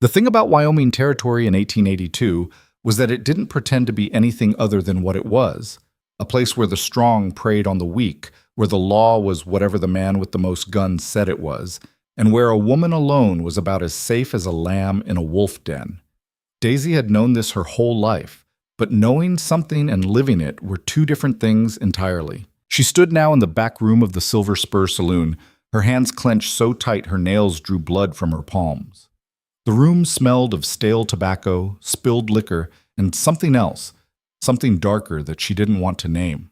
The thing about Wyoming Territory in 1882 was that it didn't pretend to be anything other than what it was, a place where the strong preyed on the weak, where the law was whatever the man with the most guns said it was, and where a woman alone was about as safe as a lamb in a wolf den. Daisy had known this her whole life, but knowing something and living it were two different things entirely. She stood now in the back room of the Silver Spur Saloon, her hands clenched so tight her nails drew blood from her palms. The room smelled of stale tobacco, spilled liquor, and something else, something darker that she didn't want to name.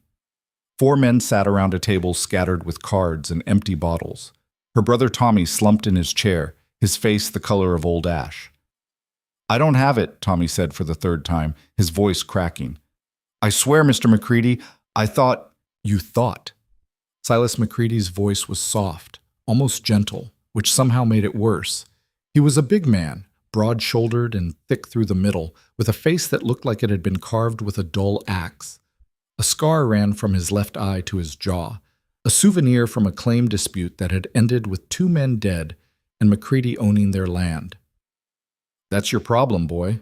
4 men sat around a table scattered with cards and empty bottles. Her brother Tommy slumped in his chair, his face the color of old ash. "I don't have it," Tommy said for the 3rd time, his voice cracking. "I swear, Mr. McCready, I thought—" "You thought." Silas McCready's voice was soft, almost gentle, which somehow made it worse. He was a big man, broad-shouldered and thick through the middle, with a face that looked like it had been carved with a dull axe. A scar ran from his left eye to his jaw, a souvenir from a claim dispute that had ended with 2 men dead and McCready owning their land. "That's your problem, boy.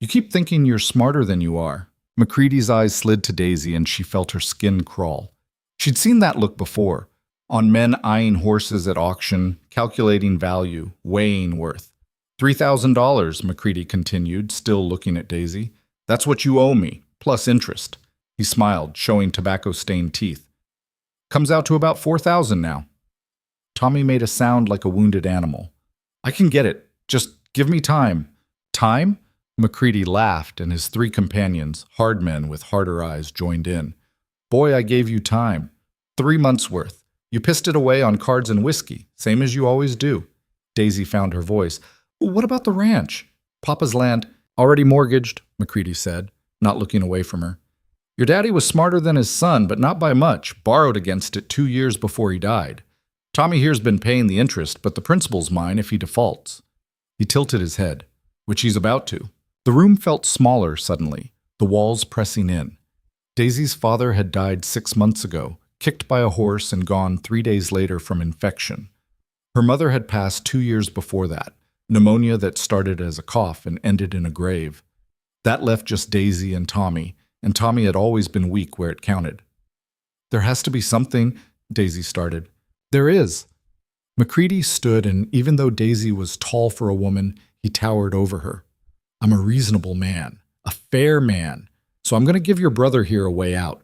You keep thinking you're smarter than you are." McCready's eyes slid to Daisy and she felt her skin crawl. She'd seen that look before, on men eyeing horses at auction, calculating value, weighing worth. $3,000, McCready continued, still looking at Daisy. "That's what you owe me, plus interest." He smiled, showing tobacco-stained teeth. "Comes out to about $4,000 now." Tommy made a sound like a wounded animal. "I can get it. Just give me time." "Time?" McCready laughed, and his 3 companions, hard men with harder eyes, joined in. "Boy, I gave you time. 3 months' worth. You pissed it away on cards and whiskey, same as you always do." Daisy found her voice. "What about the ranch?" "Papa's land, already mortgaged," McCready said, not looking away from her. "Your daddy was smarter than his son, but not by much, borrowed against it 2 years before he died. Tommy here's been paying the interest, but the principal's mine if he defaults." He tilted his head, which he's about to. The room felt smaller suddenly, the walls pressing in. Daisy's father had died 6 months ago, kicked by a horse and gone 3 days later from infection. Her mother had passed 2 years before that, pneumonia that started as a cough and ended in a grave. That left just Daisy and Tommy had always been weak where it counted. "There has to be something," Daisy started. "There is." McCready stood, and even though Daisy was tall for a woman, he towered over her. "I'm a reasonable man, a fair man, so I'm going to give your brother here a way out."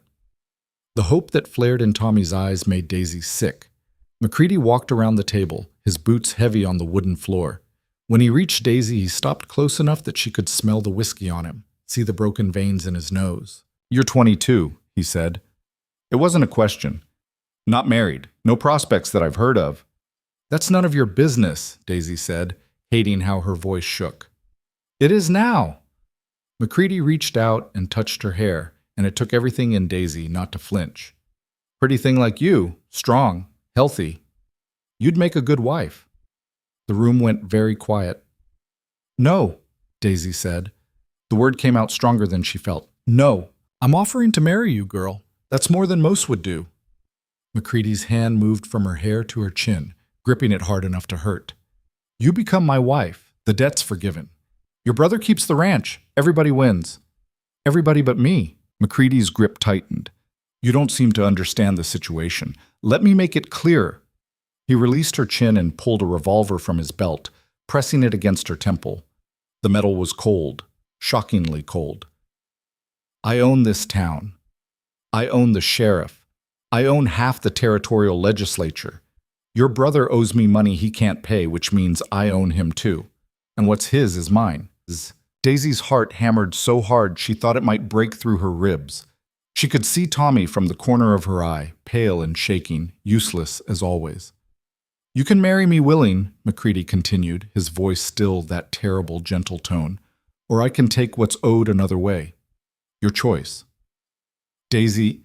The hope that flared in Tommy's eyes made Daisy sick. McCready walked around the table, his boots heavy on the wooden floor. When he reached Daisy, he stopped close enough that she could smell the whiskey on him, see the broken veins in his nose. "You're 22, he said. It wasn't a question. Not married, no prospects that I've heard of. "That's none of your business," Daisy said, hating how her voice shook. "It is now." McCready reached out and touched her hair, and it took everything in Daisy not to flinch. "Pretty thing like you, strong, healthy. You'd make a good wife." The room went very quiet. "No," Daisy said. The word came out stronger than she felt. "No. I'm offering to marry you, girl. That's more than most would do." McCready's hand moved from her hair to her chin, gripping it hard enough to hurt. "You become my wife. The debt's forgiven. Your brother keeps the ranch. Everybody wins." "Everybody but me." McCready's grip tightened. "You don't seem to understand the situation. Let me make it clear." He released her chin and pulled a revolver from his belt, pressing it against her temple. The metal was cold, shockingly cold. "I own this town. I own the sheriff. I own half the territorial legislature. Your brother owes me money he can't pay, which means I own him too. And what's his is mine." Daisy's heart hammered so hard she thought it might break through her ribs. She could see Tommy from the corner of her eye, pale and shaking, useless as always. "You can marry me willing," McCready continued, his voice still that terrible, gentle tone, "or I can take what's owed another way. Your choice." "Daisy,"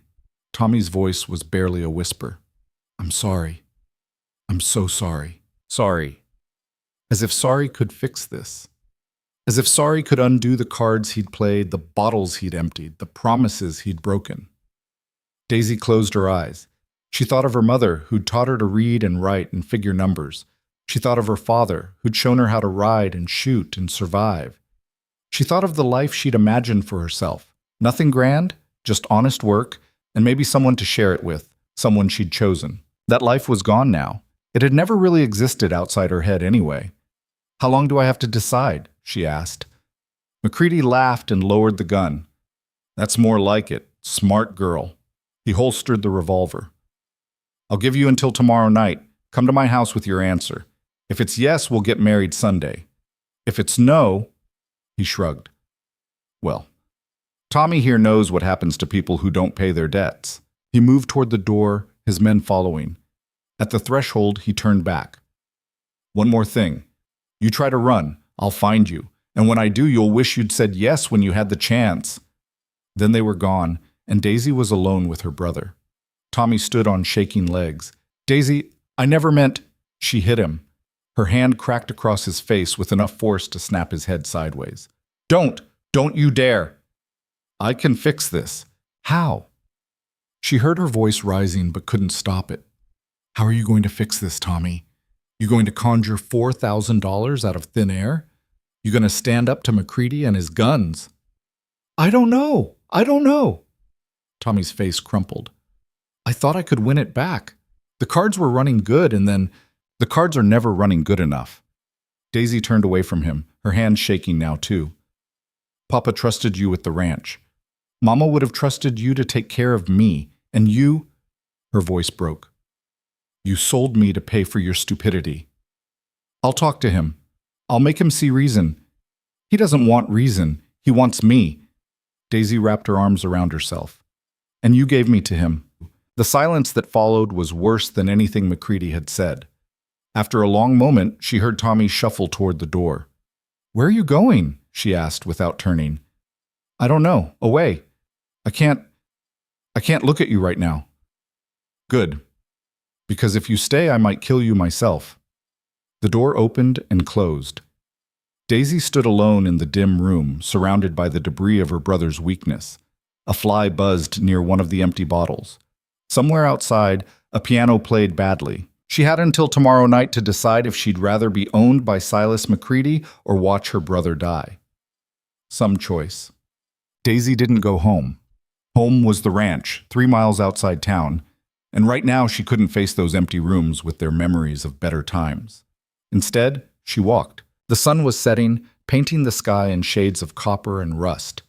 Tommy's voice was barely a whisper. "I'm sorry. I'm so sorry. Sorry." As if sorry could fix this. As if sorry could undo the cards he'd played, the bottles he'd emptied, the promises he'd broken. Daisy closed her eyes. She thought of her mother, who'd taught her to read and write and figure numbers. She thought of her father, who'd shown her how to ride and shoot and survive. She thought of the life she'd imagined for herself. Nothing grand, just honest work, and maybe someone to share it with, someone she'd chosen. That life was gone now. It had never really existed outside her head anyway. "How long do I have to decide?" she asked. McCready laughed and lowered the gun. "That's more like it. Smart girl." He holstered the revolver. "I'll give you until tomorrow night. Come to my house with your answer. If it's yes, we'll get married Sunday. If it's no," he shrugged. "Well, Tommy here knows what happens to people who don't pay their debts." He moved toward the door, his men following. At the threshold, he turned back. "One more thing. You try to run, I'll find you. And when I do, you'll wish you'd said yes when you had the chance." Then they were gone, and Daisy was alone with her brother. Tommy stood on shaking legs. "Daisy, I never meant—" She hit him. Her hand cracked across his face with enough force to snap his head sideways. Don't you dare!" "I can fix this." "How?" She heard her voice rising but couldn't stop it. "How are you going to fix this, Tommy? You going to conjure $4,000 out of thin air? You going to stand up to McCready and his guns?" I don't know. Tommy's face crumpled. "I thought I could win it back. The cards were running good, and then the cards are never running good enough." Daisy turned away from him, her hand shaking now too. "Papa trusted you with the ranch. Mama would have trusted you to take care of me, and you—" Her voice broke. "You sold me to pay for your stupidity. I'll talk to him. I'll make him see reason. He doesn't want reason. He wants me." Daisy wrapped her arms around herself. "And you gave me to him." The silence that followed was worse than anything McCready had said. After a long moment, she heard Tommy shuffle toward the door. "Where are you going?" she asked without turning. "I don't know. Away. I can't look at you right now." "Good. Because if you stay, I might kill you myself." The door opened and closed. Daisy stood alone in the dim room, surrounded by the debris of her brother's weakness. A fly buzzed near one of the empty bottles. Somewhere outside, a piano played badly. She had until tomorrow night to decide if she'd rather be owned by Silas McCready or watch her brother die. Some choice. Daisy didn't go home. Home was the ranch, 3 miles outside town, and right now she couldn't face those empty rooms with their memories of better times. Instead, she walked. The sun was setting, painting the sky in shades of copper and rust.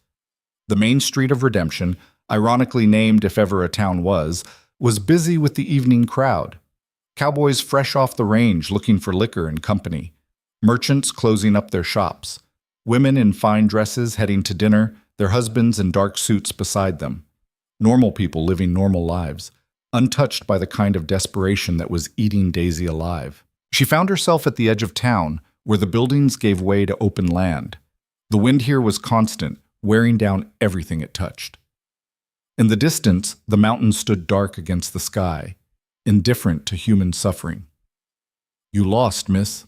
The main street of Redemption, ironically named if ever a town was busy with the evening crowd. Cowboys fresh off the range looking for liquor and company. Merchants closing up their shops. Women in fine dresses heading to dinner, their husbands in dark suits beside them. Normal people living normal lives, untouched by the kind of desperation that was eating Daisy alive. She found herself at the edge of town, where the buildings gave way to open land. The wind here was constant, wearing down everything it touched. In the distance, the mountains stood dark against the sky, indifferent to human suffering. "You lost, miss."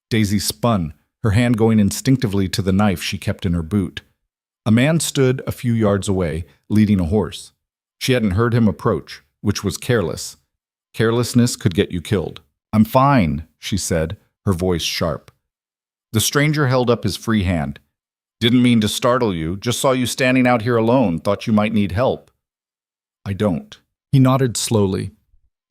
Daisy spun, her hand going instinctively to the knife she kept in her boot. A man stood a few yards away, leading a horse. She hadn't heard him approach, which was careless. Carelessness could get you killed. "I'm fine," she said, her voice sharp. The stranger held up his free hand. "Didn't mean to startle you, just saw you standing out here alone, thought you might need help." "I don't." He nodded slowly.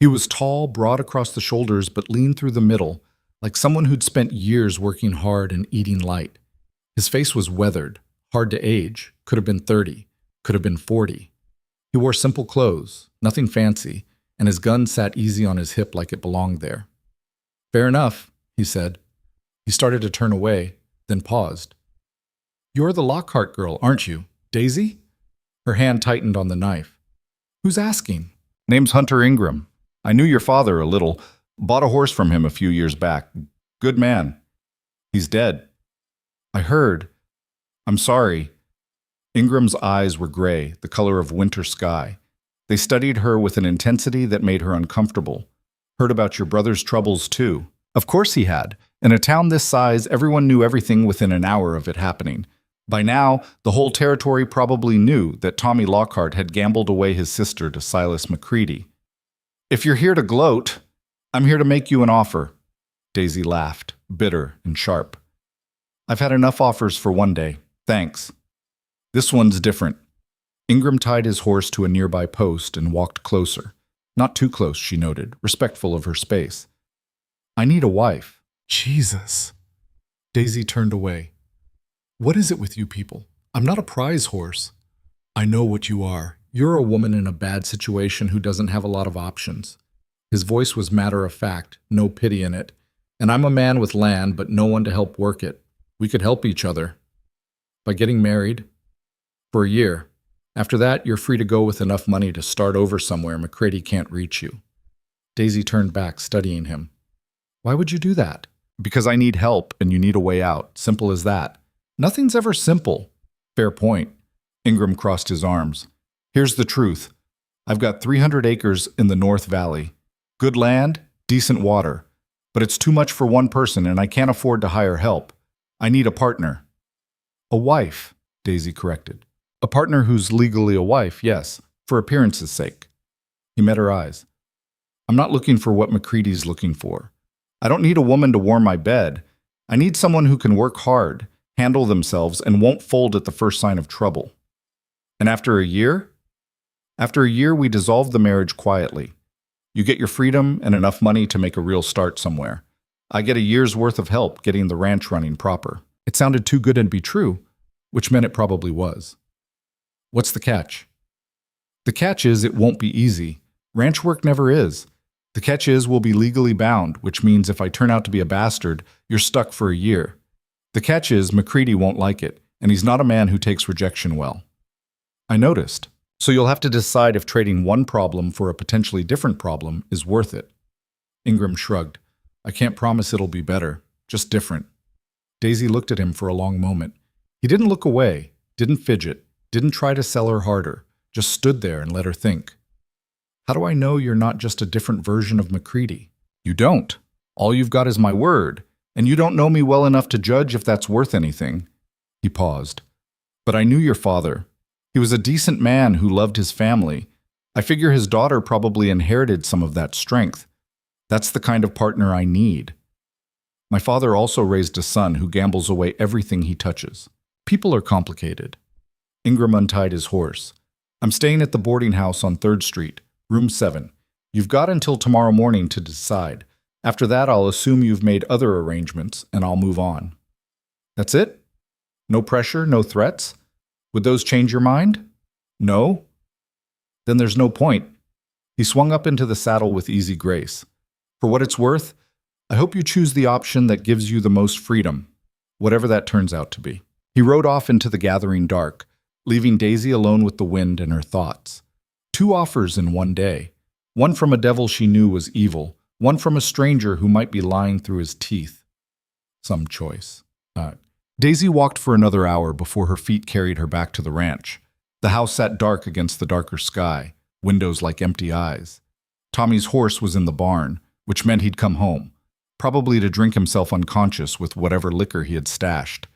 He was tall, broad across the shoulders, but lean through the middle, like someone who'd spent years working hard and eating light. His face was weathered, hard to age, could have been 30, could have been 40. He wore simple clothes, nothing fancy, and his gun sat easy on his hip like it belonged there. "Fair enough," he said. He started to turn away, then paused. "You're the Lockhart girl, aren't you? Daisy?" Her hand tightened on the knife. "Who's asking?" "Name's Hunter Ingram. I knew your father a little. Bought a horse from him a few years back. Good man. He's dead." "I heard. I'm sorry." Ingram's eyes were gray, the color of winter sky. They studied her with an intensity that made her uncomfortable. "Heard about your brother's troubles, too." Of course he had. In a town this size, everyone knew everything within an hour of it happening. By now, the whole territory probably knew that Tommy Lockhart had gambled away his sister to Silas McCready. "If you're here to gloat, I'm here to make you an offer." Daisy laughed, bitter and sharp. I've had enough offers for one day. Thanks. This one's different. Ingram tied his horse to a nearby post and walked closer. Not too close, she noted, respectful of her space. I need a wife. Jesus. Daisy turned away. What is it with you people? I'm not a prize horse. I know what you are. You're a woman in a bad situation who doesn't have a lot of options. His voice was matter-of-fact, no pity in it. And I'm a man with land, but no one to help work it. We could help each other. By getting married. For a year. After that, you're free to go with enough money to start over somewhere McCready can't reach you. Daisy turned back, studying him. Why would you do that? Because I need help and you need a way out. Simple as that. Nothing's ever simple. Fair point. Ingram crossed his arms. Here's the truth. I've got 300 acres in the North Valley. Good land, decent water. But it's too much for one person and I can't afford to hire help. I need a partner. A wife, Daisy corrected. A partner who's legally a wife, yes, for appearance's sake. He met her eyes. I'm not looking for what McCready's looking for. I don't need a woman to warm my bed. I need someone who can work hard, handle themselves, and won't fold at the first sign of trouble. And after a year? After a year, we dissolve the marriage quietly. You get your freedom and enough money to make a real start somewhere. I get a year's worth of help getting the ranch running proper. It sounded too good to be true, which meant it probably was. What's the catch? The catch is it won't be easy. Ranch work never is. The catch is we'll be legally bound, which means if I turn out to be a bastard, you're stuck for a year. The catch is McCready won't like it, and he's not a man who takes rejection well. I noticed. So you'll have to decide if trading one problem for a potentially different problem is worth it. Ingram shrugged. I can't promise it'll be better, just different. Daisy looked at him for a long moment. He didn't look away, didn't fidget, didn't try to sell her harder, just stood there and let her think. How do I know you're not just a different version of McCready? You don't. All you've got is my word, and you don't know me well enough to judge if that's worth anything. He paused. But I knew your father. He was a decent man who loved his family. I figure his daughter probably inherited some of that strength. That's the kind of partner I need. My father also raised a son who gambles away everything he touches. People are complicated. Ingram untied his horse. I'm staying at the boarding house on 3rd Street, room 7. You've got until tomorrow morning to decide. After that, I'll assume you've made other arrangements, and I'll move on. That's it? No pressure, no threats? Would those change your mind? No? Then there's no point. He swung up into the saddle with easy grace. For what it's worth, I hope you choose the option that gives you the most freedom, whatever that turns out to be. He rode off into the gathering dark, leaving Daisy alone with the wind and her thoughts. 2 offers in one day. One from a devil she knew was evil, one from a stranger who might be lying through his teeth. Some choice. Daisy walked for another hour before her feet carried her back to the ranch. The house sat dark against the darker sky, windows like empty eyes. Tommy's horse was in the barn, which meant he'd come home, probably to drink himself unconscious with whatever liquor he had stashed.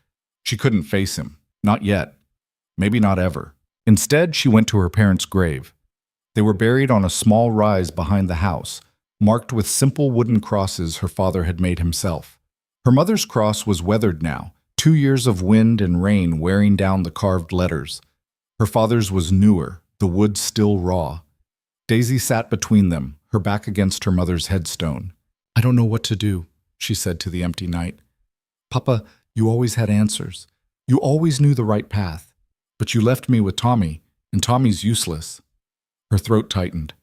She couldn't face him. Not yet. Maybe not ever. Instead, she went to her parents' grave. They were buried on a small rise behind the house, marked with simple wooden crosses her father had made himself. Her mother's cross was weathered now, 2 years of wind and rain wearing down the carved letters. Her father's was newer, the wood still raw. Daisy sat between them, her back against her mother's headstone. I don't know what to do, she said to the empty night. Papa, you always had answers. You always knew the right path. But you left me with Tommy, and Tommy's useless. Her throat tightened.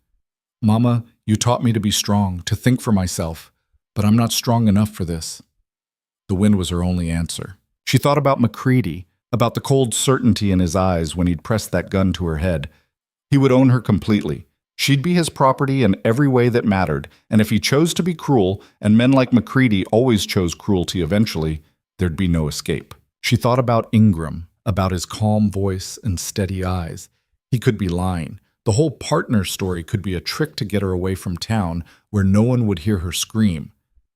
Mama, you taught me to be strong, to think for myself, but I'm not strong enough for this. The wind was her only answer. She thought about McCready, about the cold certainty in his eyes when he'd pressed that gun to her head. He would own her completely. She'd be his property in every way that mattered, and if he chose to be cruel, and men like McCready always chose cruelty eventually, there'd be no escape. She thought about Ingram, about his calm voice and steady eyes. He could be lying. The whole partner story could be a trick to get her away from town where no one would hear her scream.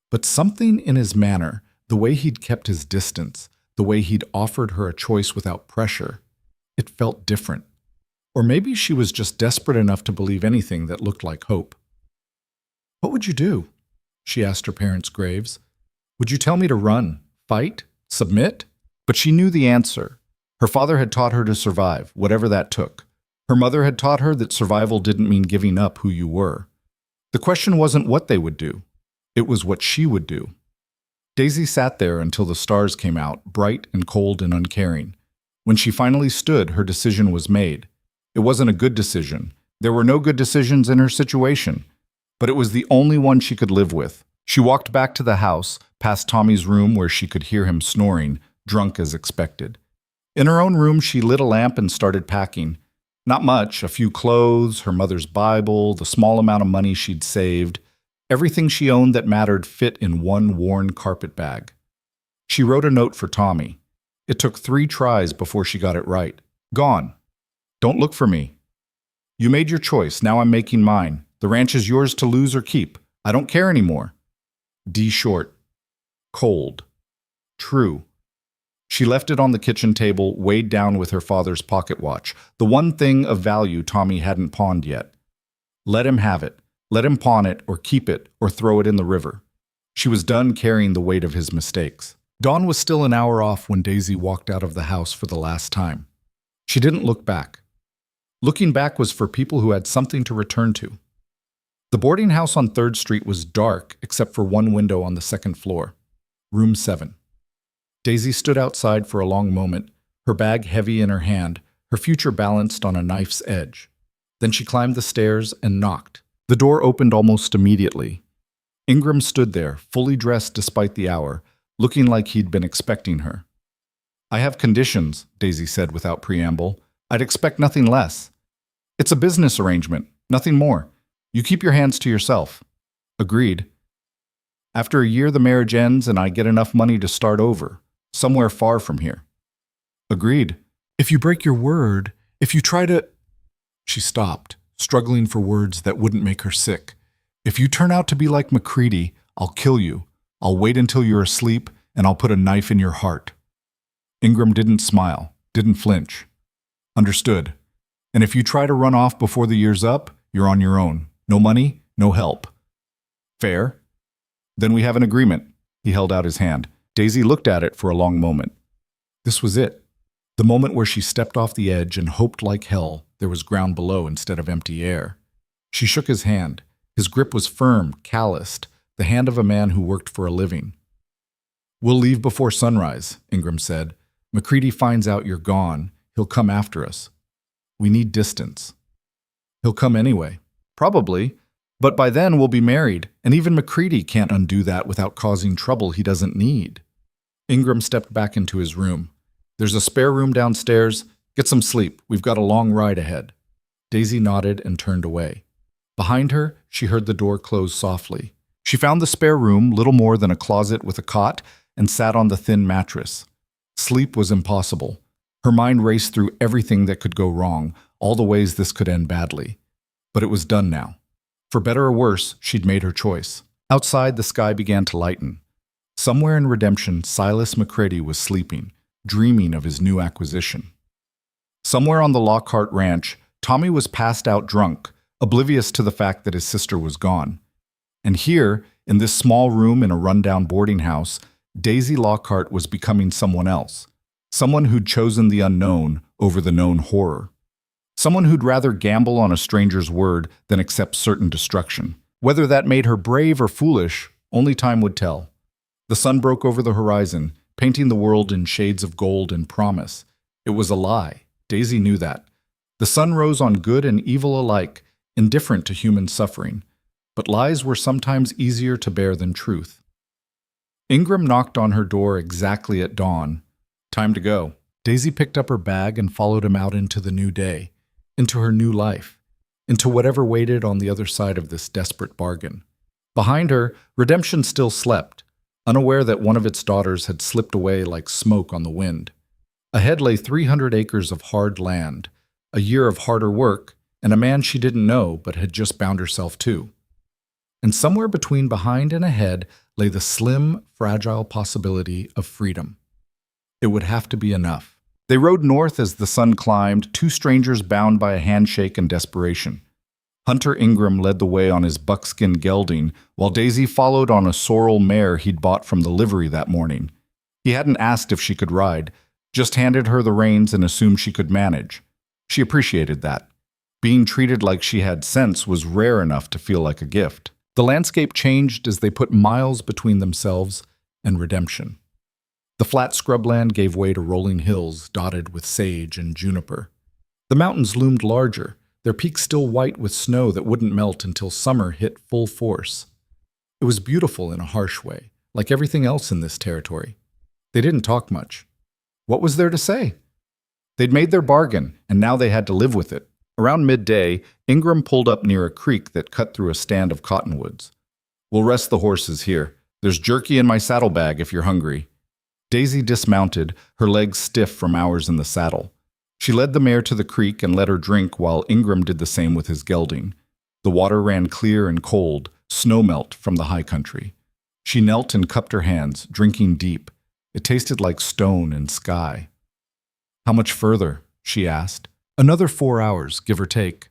But something in his manner, the way he'd kept his distance, the way he'd offered her a choice without pressure, it felt different. Or maybe she was just desperate enough to believe anything that looked like hope. What would you do? She asked her parents' graves. Would you tell me to run, fight, submit? But she knew the answer. Her father had taught her to survive, whatever that took. Her mother had taught her that survival didn't mean giving up who you were. The question wasn't what they would do. It was what she would do. Daisy sat there until the stars came out, bright and cold and uncaring. When she finally stood, her decision was made. It wasn't a good decision. There were no good decisions in her situation, but it was the only one she could live with. She walked back to the house, past Tommy's room where she could hear him snoring, drunk as expected. In her own room, she lit a lamp and started packing. Not much, a few clothes, her mother's Bible, the small amount of money she'd saved. Everything she owned that mattered fit in one worn carpet bag. She wrote a note for Tommy. It took 3 tries before she got it right. Gone. Don't look for me. You made your choice, now I'm making mine. The ranch is yours to lose or keep. I don't care anymore. D. Short. Cold. True. She left it on the kitchen table, weighed down with her father's pocket watch, the one thing of value Tommy hadn't pawned yet. Let him have it. Let him pawn it or keep it or throw it in the river. She was done carrying the weight of his mistakes. Dawn was still an hour off when Daisy walked out of the house for the last time. She didn't look back. Looking back was for people who had something to return to. The boarding house on 3rd Street was dark except for one window on the 2nd floor. Room 7. Daisy stood outside for a long moment, her bag heavy in her hand, her future balanced on a knife's edge. Then she climbed the stairs and knocked. The door opened almost immediately. Ingram stood there, fully dressed despite the hour, looking like he'd been expecting her. I have conditions, Daisy said without preamble. I'd expect nothing less. It's a business arrangement, nothing more. You keep your hands to yourself. Agreed. After a year, the marriage ends and I get enough money to start over, somewhere far from here. Agreed. If you break your word, if you try to... She stopped, struggling for words that wouldn't make her sick. If you turn out to be like McCready, I'll kill you. I'll wait until you're asleep, and I'll put a knife in your heart. Ingram didn't smile, didn't flinch. Understood. And if you try to run off before the year's up, you're on your own. No money, no help. Fair? Then we have an agreement. He held out his hand. Daisy looked at it for a long moment. This was it. The moment where she stepped off the edge and hoped like hell there was ground below instead of empty air. She shook his hand. His grip was firm, calloused, the hand of a man who worked for a living. We'll leave before sunrise, Ingram said. McCready finds out you're gone. He'll come after us. We need distance. He'll come anyway. Probably. But by then we'll be married, and even McCready can't undo that without causing trouble he doesn't need. Ingram stepped back into his room. There's a spare room downstairs. Get some sleep. We've got a long ride ahead. Daisy nodded and turned away. Behind her, she heard the door close softly. She found the spare room, little more than a closet with a cot, and sat on the thin mattress. Sleep was impossible. Her mind raced through everything that could go wrong, all the ways this could end badly. But it was done now. For better or worse, she'd made her choice. Outside, the sky began to lighten. Somewhere in Redemption, Silas McCready was sleeping, dreaming of his new acquisition. Somewhere on the Lockhart Ranch, Tommy was passed out drunk, oblivious to the fact that his sister was gone. And here, in this small room in a rundown boarding house, Daisy Lockhart was becoming someone else. Someone who'd chosen the unknown over the known horror. Someone who'd rather gamble on a stranger's word than accept certain destruction. Whether that made her brave or foolish, only time would tell. The sun broke over the horizon, painting the world in shades of gold and promise. It was a lie. Daisy knew that. The sun rose on good and evil alike, indifferent to human suffering. But lies were sometimes easier to bear than truth. Ingram knocked on her door exactly at dawn. Time to go. Daisy picked up her bag and followed him out into the new day. Into her new life, into whatever waited on the other side of this desperate bargain. Behind her, Redemption still slept, unaware that one of its daughters had slipped away like smoke on the wind. Ahead lay 300 acres of hard land, a year of harder work, and a man she didn't know but had just bound herself to. And somewhere between behind and ahead lay the slim, fragile possibility of freedom. It would have to be enough. They rode north as the sun climbed, 2 strangers bound by a handshake and desperation. Hunter Ingram led the way on his buckskin gelding, while Daisy followed on a sorrel mare he'd bought from the livery that morning. He hadn't asked if she could ride, just handed her the reins and assumed she could manage. She appreciated that. Being treated like she had sense was rare enough to feel like a gift. The landscape changed as they put miles between themselves and redemption. The flat scrubland gave way to rolling hills dotted with sage and juniper. The mountains loomed larger, their peaks still white with snow that wouldn't melt until summer hit full force. It was beautiful in a harsh way, like everything else in this territory. They didn't talk much. What was there to say? They'd made their bargain, and now they had to live with it. Around midday, Ingram pulled up near a creek that cut through a stand of cottonwoods. "We'll rest the horses here. There's jerky in my saddlebag if you're hungry." Daisy dismounted, her legs stiff from hours in the saddle. She led the mare to the creek and let her drink while Ingram did the same with his gelding. The water ran clear and cold, snowmelt from the high country. She knelt and cupped her hands, drinking deep. It tasted like stone and sky. "How much further?" she asked. "Another 4 hours, give or take."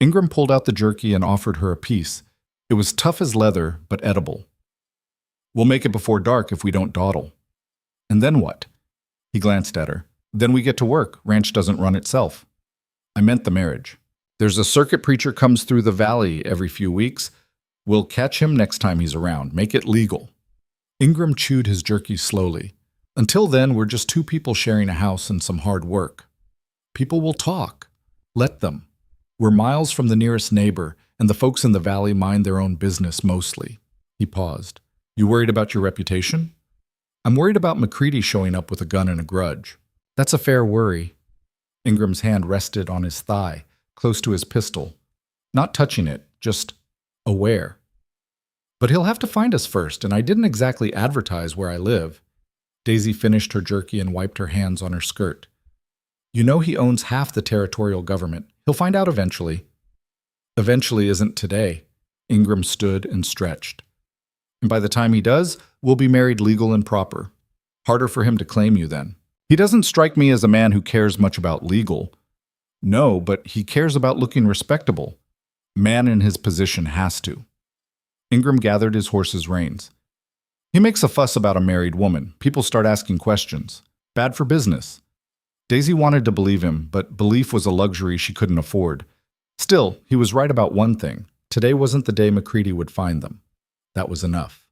Ingram pulled out the jerky and offered her a piece. It was tough as leather, but edible. "We'll make it before dark if we don't dawdle." "And then what?" He glanced at her. "Then we get to work. Ranch doesn't run itself." "I meant the marriage. There's a circuit preacher comes through the valley every few weeks. We'll catch him next time he's around. Make it legal." Ingram chewed his jerky slowly. "Until then, we're just two people sharing a house and some hard work. People will talk. Let them. We're miles from the nearest neighbor, and the folks in the valley mind their own business mostly." He paused. "You worried about your reputation?" "I'm worried about McCready showing up with a gun and a grudge." "That's a fair worry." Ingram's hand rested on his thigh, close to his pistol. Not touching it, just aware. "But he'll have to find us first, and I didn't exactly advertise where I live." Daisy finished her jerky and wiped her hands on her skirt. "You know he owns half the territorial government. He'll find out eventually." "Eventually isn't today." Ingram stood and stretched. "And by the time he does, we'll be married legal and proper. Harder for him to claim you then." "He doesn't strike me as a man who cares much about legal." "No, but he cares about looking respectable. Man in his position has to." Ingram gathered his horse's reins. "He makes a fuss about a married woman. People start asking questions. Bad for business." Daisy wanted to believe him, but belief was a luxury she couldn't afford. Still, he was right about one thing. Today wasn't the day McCready would find them. That was enough.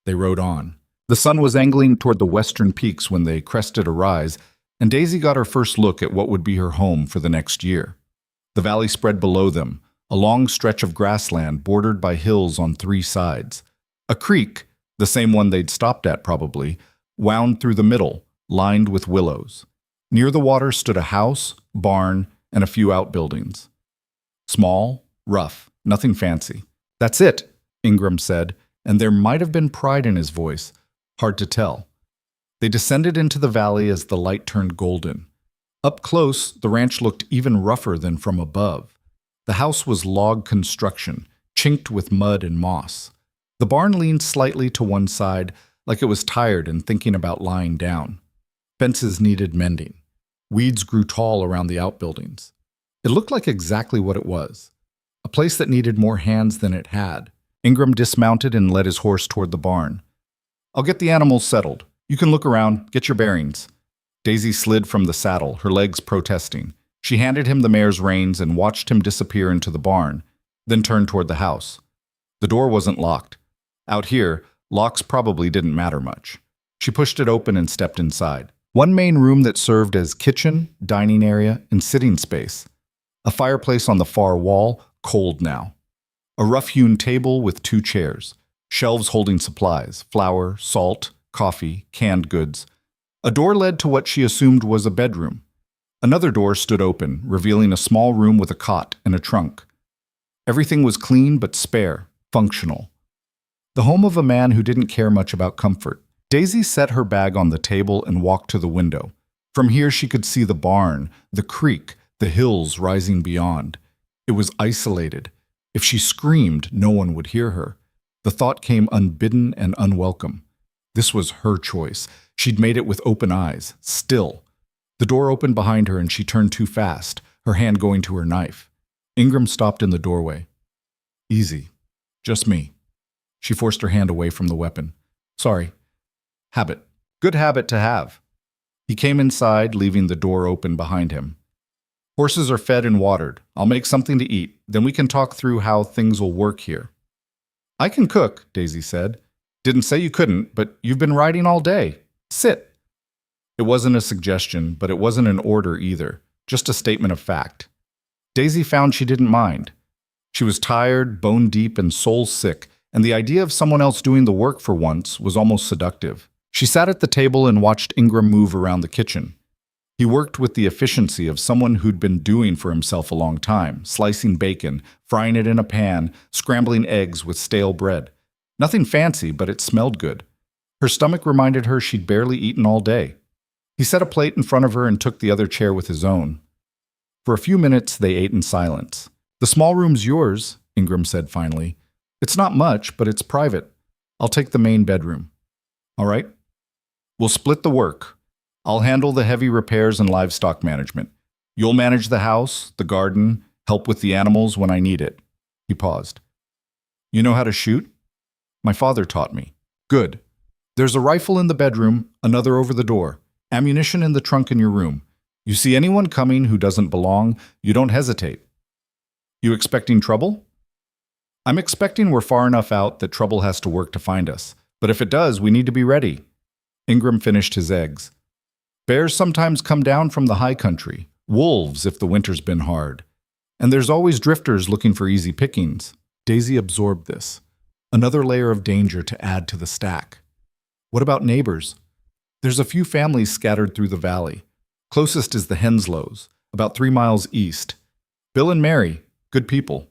They rode on. The sun was angling toward the western peaks when they crested a rise, and Daisy got her first look at what would be her home for the next year. The valley spread below them, a long stretch of grassland bordered by hills on 3 sides. A creek, the same one they'd stopped at probably, wound through the middle, lined with willows. Near the water stood a house, barn, and a few outbuildings. Small, rough, nothing fancy. "That's it," Ingram said, and there might have been pride in his voice. Hard to tell. They descended into the valley as the light turned golden. Up close, the ranch looked even rougher than from above. The house was log construction, chinked with mud and moss. The barn leaned slightly to one side, like it was tired and thinking about lying down. Fences needed mending. Weeds grew tall around the outbuildings. It looked like exactly what it was. A place that needed more hands than it had. Ingram dismounted and led his horse toward the barn. "I'll get the animals settled. You can look around, get your bearings." Daisy slid from the saddle, her legs protesting. She handed him the mare's reins and watched him disappear into the barn, then turned toward the house. The door wasn't locked. Out here, locks probably didn't matter much. She pushed it open and stepped inside. One main room that served as kitchen, dining area, and sitting space. A fireplace on the far wall, cold now. A rough-hewn table with 2 chairs. Shelves holding supplies, flour, salt, coffee, canned goods. A door led to what she assumed was a bedroom. Another door stood open, revealing a small room with a cot and a trunk. Everything was clean but spare, functional. The home of a man who didn't care much about comfort. Daisy set her bag on the table and walked to the window. From here she could see the barn, the creek, the hills rising beyond. It was isolated. If she screamed, no one would hear her. The thought came unbidden and unwelcome. This was her choice. She'd made it with open eyes, still. The door opened behind her and she turned too fast, her hand going to her knife. Ingram stopped in the doorway. Easy. Just me. She forced her hand away from the weapon. Sorry. Habit. Good habit to have. He came inside, leaving the door open behind him. Horses are fed and watered. I'll make something to eat. Then we can talk through how things will work here. I can cook, Daisy said. Didn't say you couldn't, but you've been riding all day. Sit. It wasn't a suggestion, but it wasn't an order either. Just a statement of fact. Daisy found she didn't mind. She was tired, bone deep, and soul sick, and the idea of someone else doing the work for once was almost seductive. She sat at the table and watched Ingram move around the kitchen. He worked with the efficiency of someone who'd been doing for himself a long time, slicing bacon, frying it in a pan, scrambling eggs with stale bread. Nothing fancy, but it smelled good. Her stomach reminded her she'd barely eaten all day. He set a plate in front of her and took the other chair with his own. For a few minutes, they ate in silence. The small room's yours, Ingram said finally. It's not much, but it's private. I'll take the main bedroom. All right? We'll split the work. I'll handle the heavy repairs and livestock management. You'll manage the house, the garden, help with the animals when I need it. He paused. You know how to shoot? My father taught me. Good. There's a rifle in the bedroom, another over the door. Ammunition in the trunk in your room. You see anyone coming who doesn't belong, you don't hesitate. You expecting trouble? I'm expecting we're far enough out that trouble has to work to find us. But if it does, we need to be ready. Ingram finished his eggs. Bears sometimes come down from the high country. Wolves if the winter's been hard. And there's always drifters looking for easy pickings. Daisy absorbed this. Another layer of danger to add to the stack. What about neighbors? There's a few families scattered through the valley. Closest is the Henslows, about 3 miles east. Bill and Mary, good people.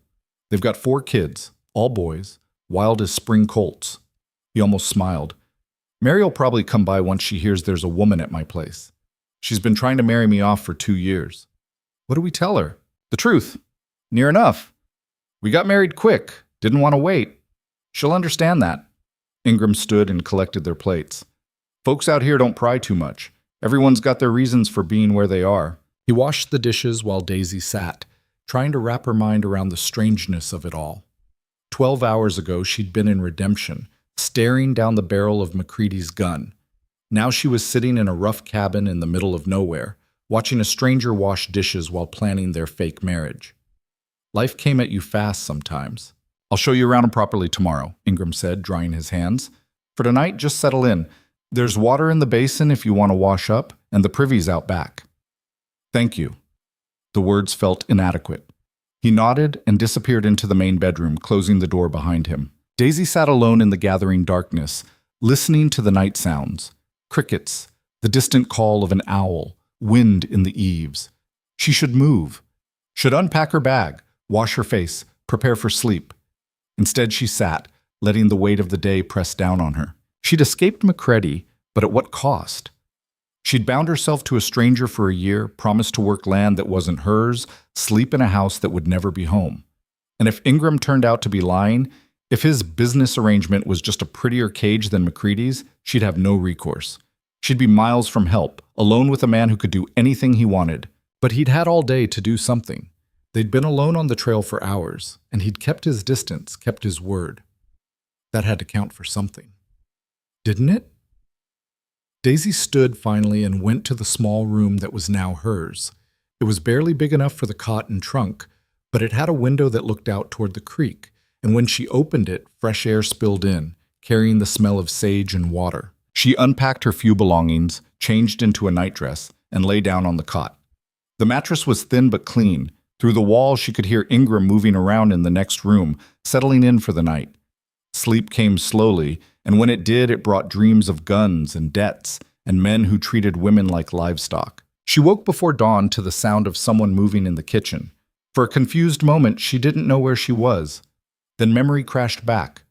They've got 4 kids, all boys, wild as spring colts. He almost smiled. Mary'll probably come by once she hears there's a woman at my place. She's been trying to marry me off for 2 years. What do we tell her? The truth. Near enough. We got married quick, didn't want to wait. She'll understand that. Ingram stood and collected their plates. Folks out here don't pry too much. Everyone's got their reasons for being where they are. He washed the dishes while Daisy sat, trying to wrap her mind around the strangeness of it all. 12 hours ago, she'd been in redemption, staring down the barrel of McCready's gun. Now she was sitting in a rough cabin in the middle of nowhere, watching a stranger wash dishes while planning their fake marriage. Life came at you fast sometimes. I'll show you around properly tomorrow, Ingram said, drying his hands. For tonight, just settle in. There's water in the basin if you want to wash up, and the privy's out back. Thank you. The words felt inadequate. He nodded and disappeared into the main bedroom, closing the door behind him. Daisy sat alone in the gathering darkness, listening to the night sounds. Crickets, the distant call of an owl, wind in the eaves. She should move. Should unpack her bag, wash her face, prepare for sleep. Instead, she sat, letting the weight of the day press down on her. She'd escaped McCready, but at what cost? She'd bound herself to a stranger for a year, promised to work land that wasn't hers, sleep in a house that would never be home. And if Ingram turned out to be lying, if his business arrangement was just a prettier cage than McCready's, she'd have no recourse. She'd be miles from help, alone with a man who could do anything he wanted. But he'd had all day to do something. They'd been alone on the trail for hours, and he'd kept his distance, kept his word. That had to count for something. Didn't it? Daisy stood finally and went to the small room that was now hers. It was barely big enough for the cot and trunk, but it had a window that looked out toward the creek, and when she opened it, fresh air spilled in, carrying the smell of sage and water. She unpacked her few belongings, changed into a nightdress, and lay down on the cot. The mattress was thin but clean. Through the wall, she could hear Ingram moving around in the next room, settling in for the night. Sleep came slowly, and when it did, it brought dreams of guns and debts and men who treated women like livestock. She woke before dawn to the sound of someone moving in the kitchen. For a confused moment, she didn't know where she was. Then memory crashed back.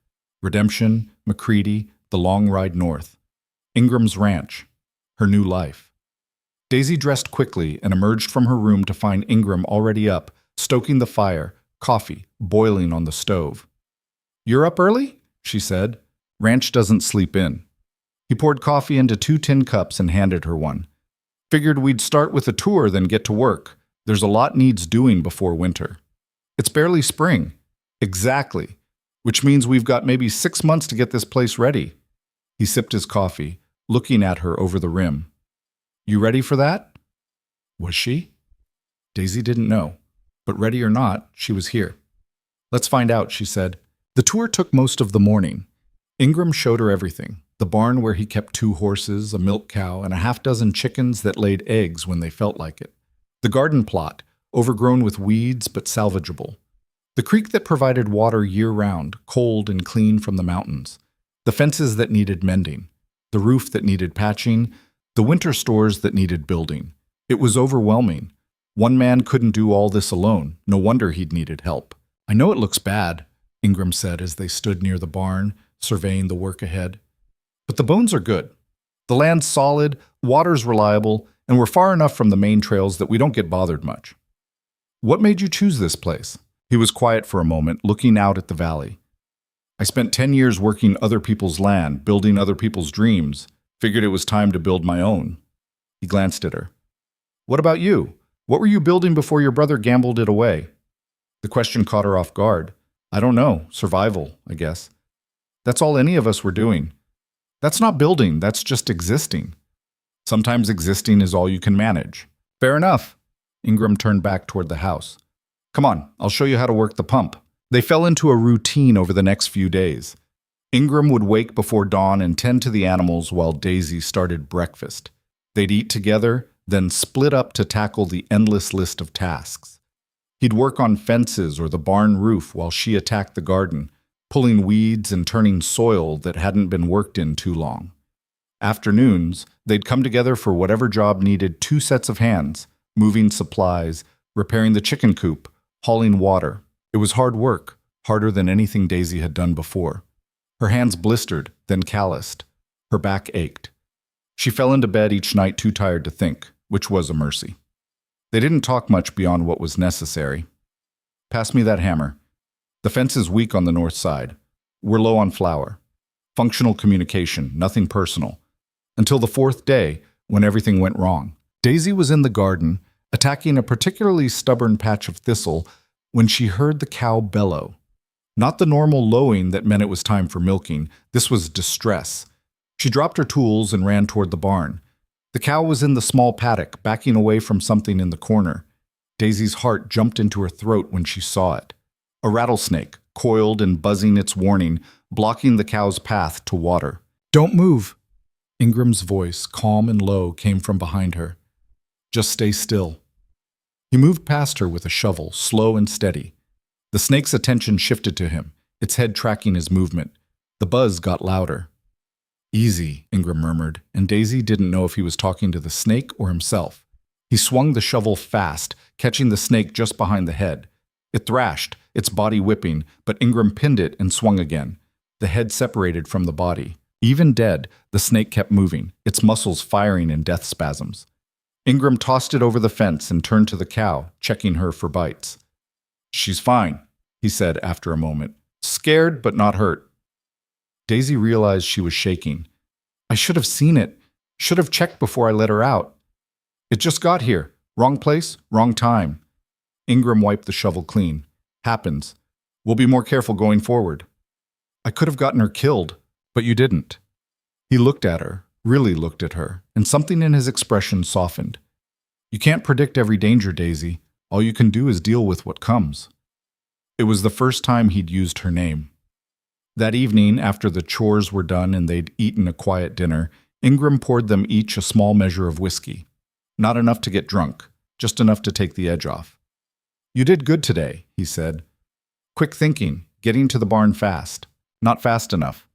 Redemption, McCready, the long ride north. Ingram's ranch. Her new life. Daisy dressed quickly and emerged from her room to find Ingram already up, stoking the fire, coffee boiling on the stove. "You're up early?" she said. Ranch doesn't sleep in. He poured coffee into 2 tin cups and handed her one. Figured we'd start with a tour, then get to work. There's a lot needs doing before winter. It's barely spring. Exactly. Which means we've got maybe 6 months to get this place ready. He sipped his coffee, looking at her over the rim. You ready for that? Was she? Daisy didn't know, but ready or not, she was here. Let's find out, she said. The tour took most of the morning. Ingram showed her everything. The barn where he kept 2 horses, a milk cow, and a half-dozen chickens that laid eggs when they felt like it. The garden plot, overgrown with weeds but salvageable. The creek that provided water year-round, cold and clean from the mountains. The fences that needed mending. The roof that needed patching. The winter stores that needed building. It was overwhelming. One man couldn't do all this alone. No wonder he'd needed help. I know it looks bad, Ingram said as they stood near the barn, surveying the work ahead. But the bones are good. The land's solid, water's reliable, and we're far enough from the main trails that we don't get bothered much. What made you choose this place? He was quiet for a moment, looking out at the valley. I spent 10 years working other people's land, building other people's dreams. Figured it was time to build my own. He glanced at her. What about you? What were you building before your brother gambled it away? The question caught her off guard. I don't know. Survival, I guess. That's all any of us were doing. That's not building, that's just existing. Sometimes existing is all you can manage. Fair enough. Ingram turned back toward the house. Come on, I'll show you how to work the pump. They fell into a routine over the next few days. Ingram would wake before dawn and tend to the animals while Daisy started breakfast. They'd eat together, then split up to tackle the endless list of tasks. He'd work on fences or the barn roof while she attacked the garden, pulling weeds and turning soil that hadn't been worked in too long. Afternoons, they'd come together for whatever job needed 2 sets of hands, moving supplies, repairing the chicken coop, hauling water. It was hard work, harder than anything Daisy had done before. Her hands blistered, then calloused. Her back ached. She fell into bed each night too tired to think, which was a mercy. They didn't talk much beyond what was necessary. Pass me that hammer. The fence is weak on the north side. We're low on flour. Functional communication, nothing personal. Until the 4th day, when everything went wrong. Daisy was in the garden, attacking a particularly stubborn patch of thistle, when she heard the cow bellow. Not the normal lowing that meant it was time for milking. This was distress. She dropped her tools and ran toward the barn. The cow was in the small paddock, backing away from something in the corner. Daisy's heart jumped into her throat when she saw it. A rattlesnake, coiled and buzzing its warning, blocking the cow's path to water. Don't move! Ingram's voice, calm and low, came from behind her. Just stay still. He moved past her with a shovel, slow and steady. The snake's attention shifted to him, its head tracking his movement. The buzz got louder. Easy, Ingram murmured, and Daisy didn't know if he was talking to the snake or himself. He swung the shovel fast, catching the snake just behind the head. It thrashed, its body whipping, but Ingram pinned it and swung again. The head separated from the body. Even dead, the snake kept moving, its muscles firing in death spasms. Ingram tossed it over the fence and turned to the cow, checking her for bites. She's fine, he said after a moment. Scared, but not hurt. Daisy realized she was shaking. I should have seen it. Should have checked before I let her out. It just got here. Wrong place, wrong time. Ingram wiped the shovel clean. Happens. We'll be more careful going forward. I could have gotten her killed, but you didn't. He looked at her, really looked at her, and something in his expression softened. You can't predict every danger, Daisy. All you can do is deal with what comes. It was the first time he'd used her name. That evening, after the chores were done and they'd eaten a quiet dinner, Ingram poured them each a small measure of whiskey. Not enough to get drunk, just enough to take the edge off. You did good today, he said. Quick thinking, getting to the barn fast. Not fast enough.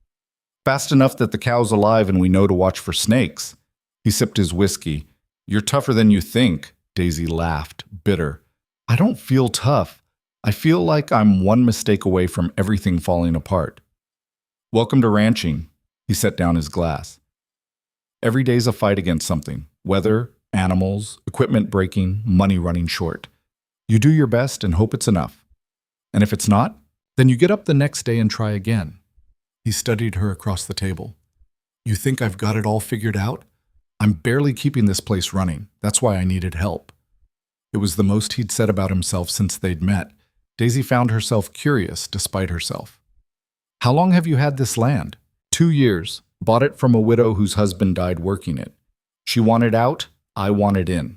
Fast enough that the cow's alive and we know to watch for snakes. He sipped his whiskey. You're tougher than you think, Daisy laughed, bitter. I don't feel tough. I feel like I'm one mistake away from everything falling apart. Welcome to ranching. He set down his glass. Every day's a fight against something. Weather, animals, equipment breaking, money running short. You do your best and hope it's enough. And if it's not, then you get up the next day and try again. He studied her across the table. You think I've got it all figured out? I'm barely keeping this place running. That's why I needed help. It was the most he'd said about himself since they'd met. Daisy found herself curious despite herself. How long have you had this land? 2 years. Bought it from a widow whose husband died working it. She wanted out, I wanted in.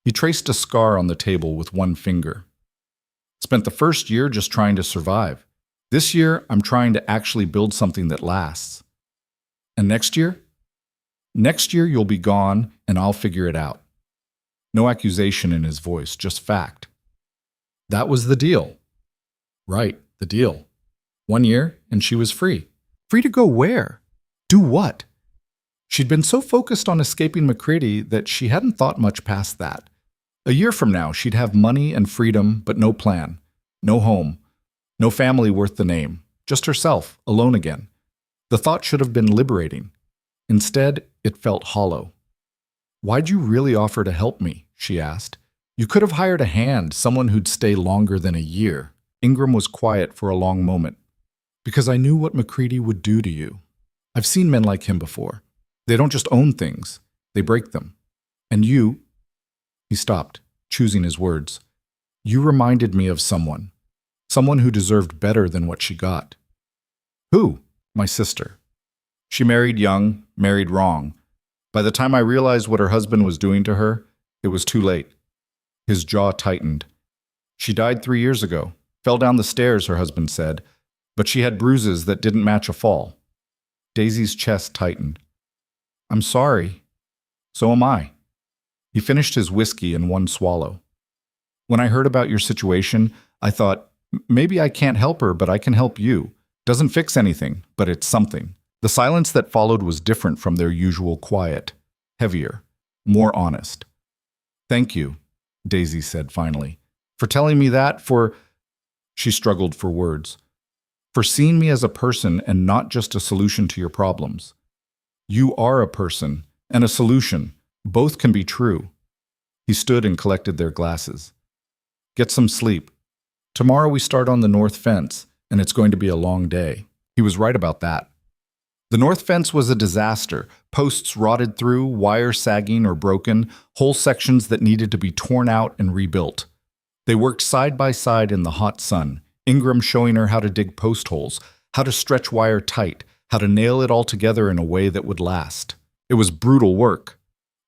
He traced a scar on the table with one finger. Spent the first year just trying to survive. This year, I'm trying to actually build something that lasts. And next year? Next year, you'll be gone, and I'll figure it out. No accusation in his voice, just fact. That was the deal. Right, the deal. 1 year, and she was free. Free to go where? Do what? She'd been so focused on escaping McCready that she hadn't thought much past that. A year from now, she'd have money and freedom, but no plan, no home, no family worth the name, just herself, alone again. The thought should have been liberating. Instead, it felt hollow. Why'd you really offer to help me? She asked. You could have hired a hand, someone who'd stay longer than a year. Ingram was quiet for a long moment. Because I knew what McCready would do to you. I've seen men like him before. They don't just own things, they break them. And you... He stopped, choosing his words. You reminded me of someone. Someone who deserved better than what she got. Who? My sister. She married young, married wrong. By the time I realized what her husband was doing to her, it was too late. His jaw tightened. She died 3 years ago. Fell down the stairs, her husband said, but she had bruises that didn't match a fall. Daisy's chest tightened. I'm sorry. So am I. He finished his whiskey in one swallow. When I heard about your situation, I thought, maybe I can't help her, but I can help you. Doesn't fix anything, but it's something. The silence that followed was different from their usual quiet, heavier, more honest. Thank you, Daisy said finally, for telling me that, for... She struggled for words. For seeing me as a person and not just a solution to your problems. You are a person and a solution. Both can be true. He stood and collected their glasses. Get some sleep. Tomorrow we start on the north fence, and it's going to be a long day. He was right about that. The north fence was a disaster. Posts rotted through, wire sagging or broken, whole sections that needed to be torn out and rebuilt. They worked side by side in the hot sun, Ingram showing her how to dig post holes, how to stretch wire tight, how to nail it all together in a way that would last. It was brutal work.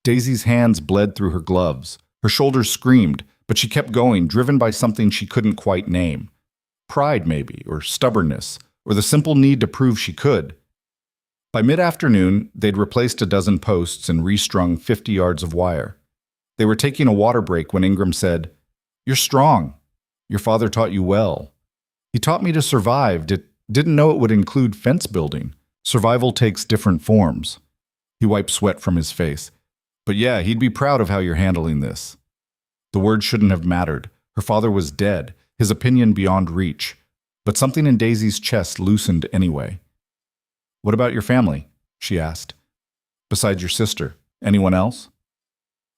Daisy's hands bled through her gloves. Her shoulders screamed, but she kept going, driven by something she couldn't quite name. Pride, maybe, or stubbornness, or the simple need to prove she could. By mid-afternoon, they'd replaced a dozen posts and restrung 50 yards of wire. They were taking a water break when Ingram said, You're strong. Your father taught you well. He taught me to survive. Didn't know it would include fence building. Survival takes different forms. He wiped sweat from his face. But yeah, he'd be proud of how you're handling this. The words shouldn't have mattered. Her father was dead, his opinion beyond reach. But something in Daisy's chest loosened anyway. What about your family? She asked. Besides your sister, anyone else?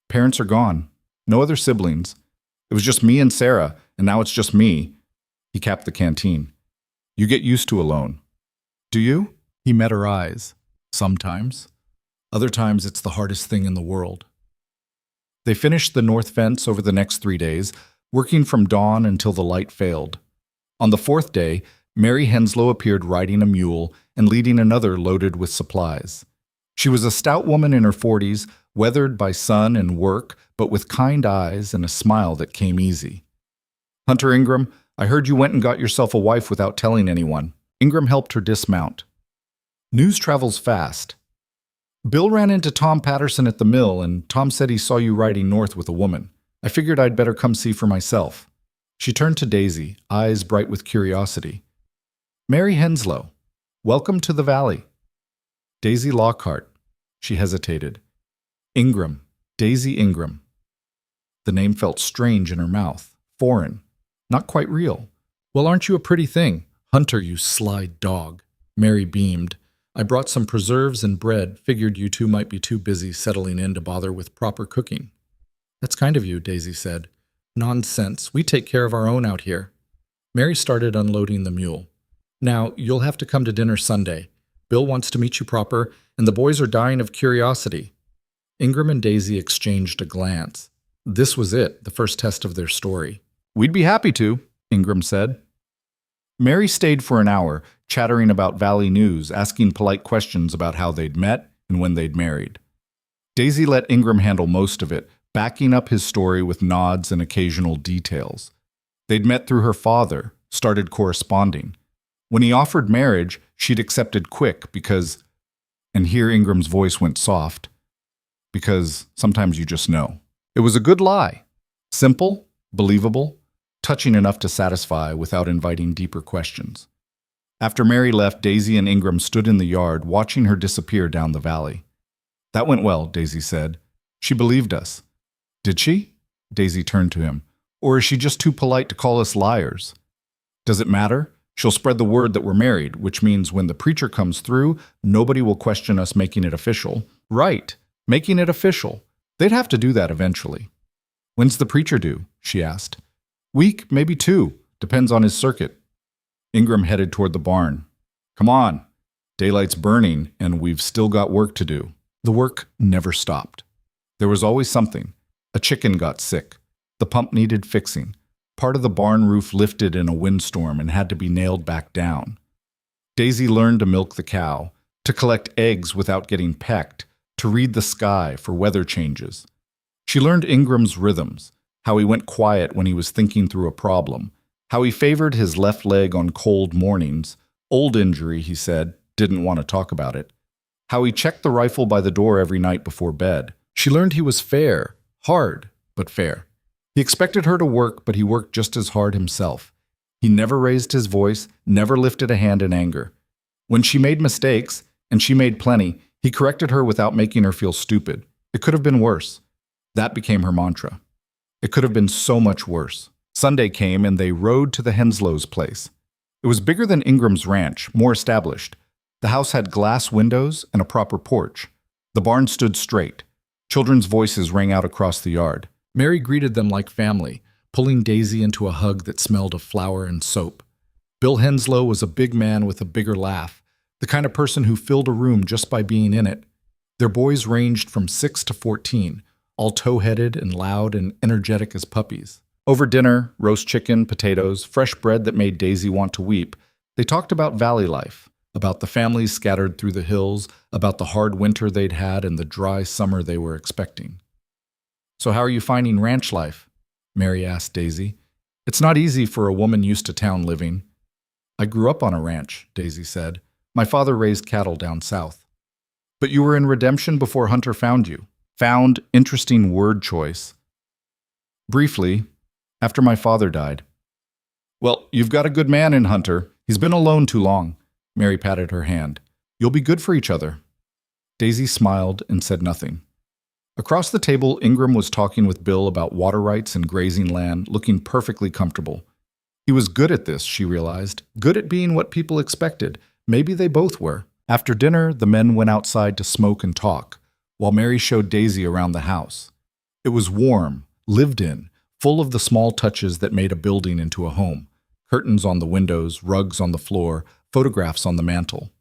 Parents are gone. No other siblings. It was just me and Sarah, and now it's just me. He capped the canteen. You get used to alone. Do you? He met her eyes. Sometimes. Other times it's the hardest thing in the world. They finished the north fence over the next 3 days, working from dawn until the light failed. On the 4th day, Mary Henslow appeared riding a mule and leading another loaded with supplies. She was a stout woman in her 40s, weathered by sun and work, but with kind eyes and a smile that came easy. Hunter Ingram, I heard you went and got yourself a wife without telling anyone. Ingram helped her dismount. News travels fast. Bill ran into Tom Patterson at the mill, and Tom said he saw you riding north with a woman. I figured I'd better come see for myself. She turned to Daisy, eyes bright with curiosity. Mary Henslow, welcome to the valley. Daisy Lockhart. She hesitated. Ingram. Daisy Ingram. The name felt strange in her mouth, foreign, not quite real. Well, aren't you a pretty thing? Hunter, you sly dog. Mary beamed. I brought some preserves and bread, figured you two might be too busy settling in to bother with proper cooking. That's kind of you, Daisy said. Nonsense, we take care of our own out here. Mary started unloading the mule. Now, you'll have to come to dinner Sunday. Bill wants to meet you proper, and the boys are dying of curiosity. Ingram and Daisy exchanged a glance. This was it, the first test of their story. We'd be happy to. Ingram said. Mary stayed for an hour, chattering about Valley news, asking polite questions about how they'd met and when they'd married. Daisy let Ingram handle most of it, backing up his story with nods and occasional details. They'd met through her father, started corresponding. When he offered marriage, she'd accepted quick because, and here Ingram's voice went soft, because sometimes you just know. It was a good lie. Simple, believable, touching enough to satisfy without inviting deeper questions. After Mary left, Daisy and Ingram stood in the yard, watching her disappear down the valley. That went well, Daisy said. She believed us. Did she? Daisy turned to him. Or is she just too polite to call us liars? Does it matter? She'll spread the word that we're married, which means when the preacher comes through, nobody will question us making it official. Right, making it official. They'd have to do that eventually. When's the preacher due? She asked. Week, maybe 2. Depends on his circuit. Ingram headed toward the barn. Come on. Daylight's burning, and we've still got work to do. The work never stopped. There was always something. A chicken got sick. The pump needed fixing. Part of the barn roof lifted in a windstorm and had to be nailed back down. Daisy learned to milk the cow, to collect eggs without getting pecked, to read the sky for weather changes. She learned Ingram's rhythms, how he went quiet when he was thinking through a problem, how he favored his left leg on cold mornings, old injury, he said, didn't want to talk about it, how he checked the rifle by the door every night before bed. She learned he was fair, hard, but fair. He expected her to work, but he worked just as hard himself. He never raised his voice, never lifted a hand in anger. When she made mistakes, and she made plenty, he corrected her without making her feel stupid. It could have been worse. That became her mantra. It could have been so much worse. Sunday came and they rode to the Henslow's place. It was bigger than Ingram's ranch, more established. The house had glass windows and a proper porch. The barn stood straight. Children's voices rang out across the yard. Mary greeted them like family, pulling Daisy into a hug that smelled of flour and soap. Bill Henslow was a big man with a bigger laugh, the kind of person who filled a room just by being in it. Their boys ranged from 6 to 14, all tow-headed and loud and energetic as puppies. Over dinner, roast chicken, potatoes, fresh bread that made Daisy want to weep, they talked about valley life, about the families scattered through the hills, about the hard winter they'd had and the dry summer they were expecting. So how are you finding ranch life? Mary asked Daisy. It's not easy for a woman used to town living. I grew up on a ranch, Daisy said. My father raised cattle down south. But you were in Redemption before Hunter found you. Found, interesting word choice. Briefly, after my father died. Well, you've got a good man in Hunter. He's been alone too long. Mary patted her hand. You'll be good for each other. Daisy smiled and said nothing. Across the table, Ingram was talking with Bill about water rights and grazing land, looking perfectly comfortable. He was good at this, she realized, good at being what people expected. Maybe they both were. After dinner, the men went outside to smoke and talk, while Mary showed Daisy around the house. It was warm, lived in, full of the small touches that made a building into a home. Curtains on the windows, rugs on the floor, photographs on the mantel.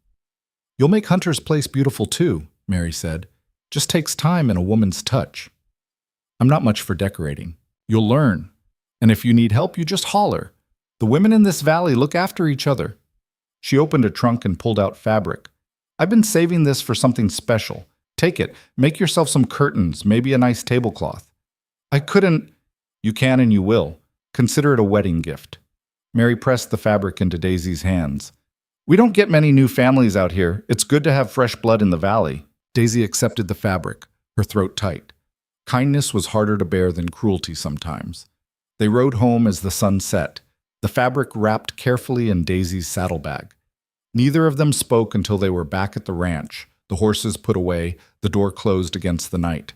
You'll make Hunter's place beautiful too, Mary said. Just takes time and a woman's touch. I'm not much for decorating. You'll learn. And if you need help, you just holler. The women in this valley look after each other. She opened a trunk and pulled out fabric. I've been saving this for something special. Take it. Make yourself some curtains, maybe a nice tablecloth. I couldn't. You can and you will. Consider it a wedding gift. Mary pressed the fabric into Daisy's hands. We don't get many new families out here. It's good to have fresh blood in the valley. Daisy accepted the fabric, her throat tight. Kindness was harder to bear than cruelty sometimes. They rode home as the sun set, the fabric wrapped carefully in Daisy's saddlebag. Neither of them spoke until they were back at the ranch, the horses put away, the door closed against the night.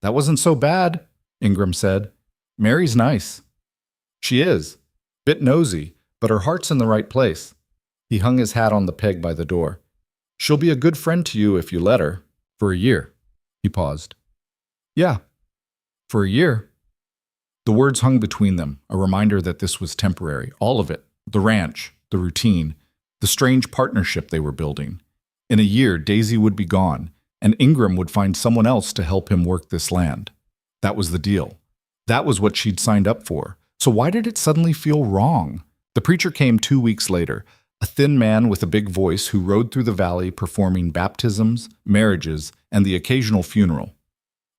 That wasn't so bad, Ingram said. Mary's nice. She is. Bit nosy, but her heart's in the right place. He hung his hat on the peg by the door. She'll be a good friend to you if you let her. For a year. He paused. Yeah, for a year. The words hung between them, a reminder that this was temporary, all of it. The ranch, the routine, the strange partnership they were building. In a year, Daisy would be gone, and Ingram would find someone else to help him work this land. That was the deal. That was what she'd signed up for, So why did it suddenly feel wrong? The preacher came 2 weeks later, a thin man with a big voice who rode through the valley performing baptisms, marriages, and the occasional funeral.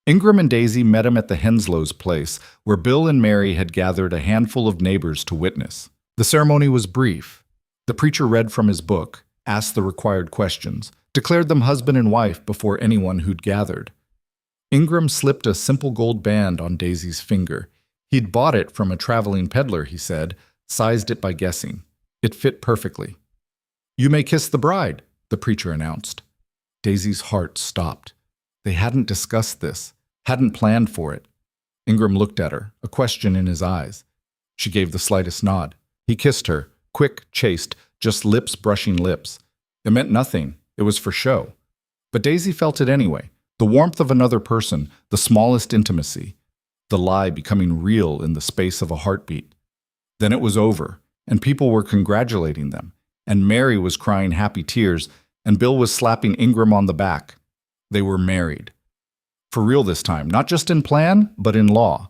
Ingram and Daisy met him at the Henslows' place, where Bill and Mary had gathered a handful of neighbors to witness. The ceremony was brief. The preacher read from his book, asked the required questions, declared them husband and wife before anyone who'd gathered. Ingram slipped a simple gold band on Daisy's finger. He'd bought it from a traveling peddler, he said, sized it by guessing. It fit perfectly. "You may kiss the bride," the preacher announced. Daisy's heart stopped. They hadn't discussed this, hadn't planned for it. Ingram looked at her, a question in his eyes. She gave the slightest nod. He kissed her, quick, chaste, just lips brushing lips. It meant nothing. It was for show. But Daisy felt it anyway. The warmth of another person, the smallest intimacy. The lie becoming real in the space of a heartbeat. Then it was over, and people were congratulating them, and Mary was crying happy tears, and Bill was slapping Ingram on the back. They were married. For real this time, not just in plan, but in law.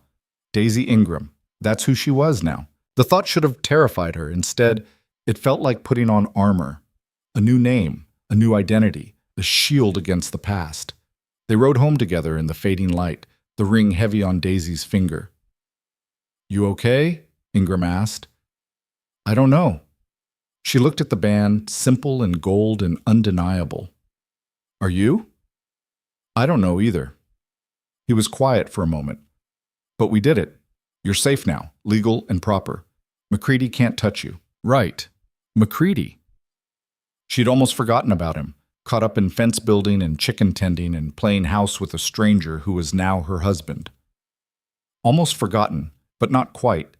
Daisy Ingram. That's who she was now. The thought should have terrified her. Instead, it felt like putting on armor. A new name, a new identity, a shield against the past. They rode home together in the fading light, the ring heavy on Daisy's finger. "You okay?" Ingram asked. "I don't know." She looked at the band, simple and gold and undeniable. "Are you?" "I don't know either." He was quiet for a moment. "But we did it. You're safe now, legal and proper. McCready can't touch you." "Right. McCready." She'd almost forgotten about him, caught up in fence building and chicken tending and playing house with a stranger who was now her husband. Almost forgotten, but not quite.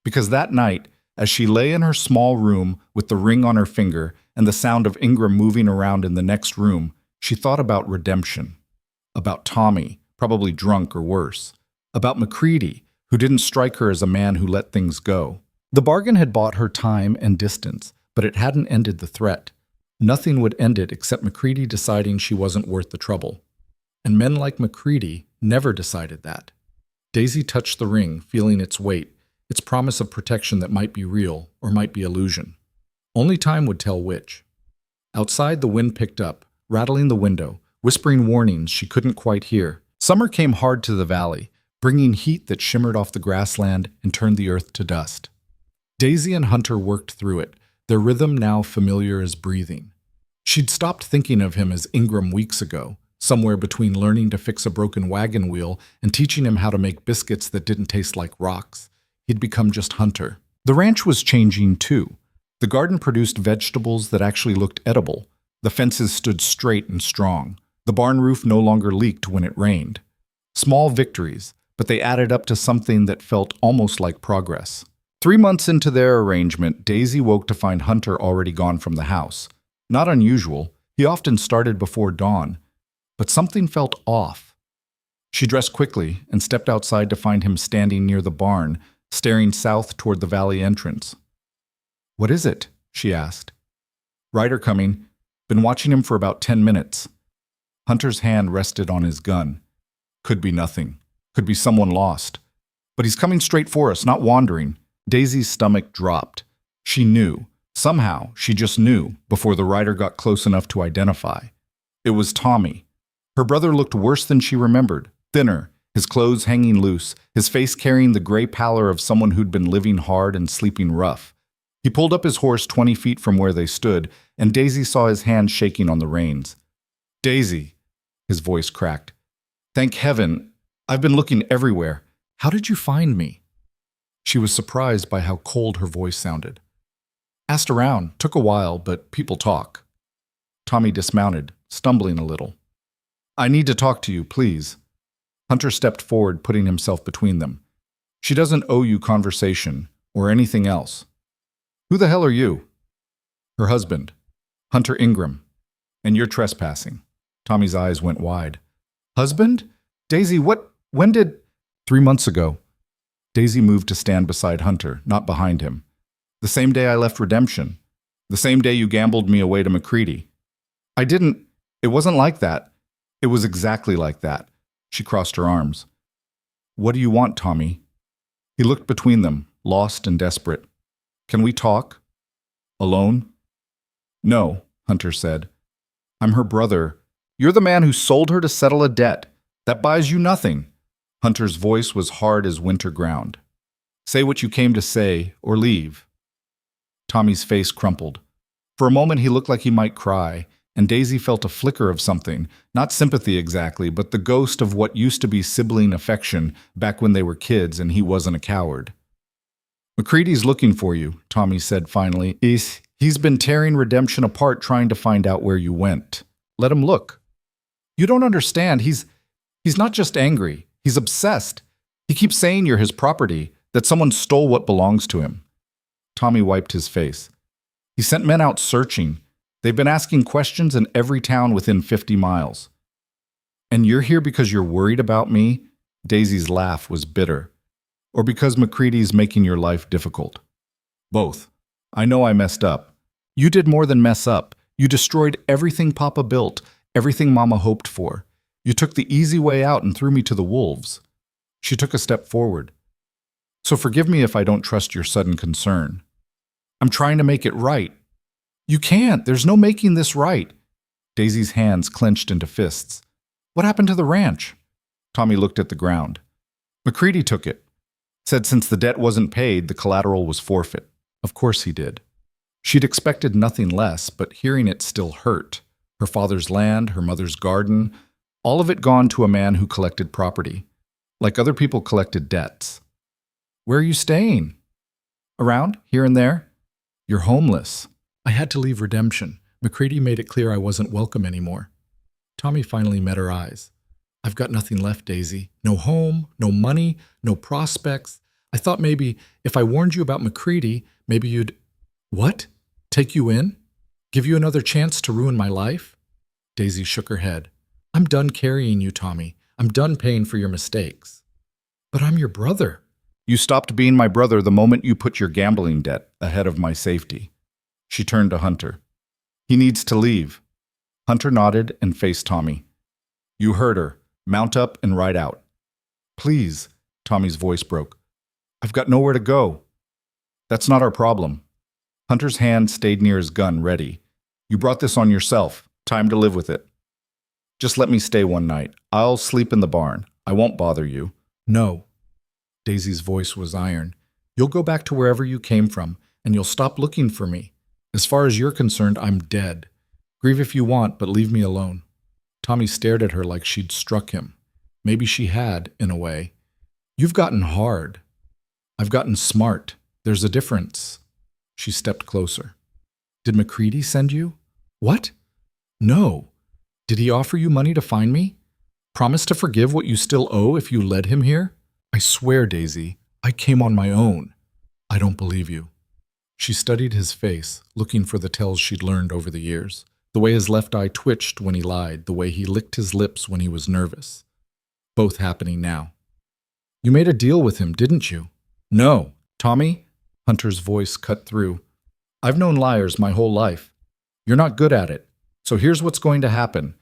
Because that night, as she lay in her small room with the ring on her finger and the sound of Ingram moving around in the next room, she thought about redemption. About Tommy, probably drunk or worse. About McCready, who didn't strike her as a man who let things go. The bargain had bought her time and distance, but it hadn't ended the threat. Nothing would end it except McCready deciding she wasn't worth the trouble. And men like McCready never decided that. Daisy touched the ring, feeling its weight, its promise of protection that might be real or might be illusion. Only time would tell which. Outside, the wind picked up, rattling the window, whispering warnings she couldn't quite hear. Summer came hard to the valley, bringing heat that shimmered off the grassland and turned the earth to dust. Daisy and Hunter worked through it, their rhythm now familiar as breathing. She'd stopped thinking of him as Ingram weeks ago, somewhere between learning to fix a broken wagon wheel and teaching him how to make biscuits that didn't taste like rocks. He'd become just Hunter. The ranch was changing too. The garden produced vegetables that actually looked edible. The fences stood straight and strong. The barn roof no longer leaked when it rained. Small victories, but they added up to something that felt almost like progress. 3 months into their arrangement, Daisy woke to find Hunter already gone from the house. Not unusual. He often started before dawn. But something felt off. She dressed quickly and stepped outside to find him standing near the barn, staring south toward the valley entrance. "What is it?" she asked. "Rider coming. Been watching him for about 10 minutes. Hunter's hand rested on his gun. Could be nothing. Could be someone lost. But he's coming straight for us, not wandering. Daisy's stomach dropped. She knew. Somehow, she just knew before the rider got close enough to identify. It was Tommy. Her brother looked worse than she remembered, thinner, his clothes hanging loose, his face carrying the gray pallor of someone who'd been living hard and sleeping rough. He pulled up his horse 20 feet from where they stood, and Daisy saw his hand shaking on the reins. "Daisy," his voice cracked. "Thank heaven. I've been looking everywhere. How did you find me?" She was surprised by how cold her voice sounded. "Asked around. Took a while, but people talk." Tommy dismounted, stumbling a little. "I need to talk to you, please." Hunter stepped forward, putting himself between them. "She doesn't owe you conversation, or anything else." "Who the hell are you?" "Her husband, Hunter Ingram. And you're trespassing." Tommy's eyes went wide. "Husband? Daisy, when did—" "3 months ago." Daisy moved to stand beside Hunter, not behind him. "The same day I left Redemption. The same day you gambled me away to McCready." "I didn't. It wasn't like that." "It was exactly like that." She crossed her arms. "What do you want, Tommy?" He looked between them, lost and desperate. Can we talk? Alone? No, Hunter said. I'm her brother. You're the man who sold her to settle a debt. That buys you nothing. Hunter's voice was hard as winter ground. Say what you came to say, or leave. Tommy's face crumpled. For a moment he looked like he might cry, and Daisy felt a flicker of something, not sympathy exactly, but the ghost of what used to be sibling affection back when they were kids and he wasn't a coward. McCready's looking for you, Tommy said finally. He's been tearing redemption apart trying to find out where you went. Let him look. You don't understand. He's not just angry. He's obsessed. He keeps saying you're his property, that someone stole what belongs to him. Tommy wiped his face. He sent men out searching. They've been asking questions in every town within 50 miles. And you're here because you're worried about me? Daisy's laugh was bitter. Or because McCready's making your life difficult? Both. I know I messed up. You did more than mess up. You destroyed everything Papa built, everything Mama hoped for. You took the easy way out and threw me to the wolves. She took a step forward. So forgive me if I don't trust your sudden concern. I'm trying to make it right. You can't. There's no making this right. Daisy's hands clenched into fists. What happened to the ranch? Tommy looked at the ground. McCready took it. Said since the debt wasn't paid, the collateral was forfeit. Of course he did. She'd expected nothing less, but hearing it still hurt. Her father's land, her mother's garden, all of it gone to a man who collected property, like other people collected debts. Where are you staying? Around, here and there? You're homeless. I had to leave redemption. McCready made it clear I wasn't welcome anymore. Tommy finally met her eyes. I've got nothing left, Daisy. No home, no money, no prospects. I thought maybe if I warned you about McCready, maybe you'd... What? Take you in? Give you another chance to ruin my life? Daisy shook her head. I'm done carrying you, Tommy. I'm done paying for your mistakes. But I'm your brother. You stopped being my brother the moment you put your gambling debt ahead of my safety. She turned to Hunter. He needs to leave. Hunter nodded and faced Tommy. You heard her. Mount up and ride out. Please, Tommy's voice broke. I've got nowhere to go. That's not our problem. Hunter's hand stayed near his gun, ready. You brought this on yourself. Time to live with it. Just let me stay one night. I'll sleep in the barn. I won't bother you. No. Daisy's voice was iron. You'll go back to wherever you came from, and you'll stop looking for me. As far as you're concerned, I'm dead. Grieve if you want, but leave me alone. Tommy stared at her like she'd struck him. Maybe she had, in a way. You've gotten hard. I've gotten smart. There's a difference. She stepped closer. Did McCready send you? What? No. Did he offer you money to find me? Promise to forgive what you still owe if you led him here? I swear, Daisy, I came on my own. I don't believe you. She studied his face, looking for the tells she'd learned over the years. The way his left eye twitched when he lied, the way he licked his lips when he was nervous. Both happening now. You made a deal with him, didn't you? No. Tommy? Hunter's voice cut through. I've known liars my whole life. You're not good at it. So here's what's going to happen.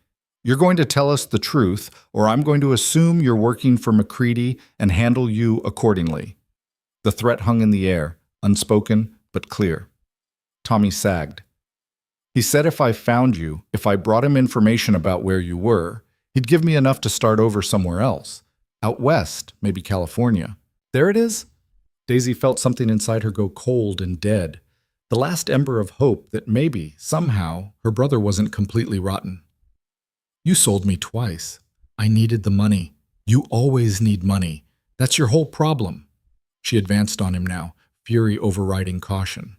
You're going to tell us the truth, or I'm going to assume you're working for McCready and handle you accordingly. The threat hung in the air, unspoken but clear. Tommy sagged. He said if I found you, if I brought him information about where you were, he'd give me enough to start over somewhere else. Out west, maybe California. There it is. Daisy felt something inside her go cold and dead. The last ember of hope that maybe, somehow, her brother wasn't completely rotten. You sold me twice. I needed the money. You always need money. That's your whole problem. She advanced on him now, fury overriding caution.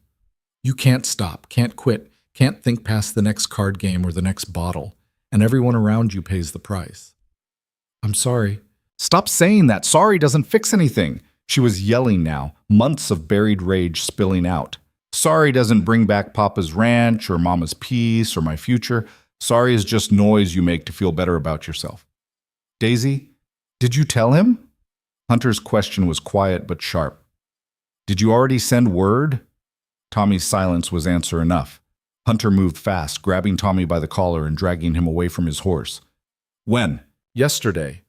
You can't stop, can't quit, can't think past the next card game or the next bottle, and everyone around you pays the price. I'm sorry. Stop saying that. Sorry doesn't fix anything. She was yelling now, months of buried rage spilling out. Sorry doesn't bring back Papa's ranch or Mama's peace or my future. Sorry is just noise you make to feel better about yourself. Daisy, did you tell him? Hunter's question was quiet but sharp. Did you already send word? Tommy's silence was answer enough. Hunter moved fast, grabbing Tommy by the collar and dragging him away from his horse. When? Yesterday.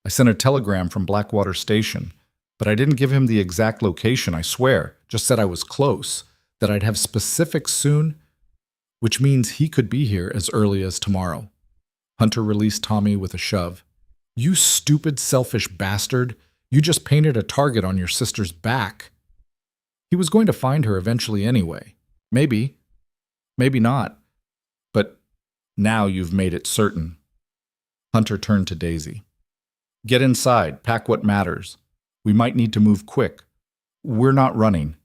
I sent a telegram from Blackwater Station. But I didn't give him the exact location, I swear. Just said I was close, that I'd have specifics soon, which means he could be here as early as tomorrow. Hunter released Tommy with a shove. You stupid, selfish bastard. You just painted a target on your sister's back. He was going to find her eventually anyway. Maybe. Maybe not. But now you've made it certain. Hunter turned to Daisy. Get inside. Pack what matters. We might need to move quick. We're not running.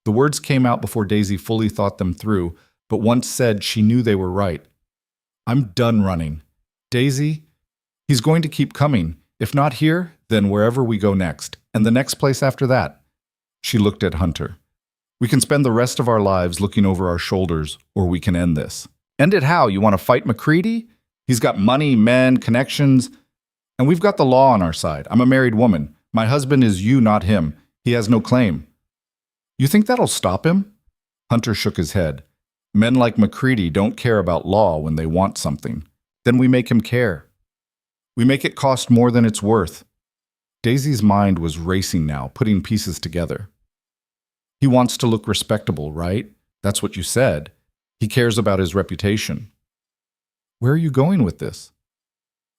The words came out before Daisy fully thought them through, but once said, she knew they were right. I'm done running. Daisy, he's going to keep coming. If not here, then wherever we go next, and the next place after that. She looked at Hunter. We can spend the rest of our lives looking over our shoulders, or we can end this. End it how? You want to fight McCready? He's got money, men, connections, and we've got the law on our side. I'm a married woman. My husband is you, not him. He has no claim. You think that'll stop him? Hunter shook his head. Men like McCready don't care about law when they want something. Then we make him care. We make it cost more than it's worth. Daisy's mind was racing now, putting pieces together. He wants to look respectable, right? That's what you said. He cares about his reputation. Where are you going with this?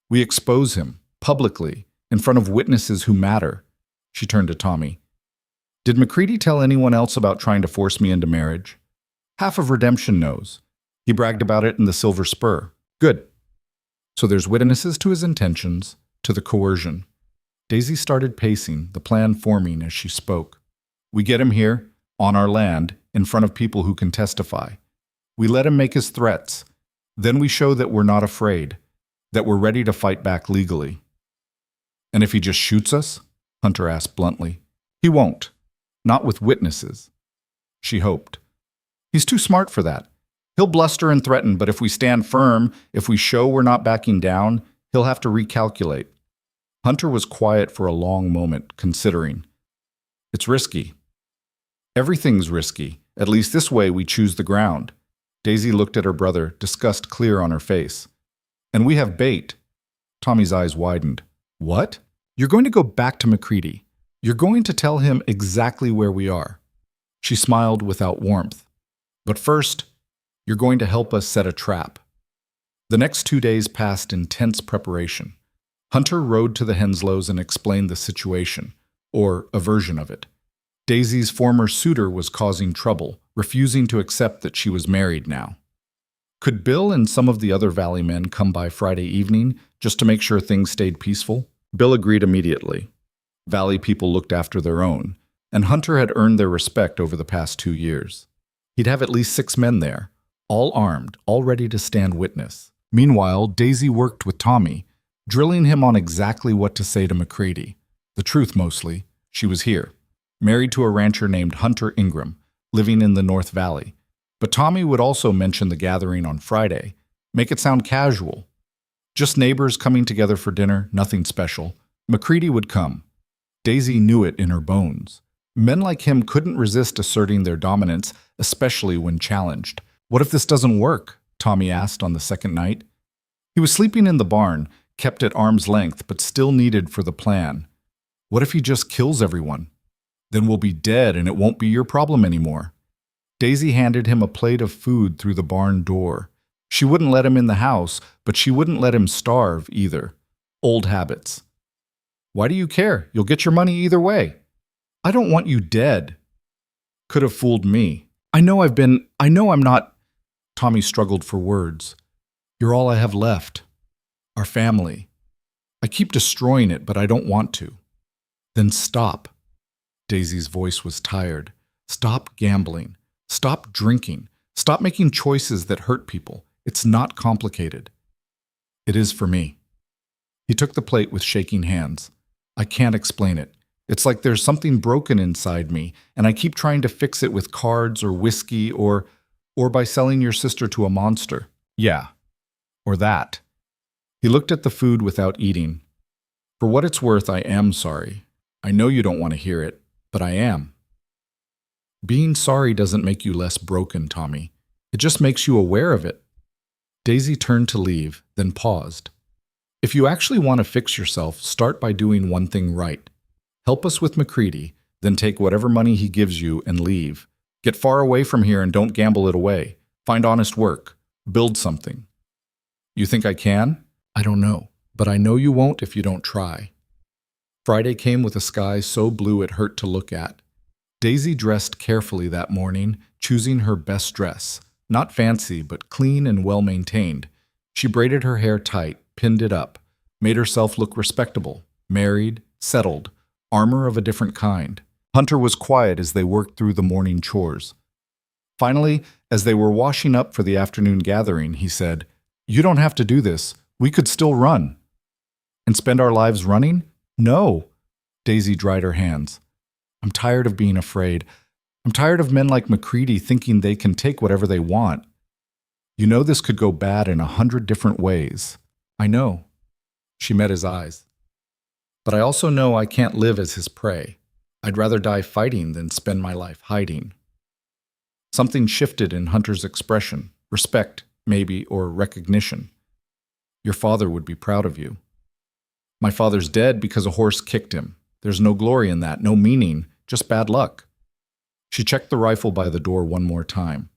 We expose him, publicly, in front of witnesses who matter. She turned to Tommy. Did McCready tell anyone else about trying to force me into marriage? Half of Redemption knows. He bragged about it in the Silver Spur. Good. So there's witnesses to his intentions, to the coercion. Daisy started pacing, the plan forming as she spoke. We get him here, on our land, in front of people who can testify. We let him make his threats. Then we show that we're not afraid, that we're ready to fight back legally. And if he just shoots us? Hunter asked bluntly. He won't. Not with witnesses. She hoped. He's too smart for that. He'll bluster and threaten, but if we stand firm, if we show we're not backing down, he'll have to recalculate. Hunter was quiet for a long moment, considering. It's risky. Everything's risky. At least this way we choose the ground. Daisy looked at her brother, disgust clear on her face. And we have bait. Tommy's eyes widened. What? You're going to go back to McCready. You're going to tell him exactly where we are. She smiled without warmth. But first, you're going to help us set a trap. The next 2 days passed in tense preparation. Hunter rode to the Henslows and explained the situation, or a version of it. Daisy's former suitor was causing trouble, refusing to accept that she was married now. Could Bill and some of the other Valley men come by Friday evening just to make sure things stayed peaceful? Bill agreed immediately. Valley people looked after their own, and Hunter had earned their respect over the past 2 years. He'd have at least 6 men there, all armed, all ready to stand witness. Meanwhile, Daisy worked with Tommy, drilling him on exactly what to say to McCready. The truth mostly. She was here, married to a rancher named Hunter Ingram, living in the North Valley. But Tommy would also mention the gathering on Friday, make it sound casual. Just neighbors coming together for dinner, nothing special. McCready would come. Daisy knew it in her bones. Men like him couldn't resist asserting their dominance, especially when challenged. What if this doesn't work? Tommy asked on the second night. He was sleeping in the barn, kept at arm's length, but still needed for the plan. What if he just kills everyone? Then we'll be dead and it won't be your problem anymore. Daisy handed him a plate of food through the barn door. She wouldn't let him in the house, but she wouldn't let him starve either. Old habits. Why do you care? You'll get your money either way. I don't want you dead. Could have fooled me. I know I'm not. Tommy struggled for words. You're all I have left. Our family. I keep destroying it, but I don't want to. Then stop. Daisy's voice was tired. Stop gambling. Stop drinking. Stop making choices that hurt people. It's not complicated. It is for me. He took the plate with shaking hands. I can't explain it. It's like there's something broken inside me, and I keep trying to fix it with cards or whiskey or by selling your sister to a monster. Yeah. Or that. He looked at the food without eating. For what it's worth, I am sorry. I know you don't want to hear it, but I am. Being sorry doesn't make you less broken, Tommy. It just makes you aware of it. Daisy turned to leave, then paused. If you actually want to fix yourself, start by doing one thing right. Help us with McCready, then take whatever money he gives you and leave. Get far away from here and don't gamble it away. Find honest work. Build something. You think I can? I don't know, but I know you won't if you don't try. Friday came with a sky so blue it hurt to look at. Daisy dressed carefully that morning, choosing her best dress. Not fancy, but clean and well-maintained. She braided her hair tight, pinned it up, made herself look respectable, married, settled, armor of a different kind. Hunter was quiet as they worked through the morning chores. Finally, as they were washing up for the afternoon gathering, he said, "You don't have to do this. We could still run." "And spend our lives running?" "No." Daisy dried her hands. "I'm tired of being afraid. I'm tired of men like McCready thinking they can take whatever they want. You know this could go bad in 100 different ways." "I know." She met his eyes. "But I also know I can't live as his prey. I'd rather die fighting than spend my life hiding." Something shifted in Hunter's expression. Respect, maybe, or recognition. "Your father would be proud of you." "My father's dead because a horse kicked him. There's no glory in that, no meaning, just bad luck." She checked the rifle by the door one more time.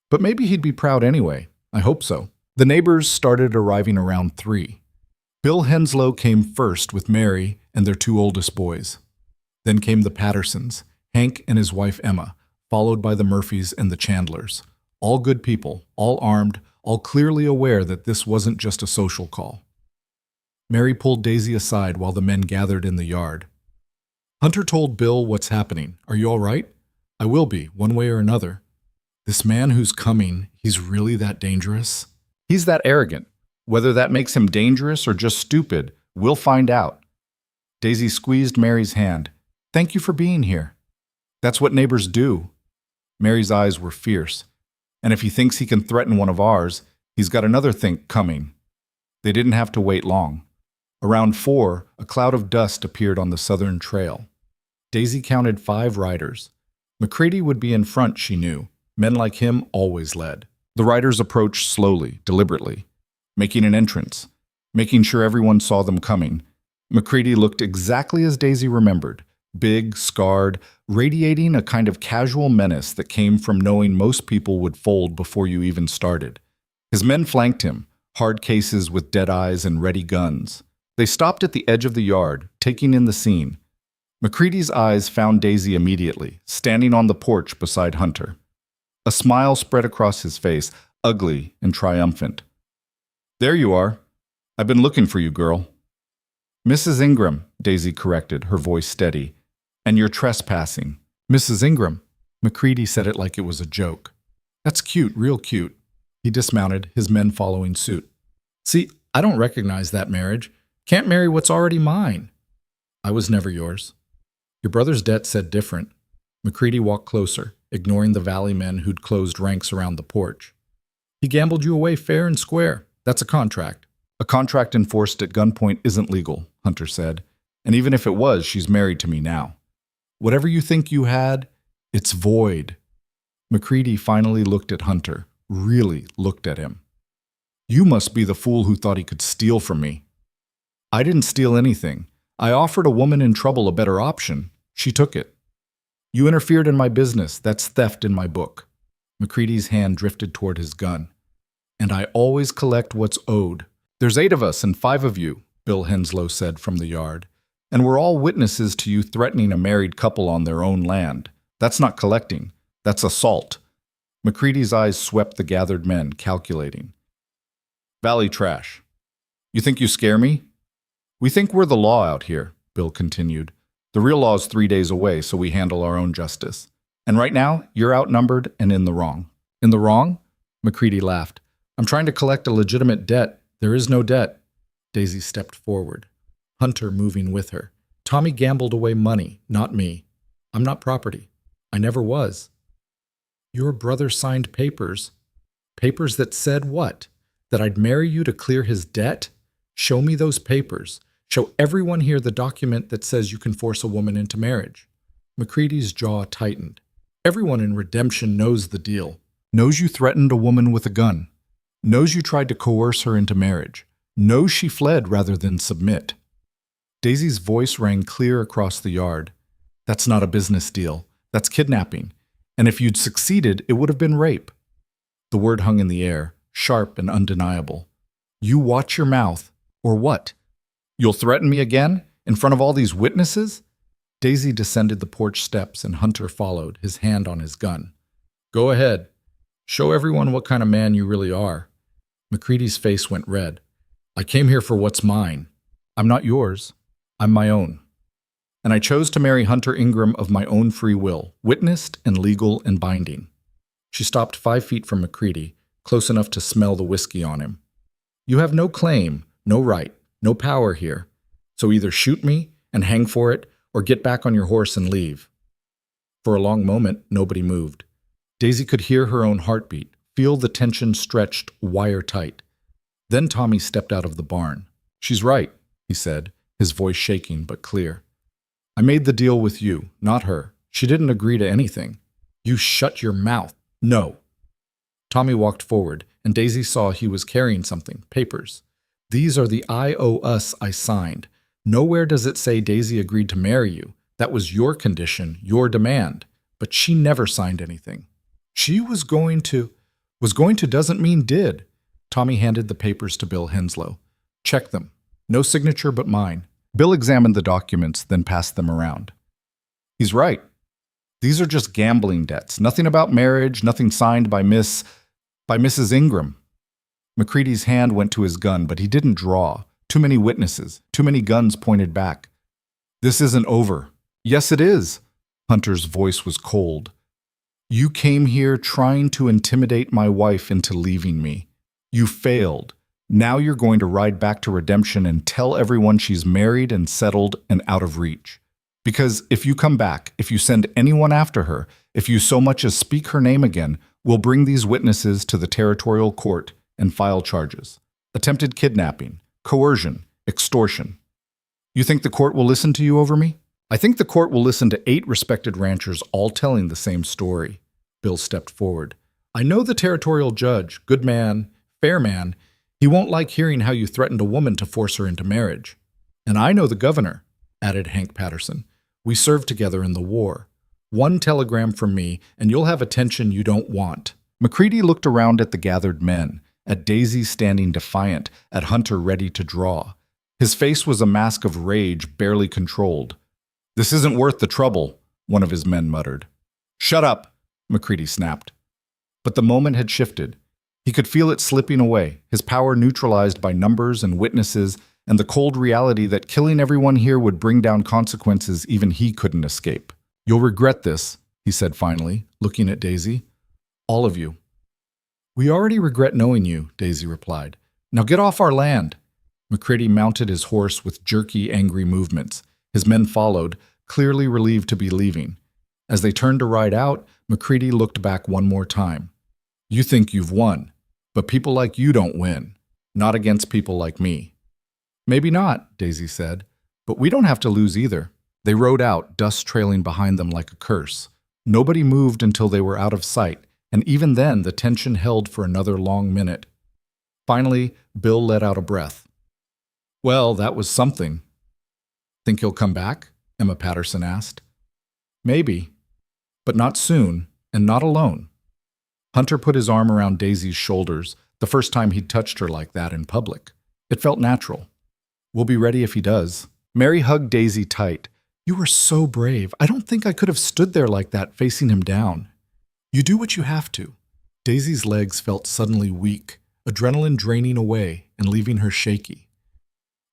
"But maybe he'd be proud anyway. I hope so." The neighbors started arriving around 3. Bill Henslow came first with Mary and their 2 oldest boys. Then came the Pattersons, Hank and his wife Emma, followed by the Murphys and the Chandlers. All good people, all armed, all clearly aware that this wasn't just a social call. Mary pulled Daisy aside while the men gathered in the yard. "Hunter told Bill what's happening. Are you all right?" "I will be, one way or another." "This man who's coming, he's really that dangerous?" "He's that arrogant. Whether that makes him dangerous or just stupid, we'll find out." Daisy squeezed Mary's hand. "Thank you for being here." "That's what neighbors do." Mary's eyes were fierce. "And if he thinks he can threaten one of ours, he's got another think coming." They didn't have to wait long. Around 4, a cloud of dust appeared on the southern trail. Daisy counted 5 riders. McCready would be in front, she knew. Men like him always led. The riders approached slowly, deliberately, making an entrance, making sure everyone saw them coming. McCready looked exactly as Daisy remembered, big, scarred, radiating a kind of casual menace that came from knowing most people would fold before you even started. His men flanked him, hard cases with dead eyes and ready guns. They stopped at the edge of the yard, taking in the scene. McCready's eyes found Daisy immediately, standing on the porch beside Hunter. A smile spread across his face, ugly and triumphant. "There you are. I've been looking for you, girl." "Mrs. Ingram," Daisy corrected, her voice steady. "And you're trespassing." "Mrs. Ingram." McCready said it like it was a joke. "That's cute, real cute." He dismounted, his men following suit. "See, I don't recognize that marriage. Can't marry what's already mine." "I was never yours." "Your brother's debt said different." McCready walked closer, ignoring the valley men who'd closed ranks around the porch. "He gambled you away fair and square. That's a contract." "A contract enforced at gunpoint isn't legal," Hunter said. "And even if it was, she's married to me now. Whatever you think you had, it's void." McCready finally looked at Hunter, really looked at him. "You must be the fool who thought he could steal from me." "I didn't steal anything. I offered a woman in trouble a better option. She took it." "You interfered in my business. That's theft in my book." McCready's hand drifted toward his gun. "And I always collect what's owed." "There's 8 of us and 5 of you," Bill Henslow said from the yard. "And we're all witnesses to you threatening a married couple on their own land. That's not collecting. That's assault." McCready's eyes swept the gathered men, calculating. "Valley trash. You think you scare me?" "We think we're the law out here," Bill continued. "The real law's 3 days away, so we handle our own justice. And right now, you're outnumbered and in the wrong." "In the wrong?" McCready laughed. "I'm trying to collect a legitimate debt. There is no debt." Daisy stepped forward, Hunter moving with her. "Tommy gambled away money, not me. I'm not property. I never was." "Your brother signed papers." "Papers that said what? That I'd marry you to clear his debt? Show me those papers. Show everyone here the document that says you can force a woman into marriage." McCready's jaw tightened. "Everyone in Redemption knows the deal. Knows you threatened a woman with a gun. Knows you tried to coerce her into marriage. Knows she fled rather than submit." Daisy's voice rang clear across the yard. That's not a business deal. That's kidnapping. And if you'd succeeded, it would have been rape. The word hung in the air, sharp and undeniable. You watch your mouth, or what? You'll threaten me again? In front of all these witnesses? Daisy descended the porch steps and Hunter followed, his hand on his gun. Go ahead. Show everyone what kind of man you really are. McCready's face went red. I came here for what's mine. I'm not yours. I'm my own. And I chose to marry Hunter Ingram of my own free will, witnessed and legal and binding. She stopped 5 feet from McCready, close enough to smell the whiskey on him. You have no claim, no right, no power here. So either shoot me and hang for it, or get back on your horse and leave. For a long moment, nobody moved. Daisy could hear her own heartbeat, feel the tension stretched wire-tight. Then Tommy stepped out of the barn. She's right, he said, his voice shaking but clear. I made the deal with you, not her. She didn't agree to anything. You shut your mouth. No. Tommy walked forward, and Daisy saw he was carrying something, papers. These are the IOUs I signed. Nowhere does it say Daisy agreed to marry you. That was your condition, your demand. But she never signed anything. She was going to doesn't mean did. Tommy handed the papers to Bill Henslow. Check them. No signature but mine. Bill examined the documents, then passed them around. He's right. These are just gambling debts. Nothing about marriage, nothing signed by Mrs. Ingram. McCready's hand went to his gun, but he didn't draw. Too many witnesses, too many guns pointed back. This isn't over. Yes, it is. Hunter's voice was cold. You came here trying to intimidate my wife into leaving me. You failed. Now you're going to ride back to redemption and tell everyone she's married and settled and out of reach. Because if you come back, if you send anyone after her, if you so much as speak her name again, we'll bring these witnesses to the territorial court and file charges. Attempted kidnapping, coercion, extortion. You think the court will listen to you over me? I think the court will listen to 8 respected ranchers all telling the same story. Bill stepped forward. I know the territorial judge, good man, fair man. He won't like hearing how you threatened a woman to force her into marriage. And I know the governor, added Hank Patterson. We served together in the war. One telegram from me, and you'll have attention you don't want. McCready looked around at the gathered men, at Daisy standing defiant, at Hunter ready to draw. His face was a mask of rage barely controlled. This isn't worth the trouble, one of his men muttered. Shut up, McCready snapped. But the moment had shifted. He could feel it slipping away, his power neutralized by numbers and witnesses, and the cold reality that killing everyone here would bring down consequences even he couldn't escape. You'll regret this, he said finally, looking at Daisy. All of you. We already regret knowing you, Daisy replied. Now get off our land. McCready mounted his horse with jerky, angry movements. His men followed, clearly relieved to be leaving. As they turned to ride out, McCready looked back one more time. You think you've won, but people like you don't win. Not against people like me. Maybe not, Daisy said, but we don't have to lose either. They rode out, dust trailing behind them like a curse. Nobody moved until they were out of sight, and even then the tension held for another long minute. Finally, Bill let out a breath. Well, that was something. Think he'll come back? Emma Patterson asked. Maybe, but not soon, and not alone. Hunter put his arm around Daisy's shoulders, the first time he'd touched her like that in public. It felt natural. We'll be ready if he does. Mary hugged Daisy tight. You were so brave. I don't think I could have stood there like that, facing him down. You do what you have to. Daisy's legs felt suddenly weak, adrenaline draining away and leaving her shaky.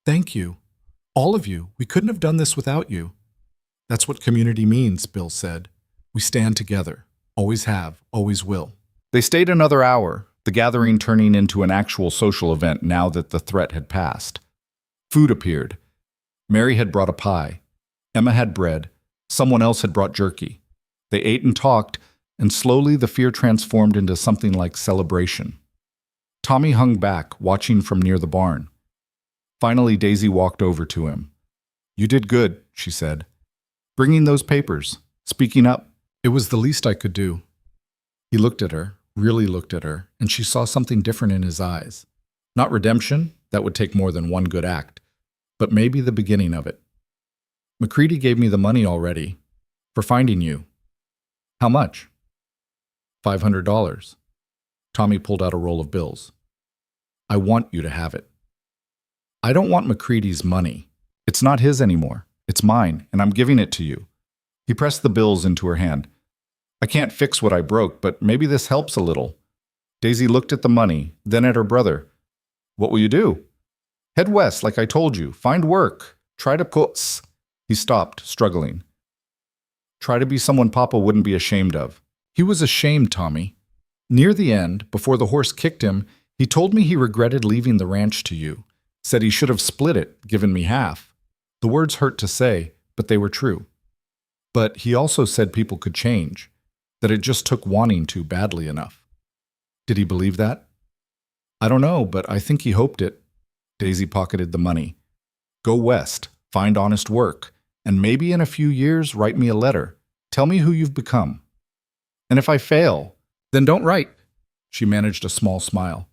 Thank you. All of you. We couldn't have done this without you. That's what community means, Bill said. We stand together. Always have, always will. They stayed another hour, the gathering turning into an actual social event now that the threat had passed. Food appeared. Mary had brought a pie. Emma had bread. Someone else had brought jerky. They ate and talked, and slowly the fear transformed into something like celebration. Tommy hung back, watching from near the barn. Finally, Daisy walked over to him. You did good, she said. Bringing those papers, speaking up, it was the least I could do. He looked at her, really looked at her, and she saw something different in his eyes. Not redemption, that would take more than one good act, but maybe the beginning of it. McCready gave me the money already for finding you. How much? $500. Tommy pulled out a roll of bills. I want you to have it. I don't want McCready's money. It's not his anymore. It's mine, and I'm giving it to you. He pressed the bills into her hand. I can't fix what I broke, but maybe this helps a little. Daisy looked at the money, then at her brother. What will you do? Head west, like I told you. Find work. Try to put... He stopped, struggling. Try to be someone Papa wouldn't be ashamed of. He was ashamed, Tommy. Near the end, before the horse kicked him, he told me he regretted leaving the ranch to you. Said he should have split it, given me half. The words hurt to say, but they were true. But he also said people could change, that it just took wanting to badly enough. Did he believe that? I don't know, but I think he hoped it. Daisy pocketed the money. Go west, find honest work, and maybe in a few years write me a letter. Tell me who you've become. And if I fail, then don't write. She managed a small smile.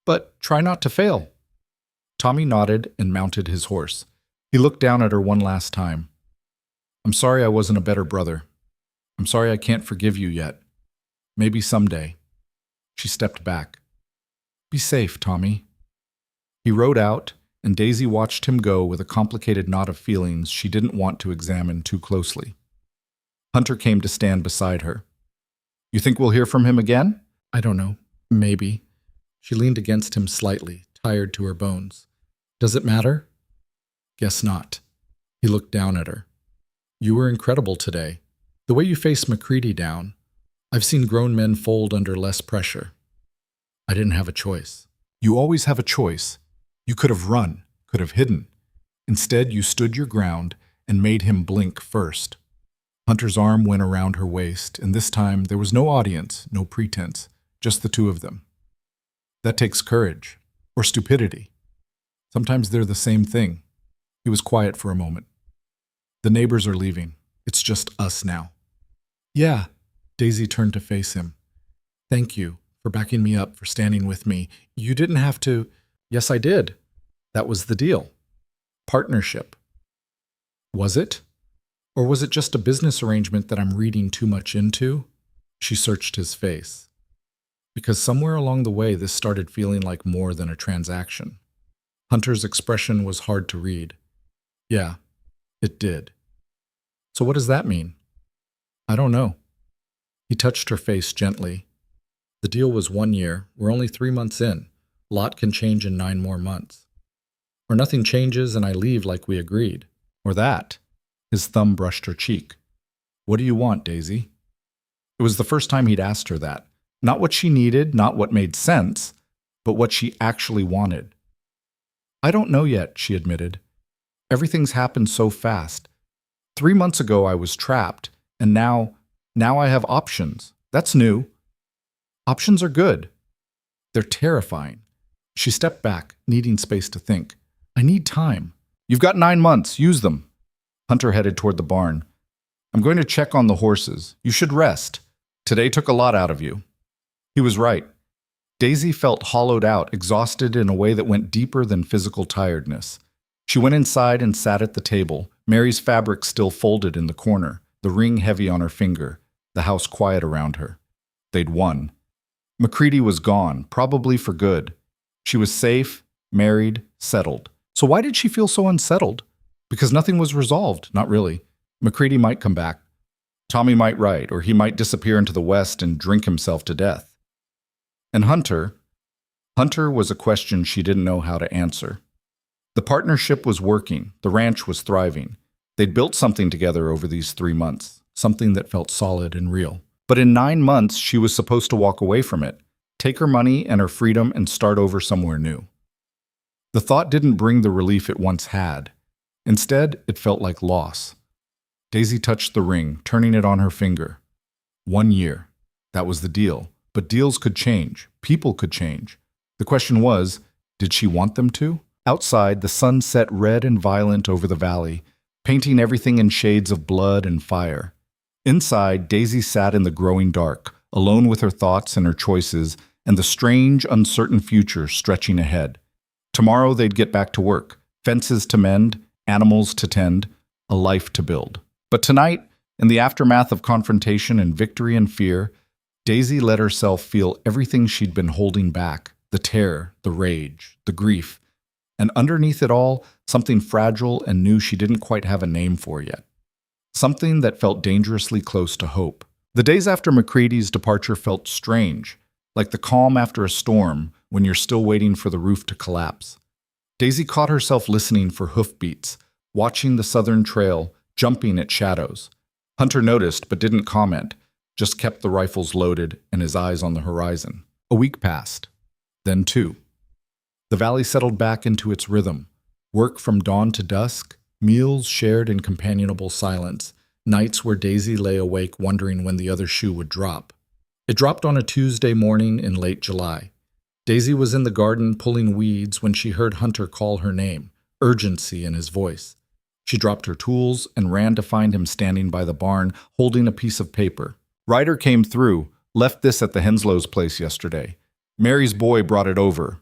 But try not to fail. Tommy nodded and mounted his horse. He looked down at her one last time. I'm sorry I wasn't a better brother. I'm sorry I can't forgive you yet. Maybe someday. She stepped back. Be safe, Tommy. He rode out, and Daisy watched him go with a complicated knot of feelings she didn't want to examine too closely. Hunter came to stand beside her. You think we'll hear from him again? I don't know. Maybe. She leaned against him slightly, tired to her bones. Does it matter? Guess not. He looked down at her. You were incredible today. The way you faced McCready down. I've seen grown men fold under less pressure. I didn't have a choice. You always have a choice. You could have run, could have hidden. Instead, you stood your ground and made him blink first. Hunter's arm went around her waist, and this time there was no audience, no pretense, just the two of them. That takes courage, or stupidity. Sometimes they're the same thing. He was quiet for a moment. The neighbors are leaving. It's just us now. Yeah. Daisy turned to face him. Thank you for backing me up, for standing with me. You didn't have to... Yes, I did. That was the deal. Partnership. Was it? Or was it just a business arrangement that I'm reading too much into? She searched his face. Because somewhere along the way, this started feeling like more than a transaction. Hunter's expression was hard to read. Yeah, it did. So what does that mean? I don't know. He touched her face gently. The deal was 1 year. We're only 3 months in. A lot can change in 9 more months. Or nothing changes and I leave like we agreed. Or that. His thumb brushed her cheek. What do you want, Daisy? It was the first time he'd asked her that. Not what she needed, not what made sense, but what she actually wanted. I don't know yet, she admitted. Everything's happened so fast. 3 months ago I was trapped, and now I have options. That's new. Options are good. They're terrifying. She stepped back, needing space to think. I need time. You've got 9 months. Use them. Hunter headed toward the barn. I'm going to check on the horses. You should rest. Today took a lot out of you. He was right. Daisy felt hollowed out, exhausted in a way that went deeper than physical tiredness. She went inside and sat at the table, Mary's fabric still folded in the corner, the ring heavy on her finger, the house quiet around her. They'd won. McCready was gone, probably for good. She was safe, married, settled. So why did she feel so unsettled? Because nothing was resolved, not really. McCready might come back. Tommy might write, or he might disappear into the West and drink himself to death. And Hunter was a question she didn't know how to answer. The partnership was working. The ranch was thriving. They'd built something together over these 3 months, something that felt solid and real. But in 9 months, she was supposed to walk away from it, take her money and her freedom and start over somewhere new. The thought didn't bring the relief it once had. Instead, it felt like loss. Daisy touched the ring, turning it on her finger. 1 year. That was the deal. But deals could change. People could change. The question was, did she want them to? Outside, the sun set red and violent over the valley, painting everything in shades of blood and fire. Inside, Daisy sat in the growing dark, alone with her thoughts and her choices, and the strange, uncertain future stretching ahead. Tomorrow they'd get back to work. Fences to mend, animals to tend, a life to build. But tonight, in the aftermath of confrontation and victory and fear, Daisy let herself feel everything she'd been holding back, the terror, the rage, the grief, and underneath it all, something fragile and new she didn't quite have a name for yet. Something that felt dangerously close to hope. The days after McCready's departure felt strange, like the calm after a storm when you're still waiting for the roof to collapse. Daisy caught herself listening for hoofbeats, watching the southern trail, jumping at shadows. Hunter noticed but didn't comment, just kept the rifles loaded and his eyes on the horizon. A week passed, then two. The valley settled back into its rhythm. Work from dawn to dusk, meals shared in companionable silence, nights where Daisy lay awake wondering when the other shoe would drop. It dropped on a Tuesday morning in late July. Daisy was in the garden pulling weeds when she heard Hunter call her name, urgency in his voice. She dropped her tools and ran to find him standing by the barn, holding a piece of paper. Ryder came through, left this at the Henslow's place yesterday. Mary's boy brought it over.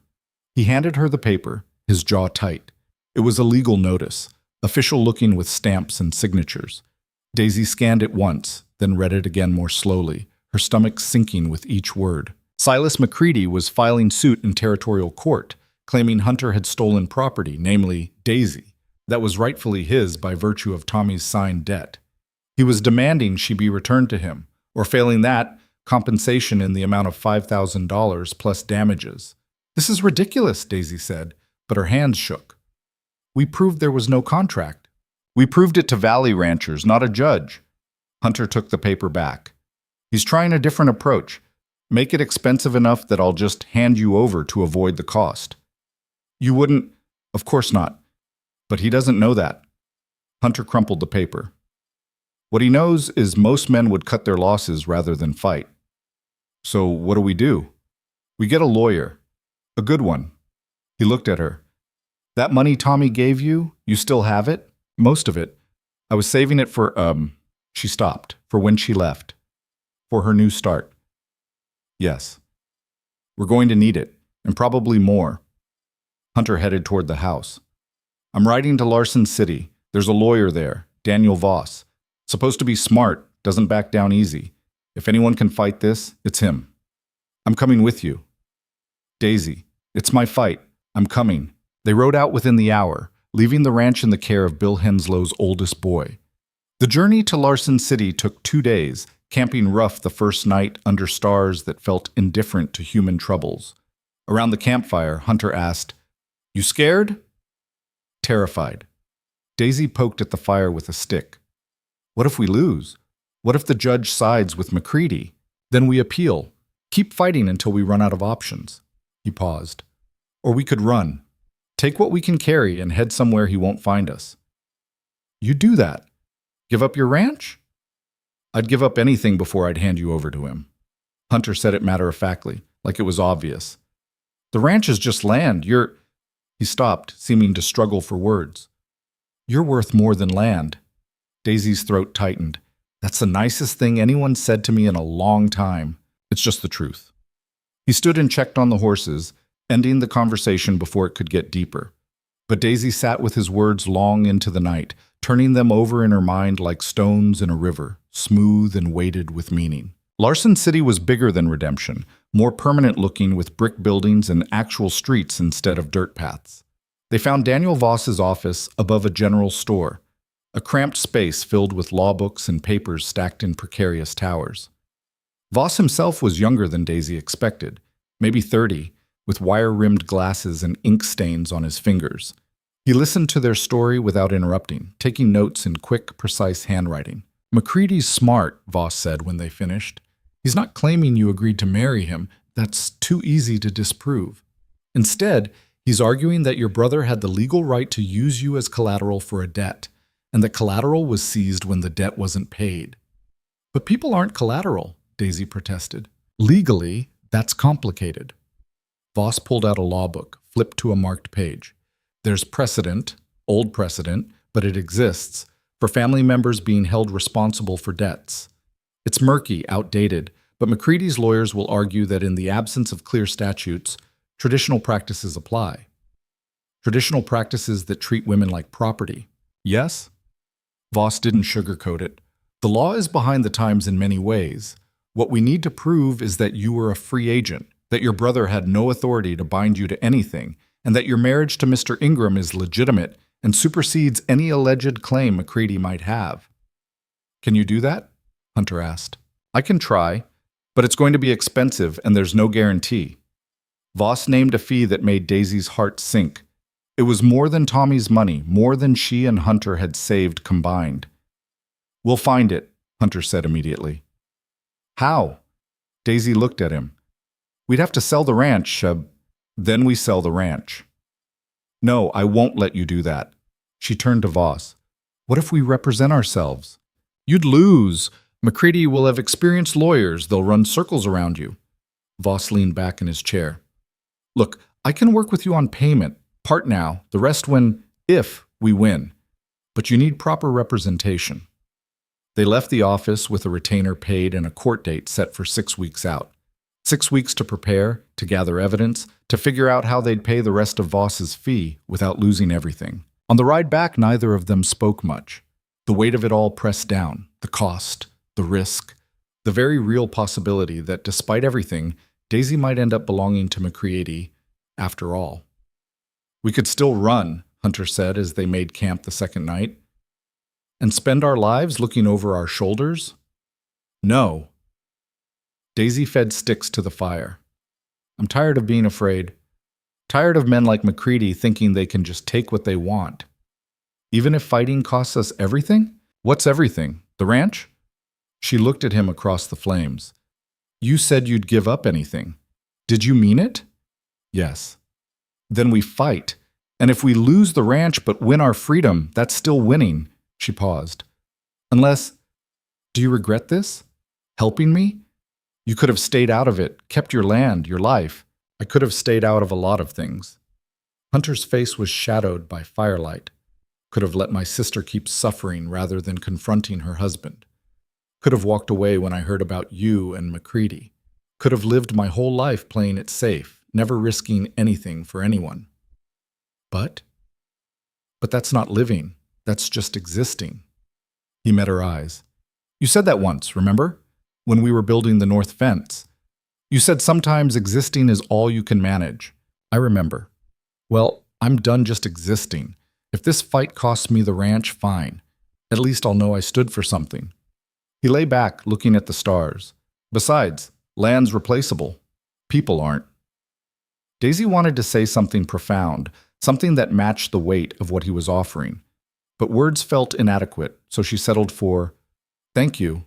He handed her the paper, his jaw tight. It was a legal notice, official-looking with stamps and signatures. Daisy scanned it once, then read it again more slowly, her stomach sinking with each word. Silas McCready was filing suit in territorial court, claiming Hunter had stolen property, namely Daisy, that was rightfully his by virtue of Tommy's signed debt. He was demanding she be returned to him, or failing that, compensation in the amount of $5,000 plus damages. "This is ridiculous," Daisy said, but her hands shook. "We proved there was no contract. We proved it to Valley ranchers, not a judge." Hunter took the paper back. "He's trying a different approach. Make it expensive enough that I'll just hand you over to avoid the cost." "You wouldn't—" "Of course not. But he doesn't know that." Hunter crumpled the paper. "What he knows is most men would cut their losses rather than fight. So what do? We get a lawyer. A good one." He looked at her. "That money Tommy gave you, you still have it? Most of it. I was saving it for, She stopped. For when she left. For her new start. "Yes. We're going to need it, and probably more." Hunter headed toward the house. "I'm writing to Larson City. There's a lawyer there, Daniel Voss. Supposed to be smart, doesn't back down easy. If anyone can fight this, it's him. I'm coming with you." "Daisy, it's my fight. I'm coming." They rode out within the hour, leaving the ranch in the care of Bill Henslow's oldest boy. The journey to Larson City took 2 days, camping rough the first night under stars that felt indifferent to human troubles. Around the campfire, Hunter asked, "You scared?" "Terrified." Daisy poked at the fire with a stick. "What if we lose? What if the judge sides with McCready? Then we appeal. Keep fighting until we run out of options." He paused. "Or we could run. Take what we can carry and head somewhere he won't find us." "You do that? Give up your ranch?" "I'd give up anything before I'd hand you over to him." Hunter said it matter-of-factly, like it was obvious. "The ranch is just land. You're—" He stopped, seeming to struggle for words. "You're worth more than land." Daisy's throat tightened. "That's the nicest thing anyone said to me in a long time. It's just the truth." He stood and checked on the horses, ending the conversation before it could get deeper. But Daisy sat with his words long into the night, turning them over in her mind like stones in a river, smooth and weighted with meaning. Larson City was bigger than Redemption, more permanent-looking with brick buildings and actual streets instead of dirt paths. They found Daniel Voss's office above a general store, a cramped space filled with law books and papers stacked in precarious towers. Voss himself was younger than Daisy expected, maybe 30, with wire-rimmed glasses and ink stains on his fingers. He listened to their story without interrupting, taking notes in quick, precise handwriting. "McCready's smart," Voss said when they finished. "He's not claiming you agreed to marry him. That's too easy to disprove. Instead, he's arguing that your brother had the legal right to use you as collateral for a debt, and that collateral was seized when the debt wasn't paid." "But people aren't collateral," Daisy protested. "Legally, that's complicated." Voss pulled out a law book, flipped to a marked page. "There's precedent, old precedent, but it exists, for family members being held responsible for debts. It's murky, outdated, but McCready's lawyers will argue that in the absence of clear statutes, traditional practices apply." Traditional practices that treat women like property. Yes? Voss didn't sugarcoat it. The law is behind the times in many ways. What we need to prove is that you were a free agent, that your brother had no authority to bind you to anything, and that your marriage to Mr. Ingram is legitimate and supersedes any alleged claim McCready might have. Can you do that? Hunter asked. I can try, but it's going to be expensive and there's no guarantee. Voss named a fee that made Daisy's heart sink. It was more than Tommy's money, more than she and Hunter had saved combined. We'll find it, Hunter said immediately. How? Daisy looked at him. We'd have to sell the ranch. Then we sell the ranch. No, I won't let you do that. She turned to Voss. What if we represent ourselves? You'd lose. McCready will have experienced lawyers. They'll run circles around you. Voss leaned back in his chair. Look, I can work with you on payment. Part now, the rest if we win. But you need proper representation. They left the office with a retainer paid and a court date set for 6 weeks out. 6 weeks to prepare, to gather evidence, to figure out how they'd pay the rest of Voss's fee without losing everything. On the ride back, neither of them spoke much. The weight of it all pressed down, the cost, the risk, the very real possibility that despite everything, Daisy might end up belonging to McCready after all. We could still run, Hunter said as they made camp the second night. And spend our lives looking over our shoulders? No. Daisy fed sticks to the fire. I'm tired of being afraid. Tired of men like McCready thinking they can just take what they want. Even if fighting costs us everything? What's everything? The ranch? She looked at him across the flames. You said you'd give up anything. Did you mean it? Yes. Then we fight. And if we lose the ranch but win our freedom, that's still winning. She paused. Unless, do you regret this? Helping me? You could have stayed out of it, kept your land, your life. I could have stayed out of a lot of things. Hunter's face was shadowed by firelight. Could have let my sister keep suffering rather than confronting her husband. Could have walked away when I heard about you and McCready. Could have lived my whole life playing it safe, never risking anything for anyone. But that's not living. That's just existing. He met her eyes. You said that once, remember? When we were building the north fence. You said sometimes existing is all you can manage. I remember. Well, I'm done just existing. If this fight costs me the ranch, fine. At least I'll know I stood for something. He lay back, looking at the stars. Besides, land's replaceable. People aren't. Daisy wanted to say something profound, something that matched the weight of what he was offering. But words felt inadequate, so she settled for, thank you.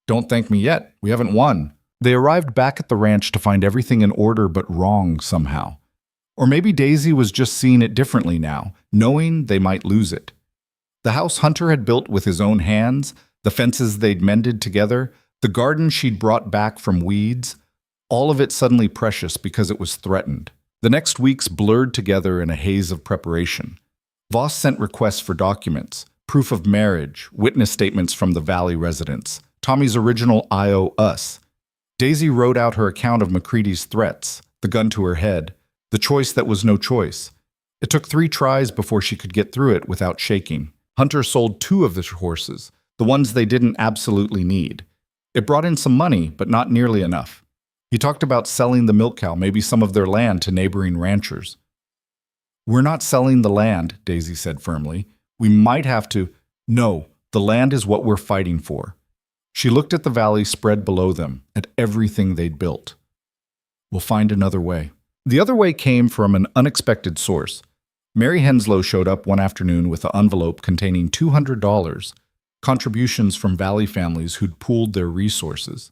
Don't thank me yet. We haven't won. They arrived back at the ranch to find everything in order but wrong somehow. Or maybe Daisy was just seeing it differently now, knowing they might lose it. The house Hunter had built with his own hands, the fences they'd mended together, the garden she'd brought back from weeds, all of it suddenly precious because it was threatened. The next weeks blurred together in a haze of preparation. Voss sent requests for documents, proof of marriage, witness statements from the Valley residents, Tommy's original I owe us. Daisy wrote out her account of McCready's threats, the gun to her head, the choice that was no choice. It took 3 tries before she could get through it without shaking. Hunter sold 2 of the horses, the ones they didn't absolutely need. It brought in some money, but not nearly enough. He talked about selling the milk cow, maybe some of their land, to neighboring ranchers. We're not selling the land, Daisy said firmly. We might have to. No, the land is what we're fighting for. She looked at the valley spread below them, at everything they'd built. We'll find another way. The other way came from an unexpected source. Mary Henslow showed up one afternoon with an envelope containing $200, contributions from Valley families who'd pooled their resources.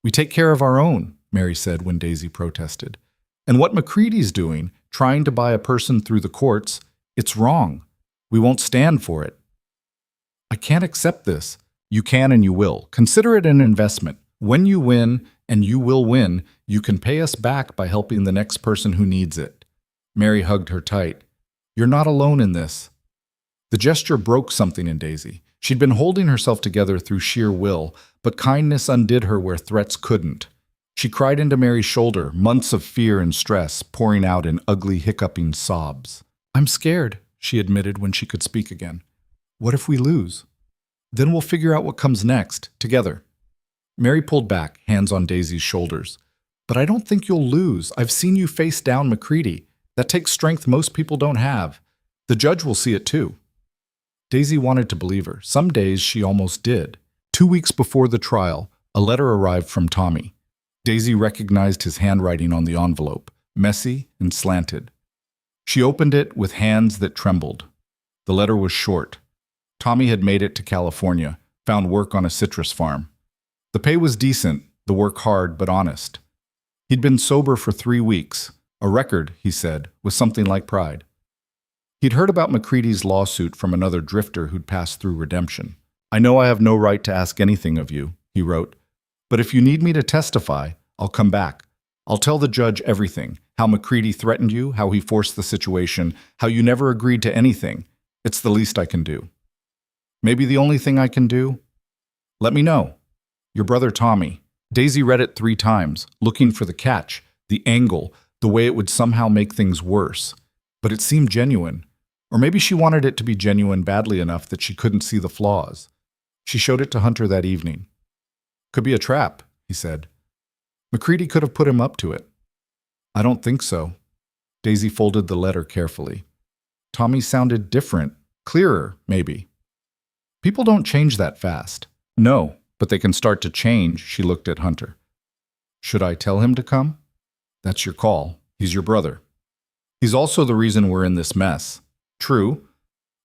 We take care of our own, Mary said when Daisy protested. And what McCready's doing, trying to buy a person through the courts, it's wrong. We won't stand for it. I can't accept this. You can and you will. Consider it an investment. When you win, and you will win, you can pay us back by helping the next person who needs it. Mary hugged her tight. You're not alone in this. The gesture broke something in Daisy. She'd been holding herself together through sheer will, but kindness undid her where threats couldn't. She cried into Mary's shoulder, months of fear and stress pouring out in ugly, hiccuping sobs. I'm scared, she admitted when she could speak again. What if we lose? Then we'll figure out what comes next, together. Mary pulled back, hands on Daisy's shoulders. But I don't think you'll lose. I've seen you face down McCready. That takes strength most people don't have. The judge will see it too. Daisy wanted to believe her. Some days she almost did. 2 weeks before the trial, a letter arrived from Tommy. Daisy recognized his handwriting on the envelope, messy and slanted. She opened it with hands that trembled. The letter was short. Tommy had made it to California, found work on a citrus farm. The pay was decent, the work hard but honest. He'd been sober for 3 weeks, a record, he said, with something like pride. He'd heard about McCready's lawsuit from another drifter who'd passed through redemption. I know I have no right to ask anything of you, he wrote, but if you need me to testify, I'll come back. I'll tell the judge everything, how McCready threatened you, how he forced the situation, how you never agreed to anything. It's the least I can do. Maybe the only thing I can do? Let me know. Your brother Tommy. Daisy read it 3 times, looking for the catch, the angle, the way it would somehow make things worse. But it seemed genuine. Or maybe she wanted it to be genuine badly enough that she couldn't see the flaws. She showed it to Hunter that evening. Could be a trap, he said. McCready could have put him up to it. I don't think so. Daisy folded the letter carefully. Tommy sounded different, clearer, maybe. People don't change that fast. No, but they can start to change, she looked at Hunter. Should I tell him to come? That's your call. He's your brother. He's also the reason we're in this mess. True,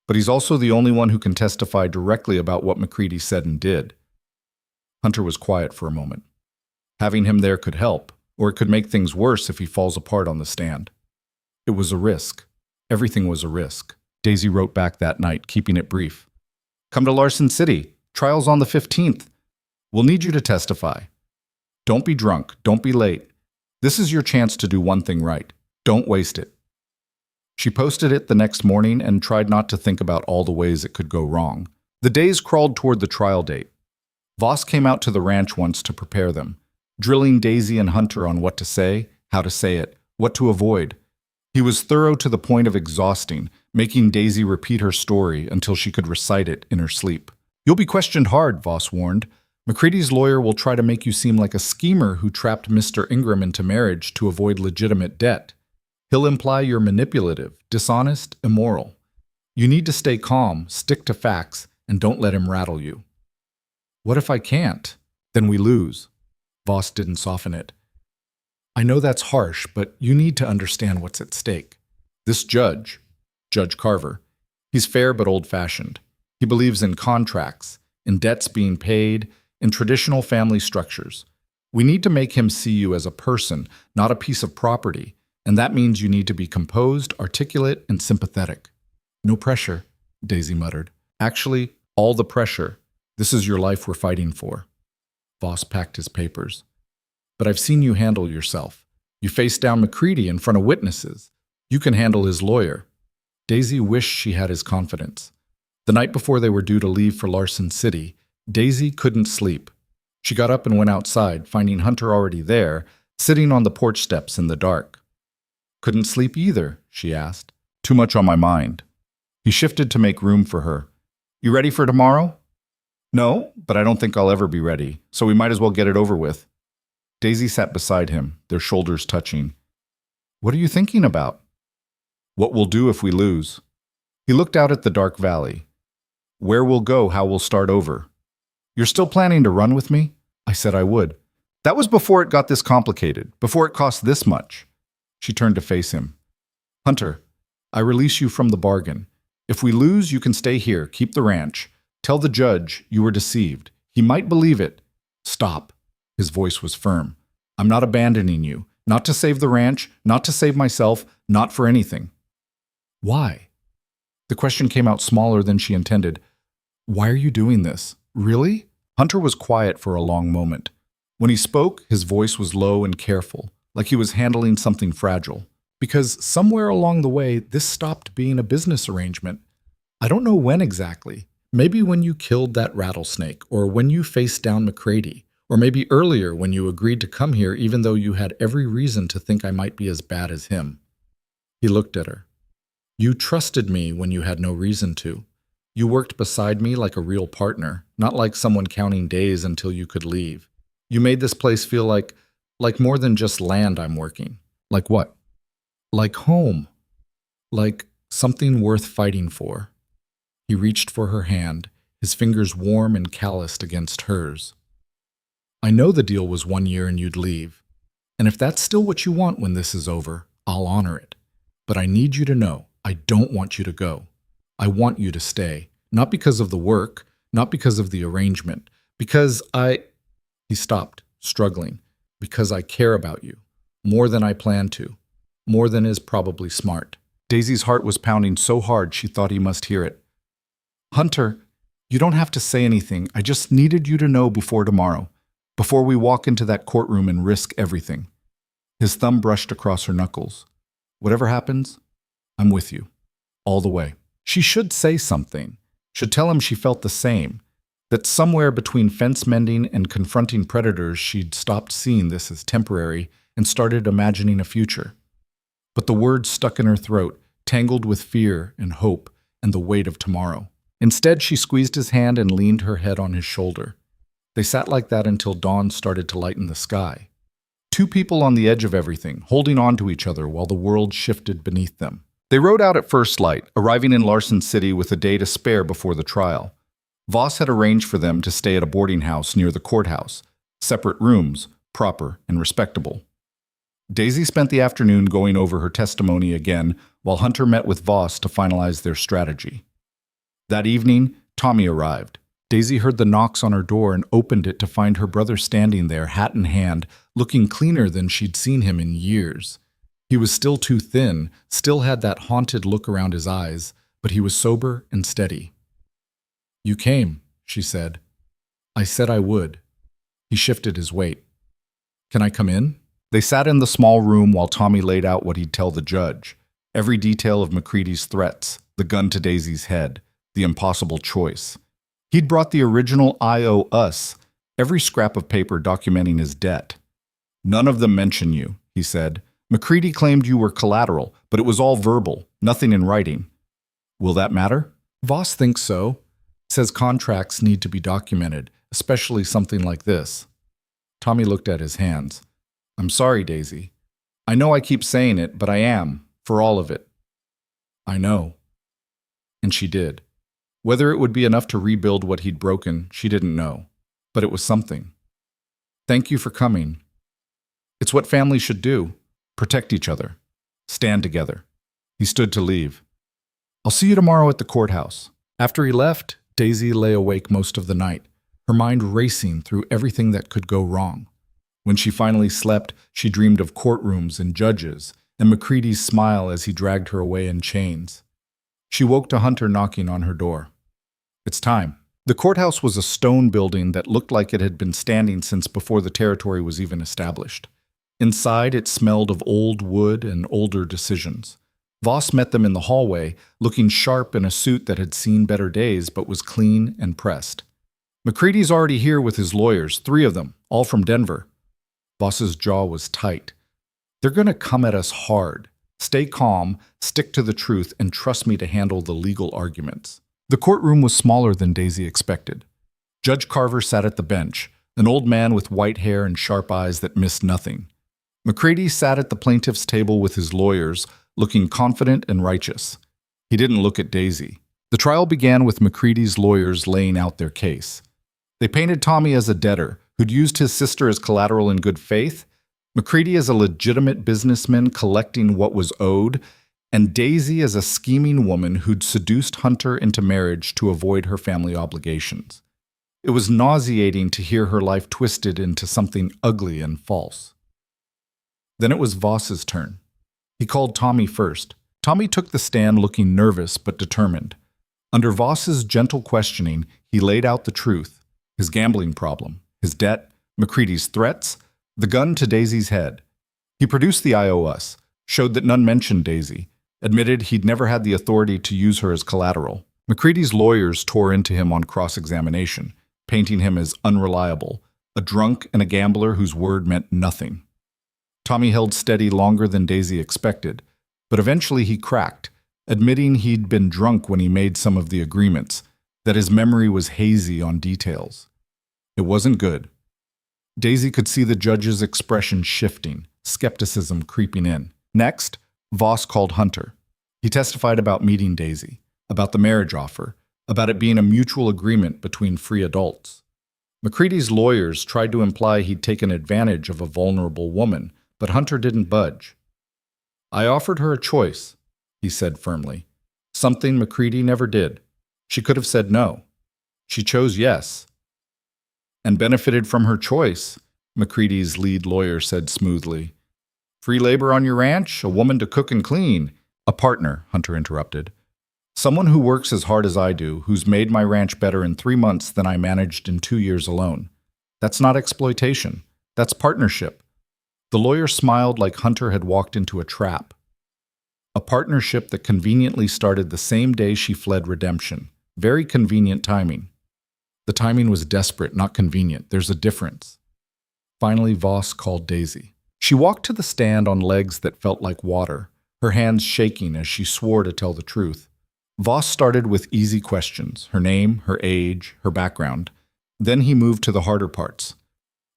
but he's also the only one who can testify directly about what McCready said and did. Hunter was quiet for a moment. Having him there could help, or it could make things worse if he falls apart on the stand. It was a risk. Everything was a risk. Daisy wrote back that night, keeping it brief. Come to Larson City. Trial's on the 15th. We'll need you to testify. Don't be drunk. Don't be late. This is your chance to do one thing right. Don't waste it. She posted it the next morning and tried not to think about all the ways it could go wrong. The days crawled toward the trial date. Voss came out to the ranch once to prepare them, drilling Daisy and Hunter on what to say, how to say it, what to avoid. He was thorough to the point of exhausting, making Daisy repeat her story until she could recite it in her sleep. You'll be questioned hard, Voss warned. McCready's lawyer will try to make you seem like a schemer who trapped Mr. Ingram into marriage to avoid legitimate debt. He'll imply you're manipulative, dishonest, immoral. You need to stay calm, stick to facts, and don't let him rattle you. What if I can't? Then we lose. Voss didn't soften it. I know that's harsh, but you need to understand what's at stake. This judge, Judge Carver, he's fair but old-fashioned. He believes in contracts, in debts being paid, in traditional family structures. We need to make him see you as a person, not a piece of property, and that means you need to be composed, articulate, and sympathetic. No pressure, Daisy muttered. Actually, all the pressure. This is your life we're fighting for. Voss packed his papers. But I've seen you handle yourself. You faced down McCready in front of witnesses. You can handle his lawyer. Daisy wished she had his confidence. The night before they were due to leave for Larson City, Daisy couldn't sleep. She got up and went outside, finding Hunter already there, sitting on the porch steps in the dark. Couldn't sleep either, she asked. Too much on my mind. He shifted to make room for her. You ready for tomorrow? No, but I don't think I'll ever be ready, so we might as well get it over with. Daisy sat beside him, their shoulders touching. What are you thinking about? What we'll do if we lose. He looked out at the dark valley. Where we'll go, how we'll start over. You're still planning to run with me? I said I would. That was before it got this complicated, before it cost this much. She turned to face him. Hunter, I release you from the bargain. If we lose, you can stay here, keep the ranch. Tell the judge you were deceived. He might believe it. Stop. His voice was firm. I'm not abandoning you. Not to save the ranch, not to save myself, not for anything. Why? The question came out smaller than she intended. Why are you doing this? Really? Hunter was quiet for a long moment. When he spoke, his voice was low and careful, like he was handling something fragile. Because somewhere along the way, this stopped being a business arrangement. I don't know when exactly. Maybe when you killed that rattlesnake, or when you faced down McCready, or maybe earlier when you agreed to come here even though you had every reason to think I might be as bad as him. He looked at her. You trusted me when you had no reason to. You worked beside me like a real partner, not like someone counting days until you could leave. You made this place feel like more than just land I'm working. Like what? Like home. Like something worth fighting for. He reached for her hand, his fingers warm and calloused against hers. I know the deal was 1 year and you'd leave. And if that's still what you want when this is over, I'll honor it. But I need you to know, I don't want you to go. I want you to stay. Not because of the work, not because of the arrangement, because He stopped, struggling. Because I care about you. More than I plan to. More than is probably smart. Daisy's heart was pounding so hard she thought he must hear it. Hunter, you don't have to say anything. I just needed you to know before tomorrow. Before we walk into that courtroom and risk everything. His thumb brushed across her knuckles. Whatever happens, I'm with you. All the way. She should say something. Should tell him she felt the same. That somewhere between fence mending and confronting predators, she'd stopped seeing this as temporary and started imagining a future. But the words stuck in her throat, tangled with fear and hope and the weight of tomorrow. Instead, she squeezed his hand and leaned her head on his shoulder. They sat like that until dawn started to lighten the sky. Two people on the edge of everything, holding on to each other while the world shifted beneath them. They rode out at first light, arriving in Larson City with a day to spare before the trial. Voss had arranged for them to stay at a boarding house near the courthouse, separate rooms, proper and respectable. Daisy spent the afternoon going over her testimony again, while Hunter met with Voss to finalize their strategy. That evening, Tommy arrived. Daisy heard the knocks on her door and opened it to find her brother standing there, hat in hand, looking cleaner than she'd seen him in years. He was still too thin, still had that haunted look around his eyes, but he was sober and steady. "You came," she said. "I said I would." He shifted his weight. "Can I come in?" They sat in the small room while Tommy laid out what he'd tell the judge. Every detail of McCready's threats, the gun to Daisy's head, the impossible choice. He'd brought the original I owe us, every scrap of paper documenting his debt. "None of them mention you," he said. "McCready claimed you were collateral, but it was all verbal, nothing in writing. Will that matter?" "Voss thinks so. Says contracts need to be documented, especially something like this." Tommy looked at his hands. "I'm sorry, Daisy. I know I keep saying it, but I am, for all of it." "I know." And she did. Whether it would be enough to rebuild what he'd broken, she didn't know. But it was something. "Thank you for coming. It's what families should do. Protect each other. Stand together." He stood to leave. "I'll see you tomorrow at the courthouse." After he left, Daisy lay awake most of the night, her mind racing through everything that could go wrong. When she finally slept, she dreamed of courtrooms and judges, and McCready's smile as he dragged her away in chains. She woke to Hunter knocking on her door. "It's time." The courthouse was a stone building that looked like it had been standing since before the territory was even established. Inside, it smelled of old wood and older decisions. Voss met them in the hallway, looking sharp in a suit that had seen better days but was clean and pressed. "McCready's already here with his lawyers, 3 of them, all from Denver." Voss's jaw was tight. "They're going to come at us hard. Stay calm, stick to the truth, and trust me to handle the legal arguments." The courtroom was smaller than Daisy expected. Judge Carver sat at the bench, an old man with white hair and sharp eyes that missed nothing. McCready sat at the plaintiff's table with his lawyers, looking confident and righteous. He didn't look at Daisy. The trial began with McCready's lawyers laying out their case. They painted Tommy as a debtor who'd used his sister as collateral in good faith, McCready as a legitimate businessman collecting what was owed, and Daisy as a scheming woman who'd seduced Hunter into marriage to avoid her family obligations. It was nauseating to hear her life twisted into something ugly and false. Then it was Voss's turn. He called Tommy first. Tommy took the stand looking nervous but determined. Under Voss's gentle questioning, he laid out the truth, his gambling problem, his debt, McCready's threats, the gun to Daisy's head. He produced the IOS, showed that none mentioned Daisy, admitted he'd never had the authority to use her as collateral. McCready's lawyers tore into him on cross-examination, painting him as unreliable, a drunk and a gambler whose word meant nothing. Tommy held steady longer than Daisy expected, but eventually he cracked, admitting he'd been drunk when he made some of the agreements, that his memory was hazy on details. It wasn't good. Daisy could see the judge's expression shifting, skepticism creeping in. Next, Voss called Hunter. He testified about meeting Daisy, about the marriage offer, about it being a mutual agreement between free adults. McCready's lawyers tried to imply he'd taken advantage of a vulnerable woman, but Hunter didn't budge. "I offered her a choice," he said firmly. "Something McCready never did. She could have said no. She chose yes." "And benefited from her choice," McCready's lead lawyer said smoothly. "Free labor on your ranch, a woman to cook and clean." "A partner," Hunter interrupted. "Someone who works as hard as I do, who's made my ranch better in 3 months than I managed in 2 years alone. That's not exploitation. That's partnership." The lawyer smiled like Hunter had walked into a trap. A partnership that conveniently started the same day she fled redemption. Very convenient timing. The timing was desperate, not convenient. There's a difference. Finally, Voss called Daisy. She walked to the stand on legs that felt like water, her hands shaking as she swore to tell the truth. Voss started with easy questions, her name, her age, her background. Then he moved to the harder parts.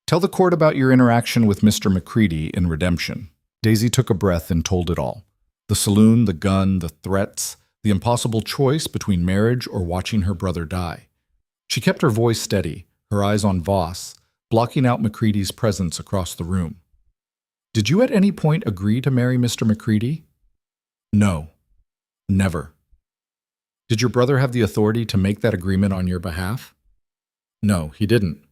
"Tell the court about your interaction with Mr. McCready in redemption." Daisy took a breath and told it all. The saloon, the gun, the threats, the impossible choice between marriage or watching her brother die. She kept her voice steady, her eyes on Voss, blocking out McCready's presence across the room. "Did you at any point agree to marry Mr. McCready?" "No. Never." "Did your brother have the authority to make that agreement on your behalf?" "No, he didn't."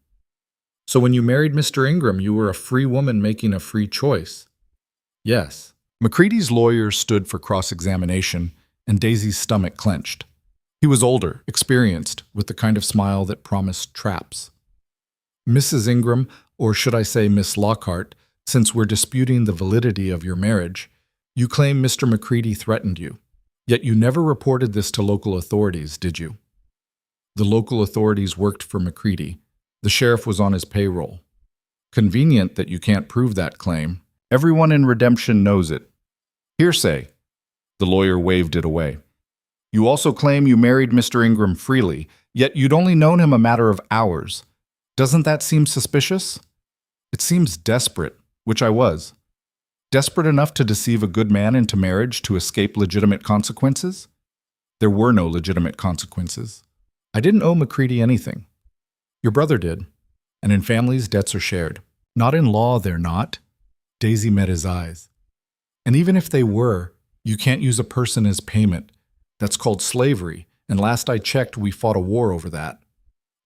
"So when you married Mr. Ingram, you were a free woman making a free choice?" "Yes." McCready's lawyer stood for cross-examination, and Daisy's stomach clenched. He was older, experienced, with the kind of smile that promised traps. "Mrs. Ingram, or should I say Miss Lockhart, since we're disputing the validity of your marriage, you claim Mr. McCready threatened you. Yet you never reported this to local authorities, did you?" "The local authorities worked for McCready. The sheriff was on his payroll." "Convenient that you can't prove that claim. Everyone in redemption knows it." "Hearsay." The lawyer waved it away. "You also claim you married Mr. Ingram freely, yet you'd only known him a matter of hours. Doesn't that seem suspicious?" "It seems desperate," which I was. "Desperate enough to deceive a good man into marriage to escape legitimate consequences?" "There were no legitimate consequences. I didn't owe McCready anything." "Your brother did. And in families, debts are shared." "Not in law, they're not." Daisy met his eyes. "And even if they were, you can't use a person as payment. That's called slavery, and last I checked, we fought a war over that."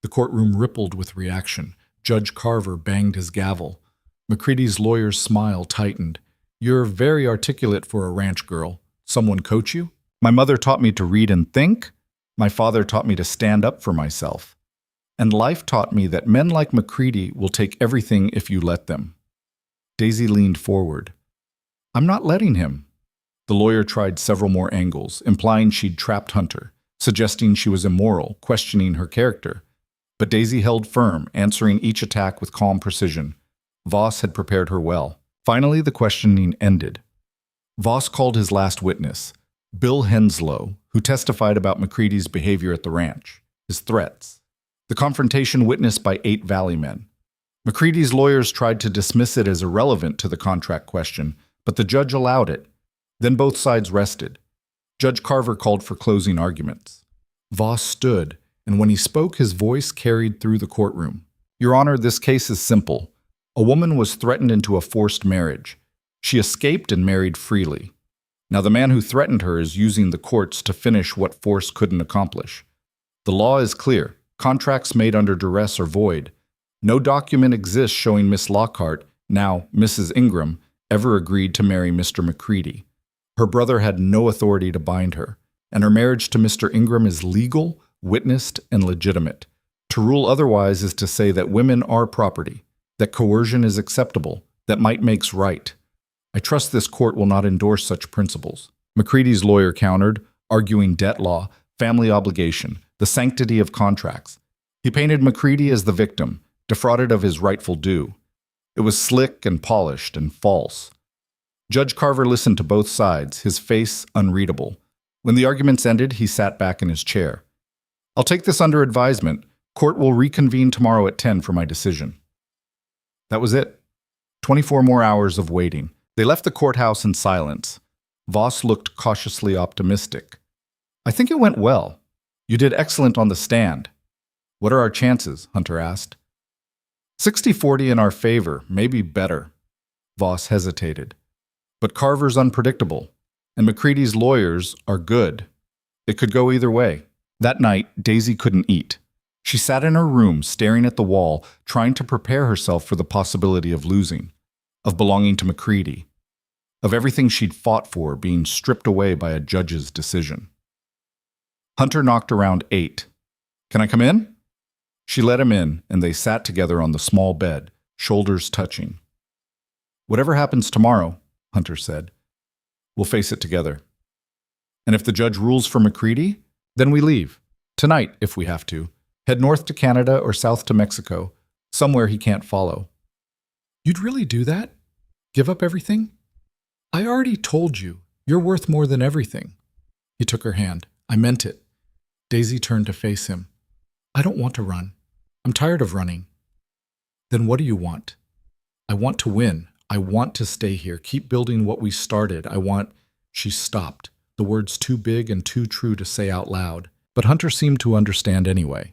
The courtroom rippled with reaction. Judge Carver banged his gavel. McCready's lawyer's smile tightened. "You're very articulate for a ranch girl. Someone coach you?" "My mother taught me to read and think. My father taught me to stand up for myself. And life taught me that men like McCready will take everything if you let them." Daisy leaned forward. "I'm not letting him." The lawyer tried several more angles, implying she'd trapped Hunter, suggesting she was immoral, questioning her character. But Daisy held firm, answering each attack with calm precision. Voss had prepared her well. Finally, the questioning ended. Voss called his last witness, Bill Henslow, who testified about McCready's behavior at the ranch, his threats. The confrontation witnessed by 8 Valley men. McCready's lawyers tried to dismiss it as irrelevant to the contract question, but the judge allowed it. Then both sides rested. Judge Carver called for closing arguments. Voss stood, and when he spoke, his voice carried through the courtroom. "Your Honor, this case is simple. A woman was threatened into a forced marriage. She escaped and married freely. Now the man who threatened her is using the courts to finish what force couldn't accomplish. The law is clear. Contracts made under duress are void. No document exists showing Miss Lockhart, now Mrs. Ingram, ever agreed to marry Mr. McCready. Her brother had no authority to bind her, and her marriage to Mr. Ingram is legal, witnessed, and legitimate. To rule otherwise is to say that women are property, that coercion is acceptable, that might makes right. I trust this court will not endorse such principles." McCready's lawyer countered, arguing debt law, family obligation, the sanctity of contracts. He painted McCready as the victim, defrauded of his rightful due. It was slick and polished and false. Judge Carver listened to both sides, his face unreadable. When the arguments ended, he sat back in his chair. I'll take this under advisement. Court will reconvene tomorrow at 10 for my decision. That was it. 24 more hours of waiting. They left the courthouse in silence. Voss looked cautiously optimistic. I think it went well. You did excellent on the stand. What are our chances? Hunter asked. 60-40 in our favor, maybe better. Voss hesitated. But Carver's unpredictable, and McCready's lawyers are good. It could go either way. That night, Daisy couldn't eat. She sat in her room, staring at the wall, trying to prepare herself for the possibility of losing, of belonging to McCready, of everything she'd fought for being stripped away by a judge's decision. Hunter knocked around 8. Can I come in? She let him in, and they sat together on the small bed, shoulders touching. Whatever happens tomorrow, Hunter said, we'll face it together. And if the judge rules for McCready, then we leave. Tonight, if we have to. Head north to Canada or south to Mexico, somewhere he can't follow. You'd really do that? Give up everything? I already told you, you're worth more than everything. He took her hand. I meant it. Daisy turned to face him. I don't want to run. I'm tired of running. Then what do you want? I want to win. I want to stay here, keep building what we started. She stopped, the words too big and too true to say out loud. But Hunter seemed to understand anyway.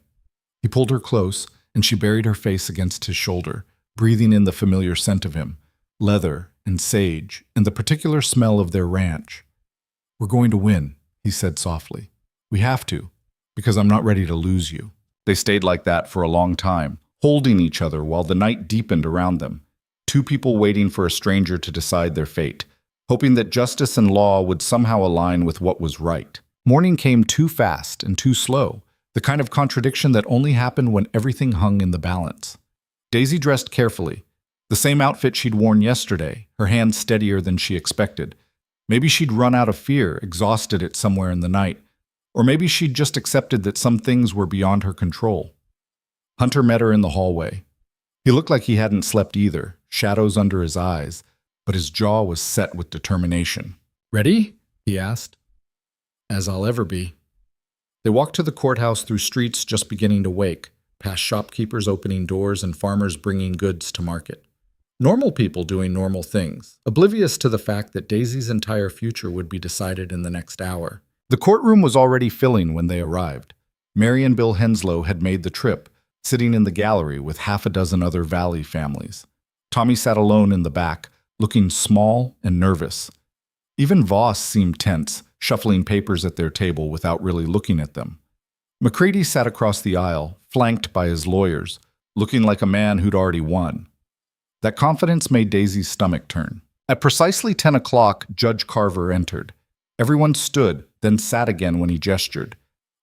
He pulled her close, and she buried her face against his shoulder, breathing in the familiar scent of him, leather and sage, and the particular smell of their ranch. We're going to win, he said softly. We have to, because I'm not ready to lose you. They stayed like that for a long time, holding each other while the night deepened around them. Two people waiting for a stranger to decide their fate, hoping that justice and law would somehow align with what was right. Morning came too fast and too slow, the kind of contradiction that only happened when everything hung in the balance. Daisy dressed carefully, the same outfit she'd worn yesterday, her hand steadier than she expected. Maybe she'd run out of fear, exhausted it somewhere in the night, or maybe she'd just accepted that some things were beyond her control. Hunter met her in the hallway. He looked like he hadn't slept either, shadows under his eyes, but his jaw was set with determination. Ready? He asked. As I'll ever be. They walked to the courthouse through streets just beginning to wake, past shopkeepers opening doors and farmers bringing goods to market. Normal people doing normal things, oblivious to the fact that Daisy's entire future would be decided in the next hour. The courtroom was already filling when they arrived. Mary and Bill Henslow had made the trip, sitting in the gallery with half a dozen other Valley families. Tommy sat alone in the back, looking small and nervous. Even Voss seemed tense, shuffling papers at their table without really looking at them. McCready sat across the aisle, flanked by his lawyers, looking like a man who'd already won. That confidence made Daisy's stomach turn. At precisely 10 o'clock, Judge Carver entered. Everyone stood, then sat again when he gestured.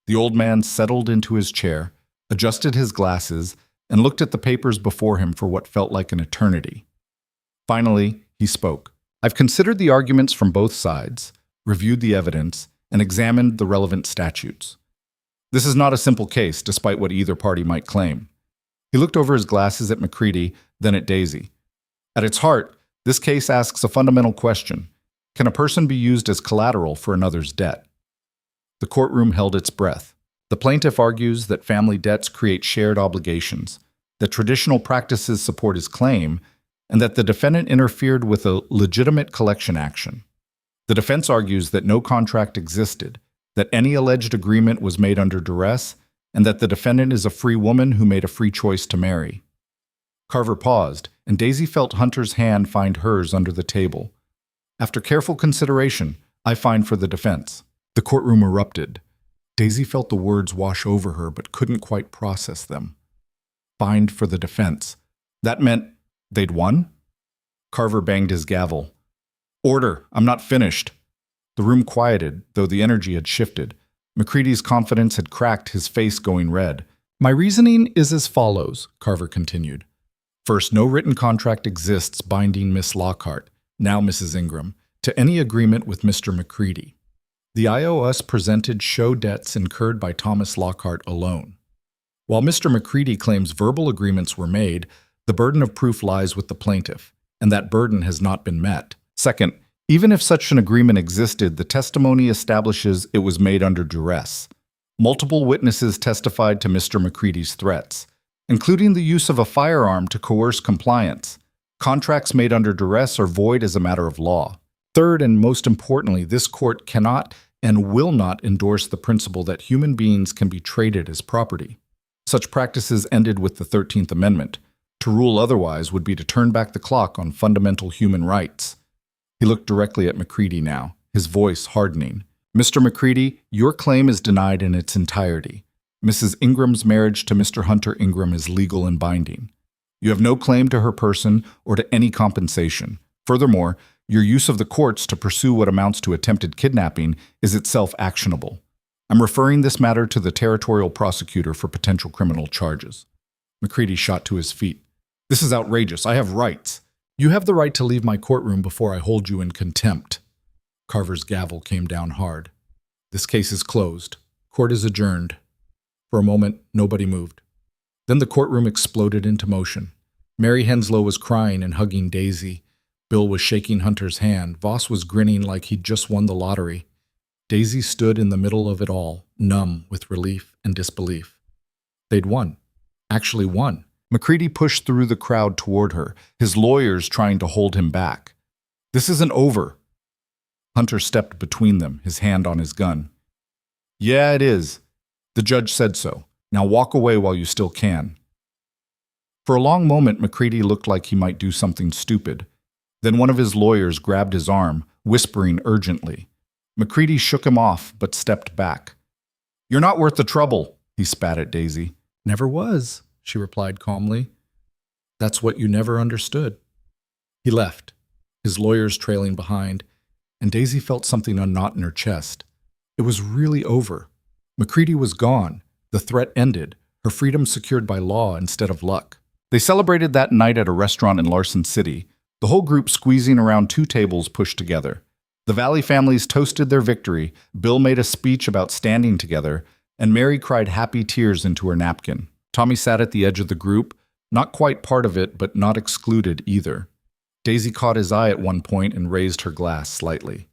The old man settled into his chair, adjusted his glasses, and looked at the papers before him for what felt like an eternity. Finally, he spoke. I've considered the arguments from both sides, reviewed the evidence, and examined the relevant statutes. This is not a simple case, despite what either party might claim. He looked over his glasses at McCready, then at Daisy. At its heart, this case asks a fundamental question. Can a person be used as collateral for another's debt? The courtroom held its breath. The plaintiff argues that family debts create shared obligations, that traditional practices support his claim, and that the defendant interfered with a legitimate collection action. The defense argues that no contract existed, that any alleged agreement was made under duress, and that the defendant is a free woman who made a free choice to marry. Carver paused, and Daisy felt Hunter's hand find hers under the table. After careful consideration, I find for the defense. The courtroom erupted. Daisy felt the words wash over her but couldn't quite process them. Find for the defense. That meant they'd won? Carver banged his gavel. Order, I'm not finished. The room quieted, though the energy had shifted. McCready's confidence had cracked, his face going red. My reasoning is as follows, Carver continued. First, no written contract exists binding Miss Lockhart, now Mrs. Ingram, to any agreement with Mr. McCready. The IOS presented show debts incurred by Thomas Lockhart alone. While Mr. McCready claims verbal agreements were made, the burden of proof lies with the plaintiff, and that burden has not been met. Second, Even if such an agreement existed, the testimony establishes it was made under duress. Multiple witnesses testified to Mr. McCready's threats, including the use of a firearm to coerce compliance. Contracts made under duress are void as a matter of law. Third, and most importantly, this court cannot and will not endorse the principle that human beings can be traded as property. Such practices ended with the 13th Amendment. To rule otherwise would be to turn back the clock on fundamental human rights. He looked directly at McCready now, his voice hardening. Mr. McCready, your claim is denied in its entirety. Mrs. Ingram's marriage to Mr. Hunter Ingram is legal and binding. You have no claim to her person or to any compensation. Furthermore, your use of the courts to pursue what amounts to attempted kidnapping is itself actionable. I'm referring this matter to the territorial prosecutor for potential criminal charges. McCready shot to his feet. This is outrageous. I have rights. You have the right to leave my courtroom before I hold you in contempt. Carver's gavel came down hard. This case is closed. Court is adjourned. For a moment, nobody moved. Then the courtroom exploded into motion. Mary Henslow was crying and hugging Daisy. Bill was shaking Hunter's hand. Voss was grinning like he'd just won the lottery. Daisy stood in the middle of it all, numb with relief and disbelief. They'd won. Actually won. McCready pushed through the crowd toward her, his lawyers trying to hold him back. This isn't over. Hunter stepped between them, his hand on his gun. Yeah, it is. The judge said so. Now walk away while you still can. For a long moment, McCready looked like he might do something stupid. Then one of his lawyers grabbed his arm, whispering urgently. McCready shook him off, but stepped back. You're not worth the trouble, he spat at Daisy. Never was, she replied calmly. That's what you never understood. He left, his lawyers trailing behind, and Daisy felt something unknot in her chest. It was really over. McCready was gone. The threat ended, her freedom secured by law instead of luck. They celebrated that night at a restaurant in Larson City, the whole group squeezing around two tables pushed together. The Valley families toasted their victory, Bill made a speech about standing together, and Mary cried happy tears into her napkin. Tommy sat at the edge of the group, not quite part of it, but not excluded either. Daisy caught his eye at one point and raised her glass slightly.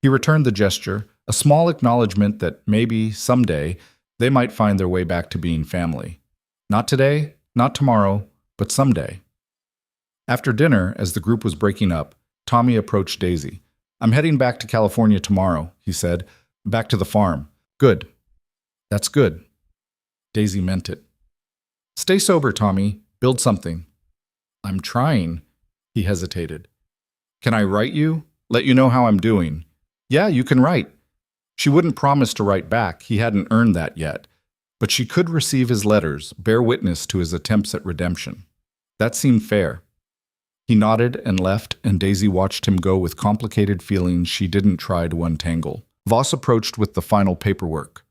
He returned the gesture, a small acknowledgement that maybe, someday, they might find their way back to being family. Not today, not tomorrow, but someday. After dinner, as the group was breaking up, Tommy approached Daisy. I'm heading back to California tomorrow, he said. Back to the farm. Good. That's good. Daisy meant it. Stay sober, Tommy. Build something. I'm trying. He hesitated. Can I write you? Let you know how I'm doing. Yeah, you can write. She wouldn't promise to write back. He hadn't earned that yet. But she could receive his letters, bear witness to his attempts at redemption. That seemed fair. He nodded and left, and Daisy watched him go with complicated feelings she didn't try to untangle. Voss approached with the final paperwork.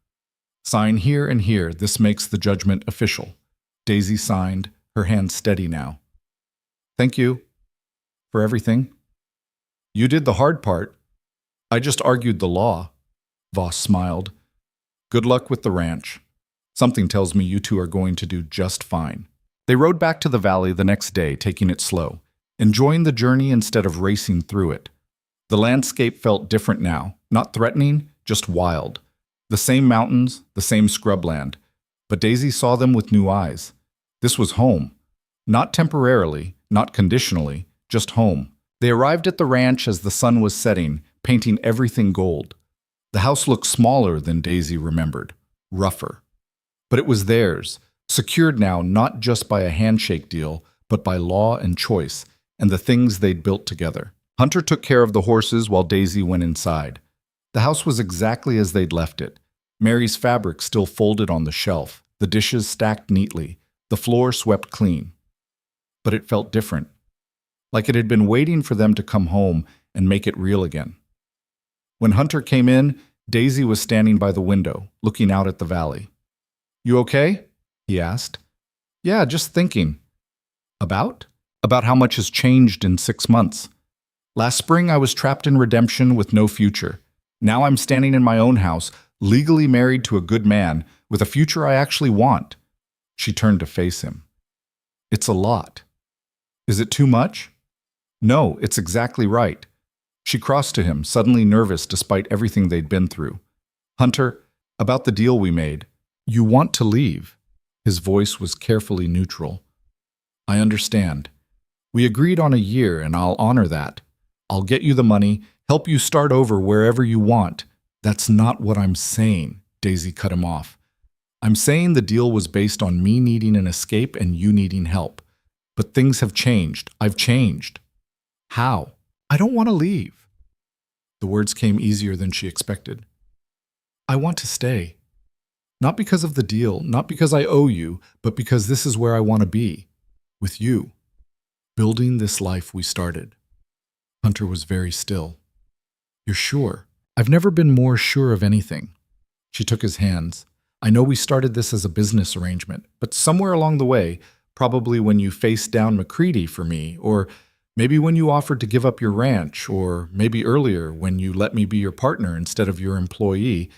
Sign here and here. This makes the judgment official. Daisy signed, her hand steady now. Thank you. For everything. You did the hard part. I just argued the law. Voss smiled. Good luck with the ranch. Something tells me you two are going to do just fine. They rode back to the valley the next day, taking it slow, enjoying the journey instead of racing through it. The landscape felt different now, not threatening, just wild. The same mountains, the same scrubland, but Daisy saw them with new eyes. This was home. Not temporarily, not conditionally, just home. They arrived at the ranch as the sun was setting, painting everything gold. The house looked smaller than Daisy remembered, rougher. But it was theirs, secured now not just by a handshake deal, but by law and choice, and the things they'd built together. Hunter took care of the horses while Daisy went inside. The house was exactly as they'd left it. Mary's fabric still folded on the shelf, the dishes stacked neatly, the floor swept clean. But it felt different, like it had been waiting for them to come home and make it real again. When Hunter came in, Daisy was standing by the window, looking out at the valley. You okay? He asked. Yeah, just thinking. About? About how much has changed in 6 months. Last spring I was trapped in redemption with no future. Now I'm standing in my own house, legally married to a good man, with a future I actually want. She turned to face him. It's a lot. Is it too much? No, it's exactly right. She crossed to him, suddenly nervous despite everything they'd been through. "Hunter, about the deal we made. You want to leave." His voice was carefully neutral. "I understand. We agreed on a year, and I'll honor that. I'll get you the money, help you start over wherever you want." "That's not what I'm saying," Daisy cut him off. "I'm saying the deal was based on me needing an escape and you needing help. But things have changed. I've changed." "How?" "I don't want to leave." The words came easier than she expected. "I want to stay. Not because of the deal, not because I owe you, but because this is where I want to be. With you. Building this life we started." Hunter was very still. "You're sure?" "I've never been more sure of anything." She took his hands. "I know we started this as a business arrangement, but somewhere along the way, probably when you faced down McCready for me, or maybe when you offered to give up your ranch, or maybe earlier when you let me be your partner instead of your employee,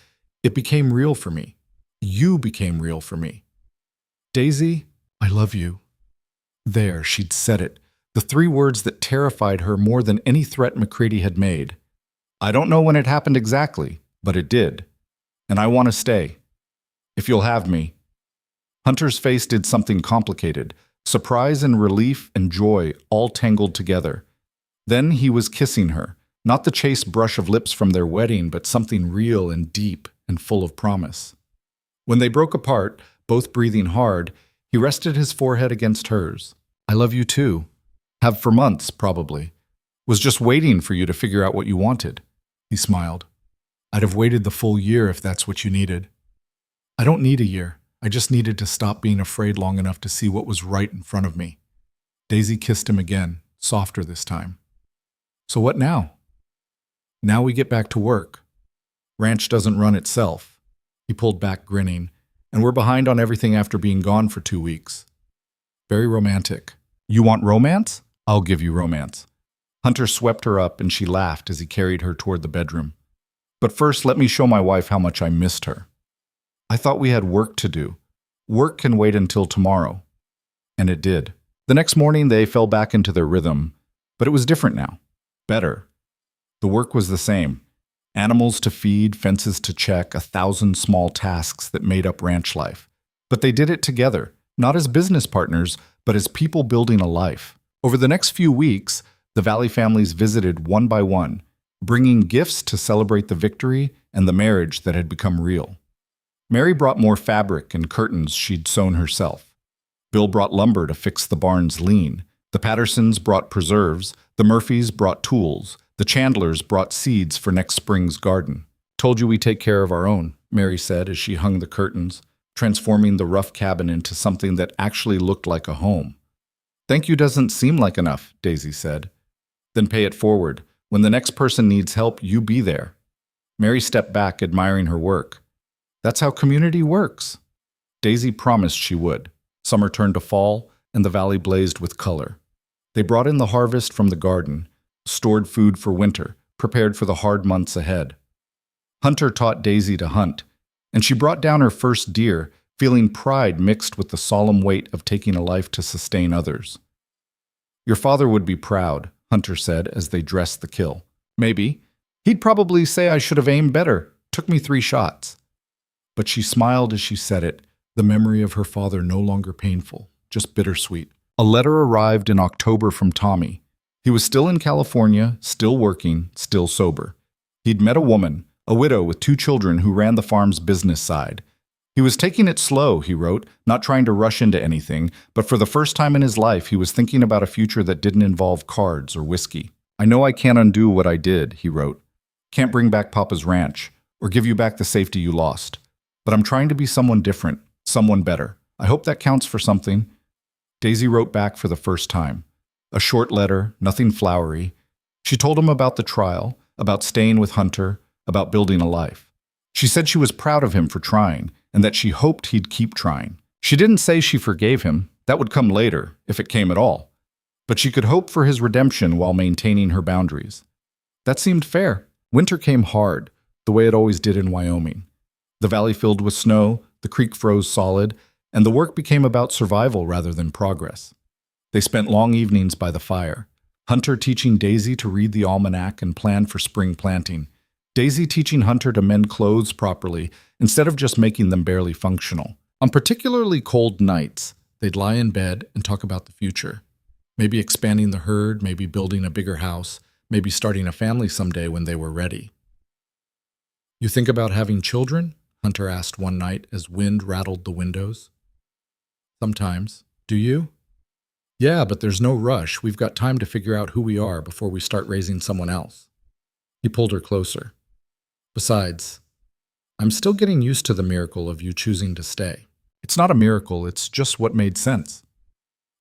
it became real for me. You became real for me. Daisy, I love you." There, she'd said it, the three words that terrified her more than any threat McCready had made. "I don't know when it happened exactly, but it did. And I want to stay. If you'll have me." Hunter's face did something complicated, surprise and relief and joy all tangled together. Then he was kissing her, not the chaste brush of lips from their wedding, but something real and deep and full of promise. When they broke apart, both breathing hard, he rested his forehead against hers. "I love you too. Have for months, probably. Was just waiting for you to figure out what you wanted." He smiled. "I'd have waited the full year if that's what you needed." "I don't need a year. I just needed to stop being afraid long enough to see what was right in front of me." Daisy kissed him again, softer this time. "So what now?" "Now we get back to work. Ranch doesn't run itself." He pulled back, grinning. "And we're behind on everything after being gone for 2 weeks. Very romantic." "You want romance? I'll give you romance." Hunter swept her up and she laughed as he carried her toward the bedroom. "But first, let me show my wife how much I missed her. I thought we had work to do. Work can wait until tomorrow." And it did. The next morning, they fell back into their rhythm, but it was different now. Better. The work was the same. Animals to feed, fences to check, 1,000 small tasks that made up ranch life. But they did it together, not as business partners, but as people building a life. Over the next few weeks, the Valley families visited one by one, bringing gifts to celebrate the victory and the marriage that had become real. Mary brought more fabric and curtains she'd sewn herself. Bill brought lumber to fix the barn's lean. The Pattersons brought preserves. The Murphys brought tools. The Chandlers brought seeds for next spring's garden. "Told you we take care of our own," Mary said as she hung the curtains, transforming the rough cabin into something that actually looked like a home. "Thank you doesn't seem like enough," Daisy said. "Then pay it forward. When the next person needs help, you be there." Mary stepped back, admiring her work. "That's how community works." Daisy promised she would. Summer turned to fall, and the valley blazed with color. They brought in the harvest from the garden, stored food for winter, prepared for the hard months ahead. Hunter taught Daisy to hunt, and she brought down her first deer, feeling pride mixed with the solemn weight of taking a life to sustain others. "Your father would be proud," Hunter said as they dressed the kill. "Maybe. He'd probably say I should have aimed better. Took me 3 shots. But she smiled as she said it, the memory of her father no longer painful, just bittersweet. A letter arrived in October from Tommy. He was still in California, still working, still sober. He'd met a woman, a widow with 2 children who ran the farm's business side. He was taking it slow, he wrote, not trying to rush into anything, but for the first time in his life he was thinking about a future that didn't involve cards or whiskey. "I know I can't undo what I did," he wrote. "Can't bring back Papa's ranch, or give you back the safety you lost. But I'm trying to be someone different, someone better. I hope that counts for something." Daisy wrote back for the first time. A short letter, nothing flowery. She told him about the trial, about staying with Hunter, about building a life. She said she was proud of him for trying, and that she hoped he'd keep trying. She didn't say she forgave him. That would come later, if it came at all. But she could hope for his redemption while maintaining her boundaries. That seemed fair. Winter came hard, the way it always did in Wyoming. The valley filled with snow, the creek froze solid, and the work became about survival rather than progress. They spent long evenings by the fire. Hunter teaching Daisy to read the almanac and plan for spring planting. Daisy teaching Hunter to mend clothes properly instead of just making them barely functional. On particularly cold nights, they'd lie in bed and talk about the future. Maybe expanding the herd, maybe building a bigger house, maybe starting a family someday when they were ready. "You think about having children?" Hunter asked one night as wind rattled the windows. "Sometimes. Do you?" "Yeah, but there's no rush. We've got time to figure out who we are before we start raising someone else." He pulled her closer. "Besides, I'm still getting used to the miracle of you choosing to stay." "It's not a miracle, it's just what made sense."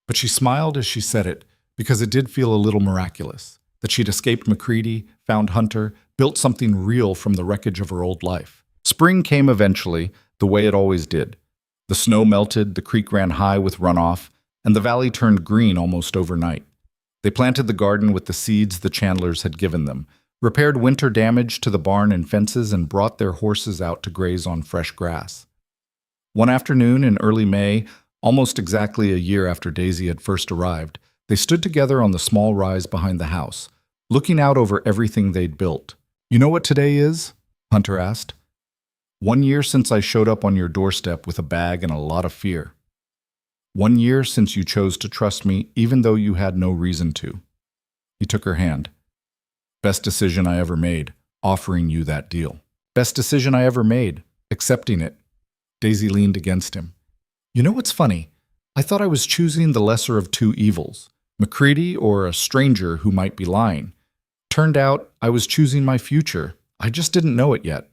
But she smiled as she said it, because it did feel a little miraculous, that she'd escaped McCready, found Hunter, built something real from the wreckage of her old life. Spring came eventually, the way it always did. The snow melted, the creek ran high with runoff, and the valley turned green almost overnight. They planted the garden with the seeds the Chandlers had given them, repaired winter damage to the barn and fences, and brought their horses out to graze on fresh grass. One afternoon in early May, almost exactly a year after Daisy had first arrived, they stood together on the small rise behind the house, looking out over everything they'd built. "You know what today is?" Hunter asked. "1 year since I showed up on your doorstep with a bag and a lot of fear. 1 year since you chose to trust me even though you had no reason to." He took her hand. "Best decision I ever made, offering you that deal. Best decision I ever made, accepting it." Daisy leaned against him. "You know what's funny? I thought I was choosing the lesser of two evils, McCready or a stranger who might be lying. Turned out I was choosing my future. I just didn't know it yet.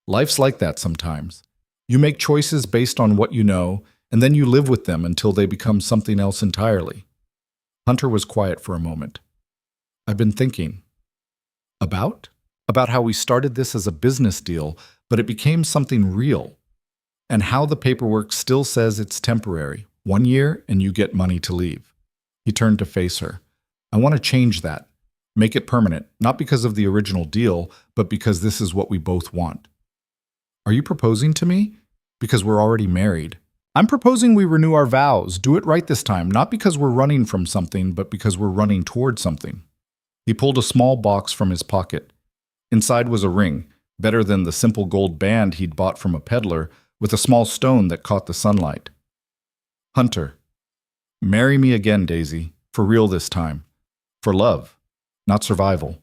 Life's like that sometimes. You make choices based on what you know, and then you live with them until they become something else entirely." Hunter was quiet for a moment. "I've been thinking." "About? About how we started this as a business deal, but it became something real. And how the paperwork still says it's temporary. 1 year and you get money to leave." He turned to face her. "I want to change that. Make it permanent, not because of the original deal, but because this is what we both want." "Are you proposing to me?" "Because we're already married." "I'm proposing we renew our vows, do it right this time, not because we're running from something, but because we're running toward something." He pulled a small box from his pocket. Inside was a ring, better than the simple gold band he'd bought from a peddler, with a small stone that caught the sunlight. "Hunter, marry me again, Daisy, for real this time. For love, not survival.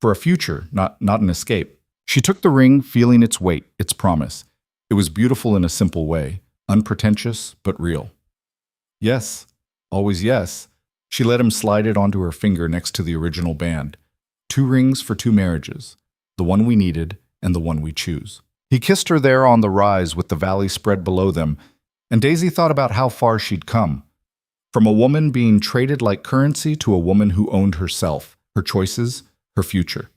For a future, not an escape." She took the ring, feeling its weight, its promise. It was beautiful in a simple way, unpretentious but real. "Yes, always yes." She let him slide it onto her finger next to the original band. 2 rings for 2 marriages, the one we needed and the one we choose. He kissed her there on the rise with the valley spread below them, and Daisy thought about how far she'd come. From a woman being traded like currency to a woman who owned herself, her choices, her future.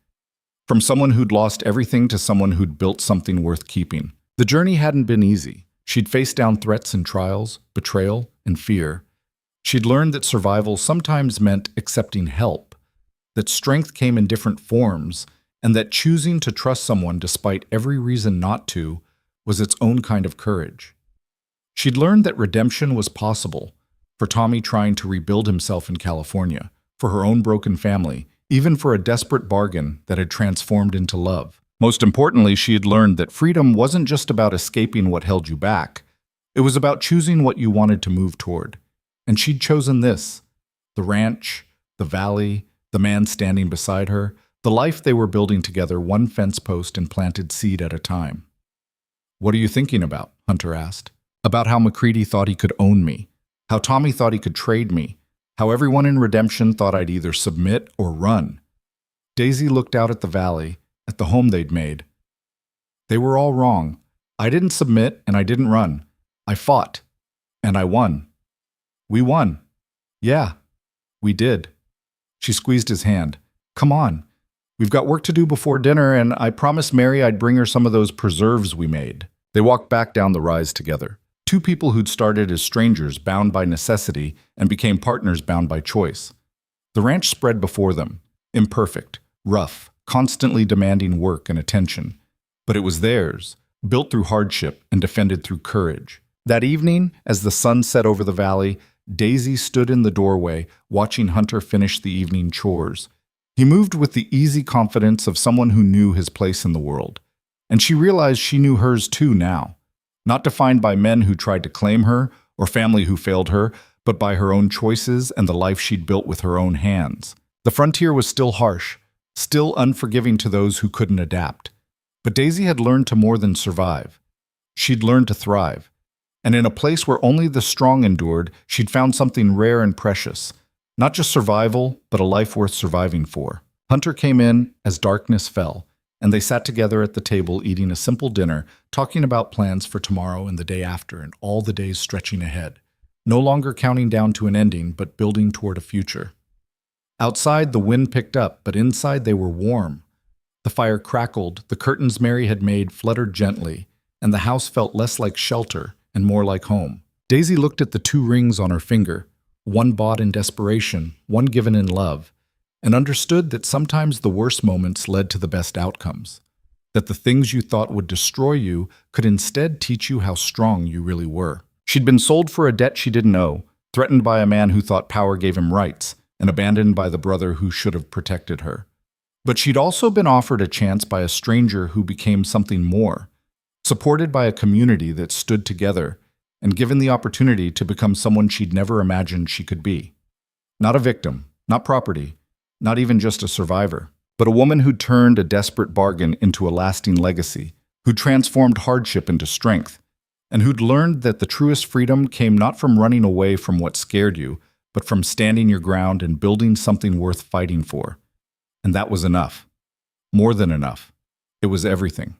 From someone who'd lost everything to someone who'd built something worth keeping. The journey hadn't been easy. She'd faced down threats and trials, betrayal and fear. She'd learned that survival sometimes meant accepting help, that strength came in different forms, and that choosing to trust someone despite every reason not to was its own kind of courage. She'd learned that redemption was possible, for Tommy trying to rebuild himself in California, for her own broken family, even for a desperate bargain that had transformed into love. Most importantly, she had learned that freedom wasn't just about escaping what held you back. It was about choosing what you wanted to move toward. And she'd chosen this: the ranch, the valley, the man standing beside her, the life they were building together, one fence post and planted seed at a time. "What are you thinking about?" Hunter asked. "About how McCready thought he could own me, how Tommy thought he could trade me, how everyone in Redemption thought I'd either submit or run." Daisy looked out at the valley, at the home they'd made. "They were all wrong. I didn't submit and I didn't run. I fought. And I won. We won. Yeah, we did." She squeezed his hand. "Come on. We've got work to do before dinner, and I promised Mary I'd bring her some of those preserves we made." They walked back down the rise together. 2 people who'd started as strangers bound by necessity and became partners bound by choice. The ranch spread before them, imperfect, rough, constantly demanding work and attention. But it was theirs, built through hardship and defended through courage. That evening, as the sun set over the valley, Daisy stood in the doorway, watching Hunter finish the evening chores. He moved with the easy confidence of someone who knew his place in the world. And she realized she knew hers too now. Not defined by men who tried to claim her, or family who failed her, but by her own choices and the life she'd built with her own hands. The frontier was still harsh, still unforgiving to those who couldn't adapt. But Daisy had learned to more than survive. She'd learned to thrive. And in a place where only the strong endured, she'd found something rare and precious. Not just survival, but a life worth surviving for. Hunter came in as darkness fell, and they sat together at the table eating a simple dinner, talking about plans for tomorrow and the day after and all the days stretching ahead. No longer counting down to an ending, but building toward a future. Outside, the wind picked up, but inside they were warm. The fire crackled, the curtains Mary had made fluttered gently, and the house felt less like shelter and more like home. Daisy looked at the 2 rings on her finger, one bought in desperation, one given in love, and understood that sometimes the worst moments led to the best outcomes. That the things you thought would destroy you could instead teach you how strong you really were. She'd been sold for a debt she didn't owe, threatened by a man who thought power gave him rights, and abandoned by the brother who should have protected her. But she'd also been offered a chance by a stranger who became something more, supported by a community that stood together, and given the opportunity to become someone she'd never imagined she could be. Not a victim, not property, not even just a survivor, but a woman who turned a desperate bargain into a lasting legacy, who transformed hardship into strength, and who'd learned that the truest freedom came not from running away from what scared you, but from standing your ground and building something worth fighting for. And that was enough. More than enough. It was everything.